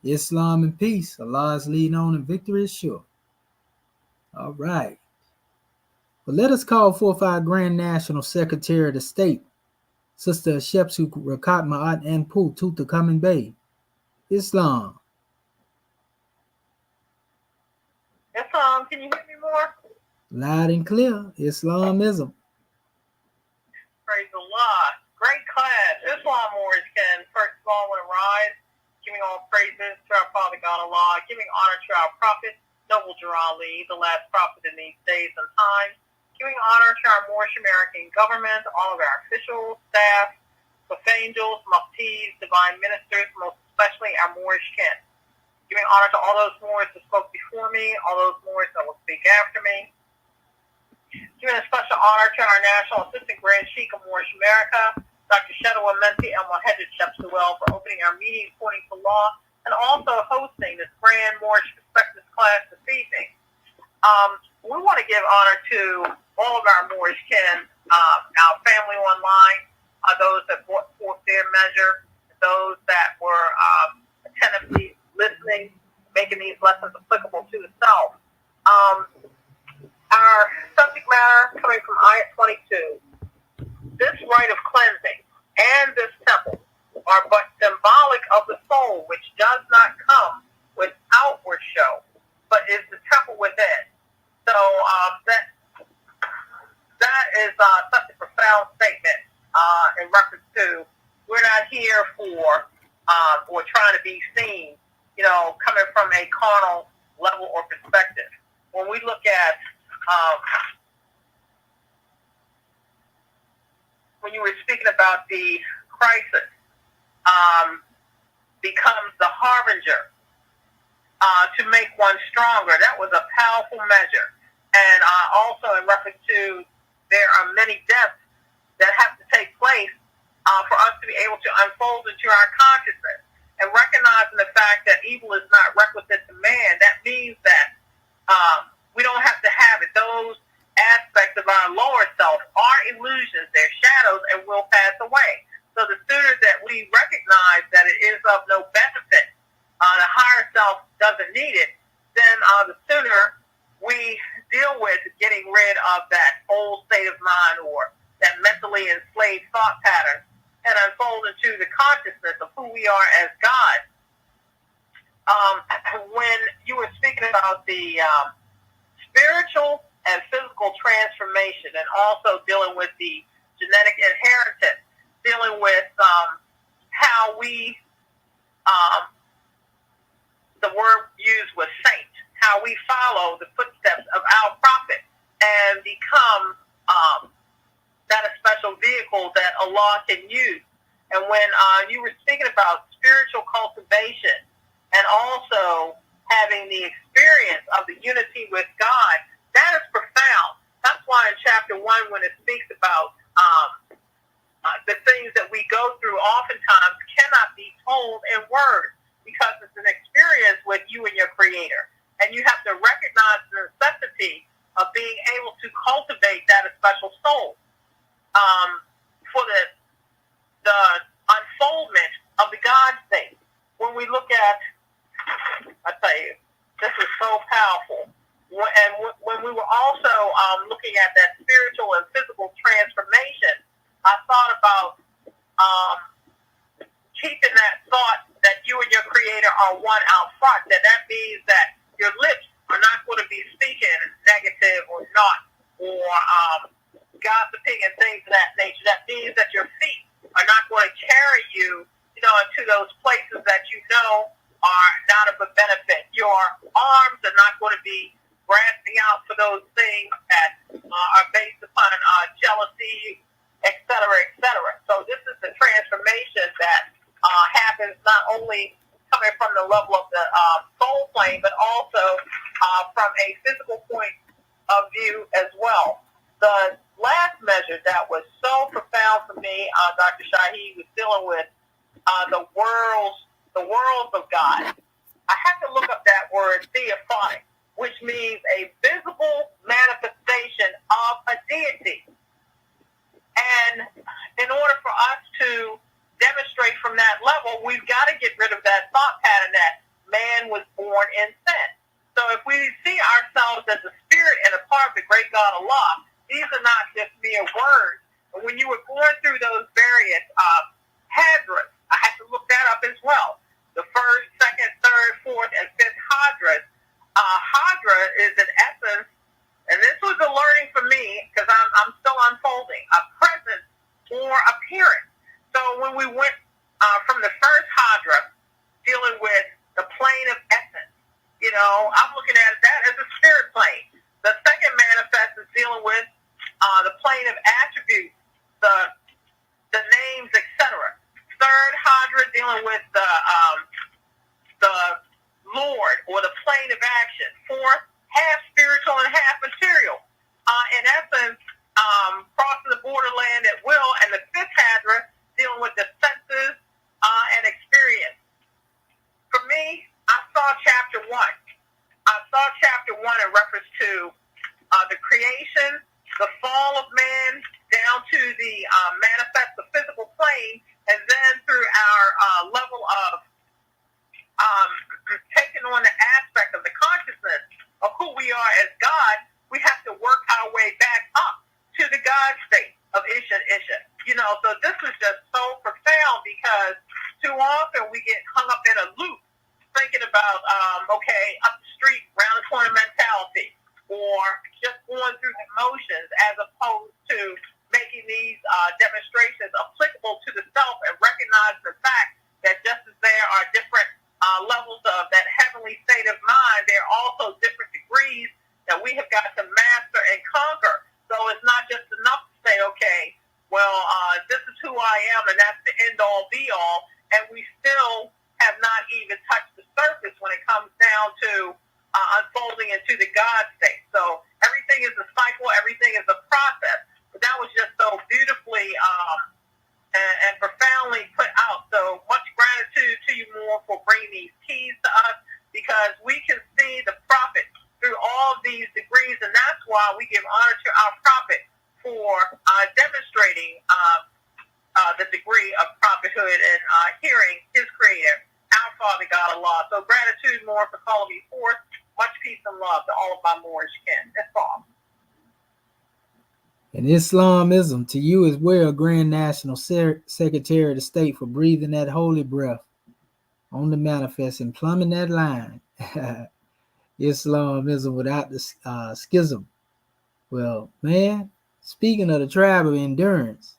Islam and peace. Allah is leading on and victory is sure. All right. But let us call forth our Grand National Secretary of the State, Sister Shepsu Rakat Ma'at Anpu Tuta Kamen Bay. Islam. Islam, can you hear me more? Loud and clear. Islamism. Praise Allah. Great class. Islam Moorishamerican. First of all will rise, giving all praises to our Father God Allah, giving honor to our prophet, Noble Ali, the last prophet in these days and times, giving honor to our Moorish-American government, all of our officials, staff, angels, muftis, divine ministers, most especially our Moorish kin. Giving honor to all those Moors that spoke before me, all those Moors that will speak after me. Giving a special honor to our National Assistant Grand Sheikh of Moorish America, Dr. Shadwa Menti and Mohammed Shepsuel, for opening our meeting according to law and also hosting this grand Moorish Perspectives class this evening. We want to give honor to all of our Moorish kin, our family online, those that brought forth their measure, those that were attentively listening, making these lessons applicable to the self. Our subject matter coming from Ayat 22. This rite of cleansing and this temple are but symbolic of the soul, which does not come with outward show, but is the temple within. So that is such a profound statement in reference to we're not here for or trying to be seen, coming from a carnal level or perspective. When we look at when you were speaking about the crisis becomes the harbinger to make one stronger, that was a powerful measure. And also in reference to there are many deaths that have to take place for us to be able to unfold into our consciousness. And recognizing the fact that evil is not requisite to man, that means that we don't have to have it. Those aspects of our lower self are illusions, they're shadows, and will pass away. So the sooner that we recognize that it is of no benefit, the higher self doesn't need it, then the sooner we deal with getting rid of that old state of mind or that mentally enslaved thought pattern and unfold into the consciousness of who we are as God. When you were speaking about the spiritual and physical transformation and also dealing with the genetic inheritance, dealing with how we, the word used was saint, how we follow the footsteps of our prophet and become that a special vehicle that Allah can use. And when you were speaking about spiritual cultivation and also having the experience of the unity with God, that is profound. That's why in chapter 1, when it speaks about the things that we go through oftentimes cannot be told in words because it's an experience with you and your Creator. And you have to recognize the necessity of being able to cultivate that special soul for the unfoldment of the God state. When we look at, I tell you, this is so powerful. And when we were also looking at that spiritual and physical transformation, I thought about keeping that thought that you and your Creator are one out front, that means that your lips are not going to be speaking negative or not, or gossiping and things of that nature. That means that your feet are not going to carry you, into those places that are not of a benefit. Your arms are not going to be grasping out for those things that are based upon jealousy, et cetera, et cetera. So this is the transformation that happens not only coming from the level of the soul plane, but also from a physical point of view as well. The last measure that was so profound for me, Dr. Shahi, was dealing with the worlds of God. I had to look up that word theophonic, which means a visible manifestation of a deity. And in order for us to demonstrate from that level, we've got to get rid of that thought pattern that man was born in sin. So if we see ourselves as a spirit and a part of the great God Allah, these are not just mere words. But when you were going through those various hadras, I had to look that up as well. The first, second, third, fourth, and fifth hadras. Hadra is in essence, and this was a learning for me because I'm still unfolding, a presence or appearance. So when we went from the first Hadra, dealing with the plane of essence. I'm looking at that as a spirit plane. The second manifest is dealing with the plane of attributes, the names, etc. Third Hadra dealing with the Lord or the plane of action. Fourth, half spiritual and half material. In essence, crossing the borderland at will. And the fifth Hadra dealing with the senses and experience. For me, I saw chapter 1. I saw chapter 1 in reference to the creation, the fall of man, down to the manifest, the physical plane, and then through our level of taking on the aspect of the consciousness of who we are as God, we have to work our way back up to the God state of Isha. So this is just so profound because too often we get hung up in a loop thinking about, up the street, round the corner mentality, or just going through the motions as opposed to making these demonstrations applicable to the self and recognizing the fact that just as there are different levels of that heavenly state of mind, there are also different degrees that we have got to master and conquer. So it's not just enough to say, this is who I am and that's the end all be all, and we still have not even touched the surface when it comes down to unfolding into the God state. So everything is a cycle, everything is a process. But that was just so beautifully and profoundly put out. So much gratitude to you, Moore, for bringing these keys to us, because we can see the prophet through all of these degrees, and that's why we give honor to our prophet for demonstrating the degree of prophethood and hearing his creator, our Father God Allah. So gratitude, Moore, for calling me forth. Much peace and love to all of my Moorish kin. That's all. And Islamism to you as well, Grand National Secretary of the State, for breathing that holy breath on the manifest and plumbing that line. Islamism without the schism. Well, man, speaking of the tribe of endurance,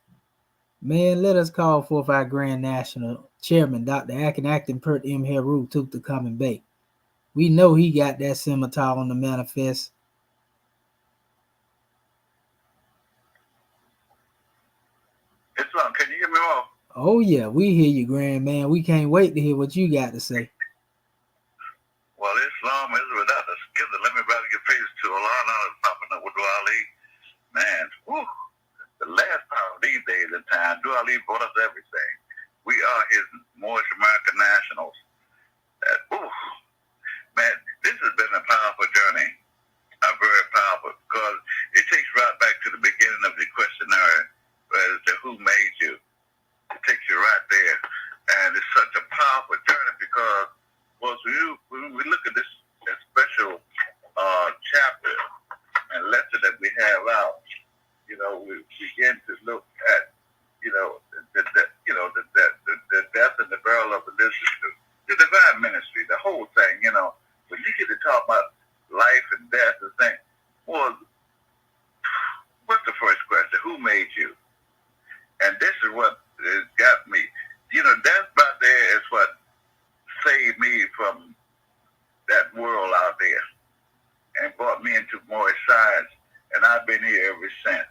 man, let us call forth our Grand National Chairman, Dr. Acting Pert M. Heru, took the coming bay. We know he got that scimitar on the manifest. Islam, can you hear me all? Oh yeah, we hear you, Grand Man. We can't wait to hear what you got to say. Well, Islam is without a schism. Let me rather get praise to Allah and popping up with Ali. Man, the last part of these days of time, Ali brought us everything. We are his Moorish-American nationals. Man, this has been a powerful journey. Very powerful, because it takes right back to the beginning of the questionnaire as to who made you. It takes you right there. And it's such a powerful journey because, when we look at this special chapter and lesson that we have out, we begin to look at, the death and the burial of Elizabeth, the divine ministry, the whole thing, when you get to talk about life and death and things, well, what's the first question? Who made you? And this is what has got me. That right there is what saved me from that world out there and brought me into moorishscience. And I've been here ever since.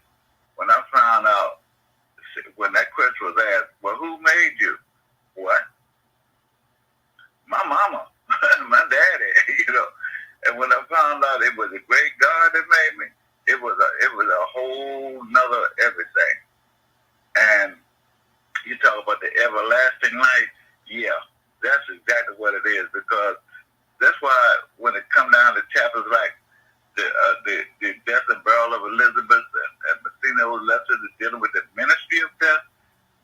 When I found out, when that question was asked, well, who made you? What? My mama, my daddy, And when I found out it was a great God that made me, it was a whole nother everything. And you talk about the everlasting life, yeah, that's exactly what it is, because that's why when it comes down to chapters like the death and burial of Elizabeth and Matheno's lessons dealing with the ministry of death,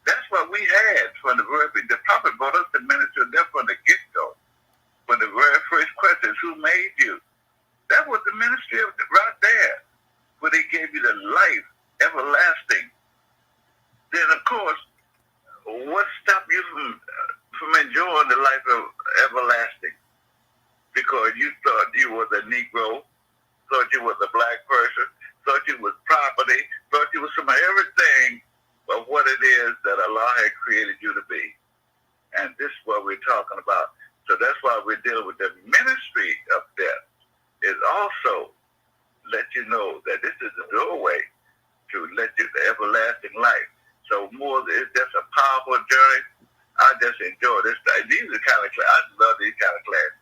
that's what we had from the very beginning. The prophet brought us the ministry of death from the get-go. When the very first question is, who made you? That was the ministry of right there, where they gave you the life, everlasting. Then, of course, what stopped you from enjoying the life of everlasting? Because you thought you was a Negro, thought you was a black person, thought you was property, thought you was some of everything of what it is that Allah had created you to be. And this is what we're talking about. So that's why we're dealing with the ministry of death. Is also let you know that this is the doorway to let you the everlasting life. So more, it's just a powerful journey. I just enjoy this. These are the kind of classes. I love these kind of classes.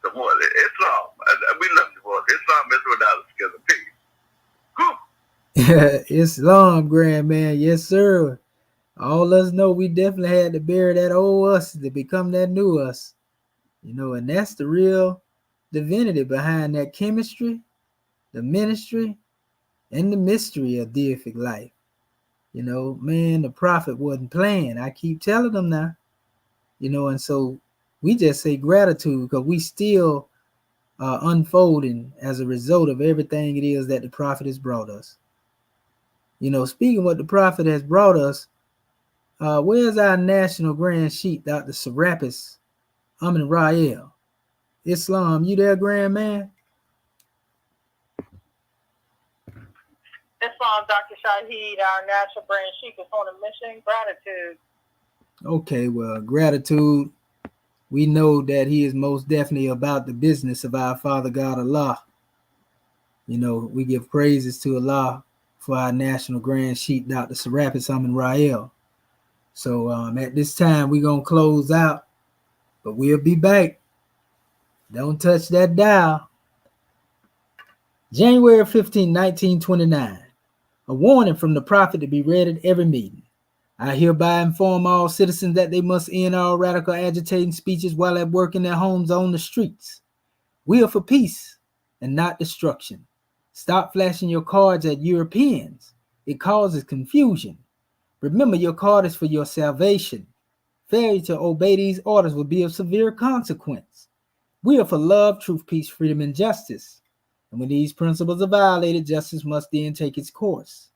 So more, Islam. We love the word. Islam is without a schism. Peace. Islam, grand man. Yes, sir. All us know we definitely had to bury that old us to become that new us. You know, and that's the real divinity behind that chemistry, the ministry, and the mystery of deific life. You know, man, the prophet wasn't playing. I keep telling them now. You know, and so we just say gratitude because we still are unfolding as a result of everything it is that the prophet has brought us. You know, speaking of what the prophet has brought us, where's our national grand sheik, Dr. Serapis Amin Rael? Islam, you there, grand man? Islam, Dr. Shahid, our national brand sheik, is on a mission. Gratitude. Okay, well, gratitude. We know that he is most definitely about the business of our Father God Allah. You know, we give praises to Allah for our national grand sheik, Dr. Serapis Amin Rael. So at this time, we're going to close out, but we'll be back. Don't touch that dial. January 15, 1929. A warning from the prophet to be read at every meeting. I hereby inform all citizens that they must end all radical agitating speeches while at work in their homes on the streets. We are for peace and not destruction. Stop flashing your cards at Europeans. It causes confusion. Remember, your card is for your salvation. Failure to obey these orders will be of severe consequence. We are for love, truth, peace, freedom, and justice. And when these principles are violated, justice must then take its course.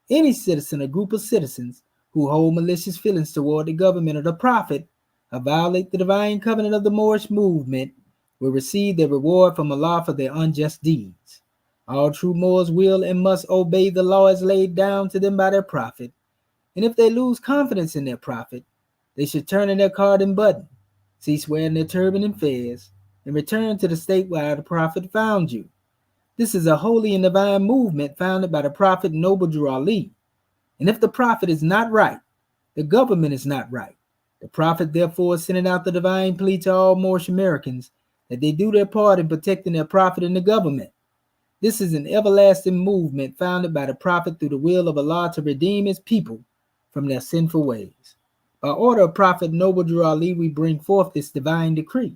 Any citizen or group of citizens who hold malicious feelings toward the government or the prophet or violate the divine covenant of the Moorish movement will receive their reward from Allah for their unjust deeds. All true Moors will and must obey the law as laid down to them by their prophet. And if they lose confidence in their prophet, they should turn in their card and button, cease wearing their turban and fez, and return to the state where the prophet found you. This is a holy and divine movement founded by the prophet Noble Drew Ali. And if the prophet is not right, the government is not right. The prophet therefore is sending out the divine plea to all Moorish Americans that they do their part in protecting their prophet and the government. This is an everlasting movement founded by the prophet through the will of Allah to redeem his people from their sinful ways. By order of Prophet Noble Drew Ali, we bring forth this divine decree.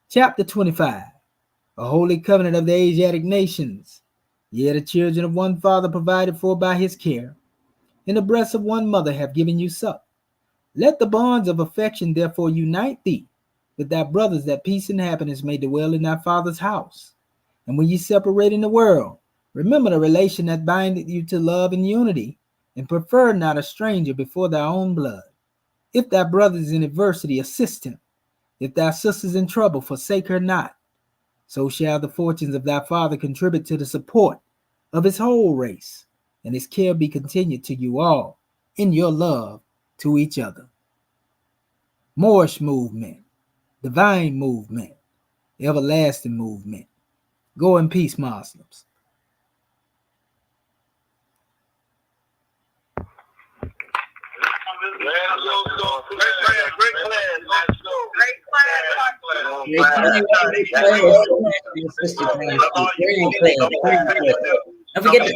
Chapter 25. A holy covenant of the Asiatic nations. Ye the children of one father provided for by his care, in the breasts of one mother have given you suck. Let the bonds of affection therefore unite thee with thy brothers, that peace and happiness may dwell in thy father's house. And when ye separate in the world, remember the relation that bindeth you to love and unity, and prefer not a stranger before thy own blood. If thy brother is in adversity, assist him. If thy sister is in trouble, forsake her not. So shall the fortunes of thy father contribute to the support of his whole race, and his care be continued to you all in your love to each other. Moorish movement, divine movement, everlasting movement. Go in peace, Muslims. Don't forget to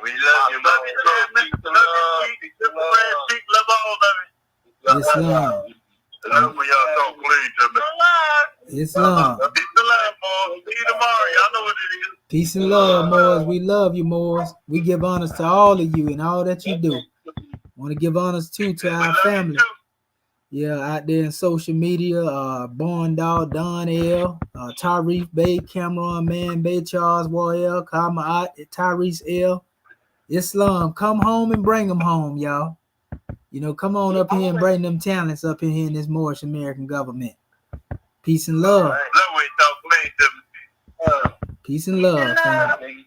We love you, Islam. Love when y'all talk clean to me. Islam. Peace and love, Moors. See you tomorrow. Y'all know what it is. Peace and love, Moors. We love you, Moors. We give honors to all of you and all that you do. Want to give honors too to our family. Yeah, out there in social media, Born Dog, Don L, Tariq Bay, Cameron Man, Bay Charles, Warrior, Kama Tyrese L. Islam, come home and bring them home, y'all. You know, come on up here and bring them talents up in here in this Moorish American government. Peace and love. Love when you talk clean to me. Peace and love, family.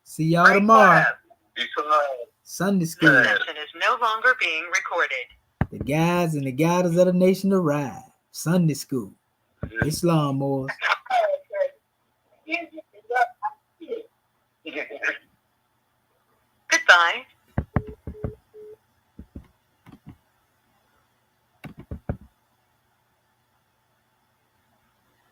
See y'all tomorrow. Sunday school. This session is no longer being recorded. The guys and the guiders of the nation arrive. Sunday school. Islam, Moors. Goodbye.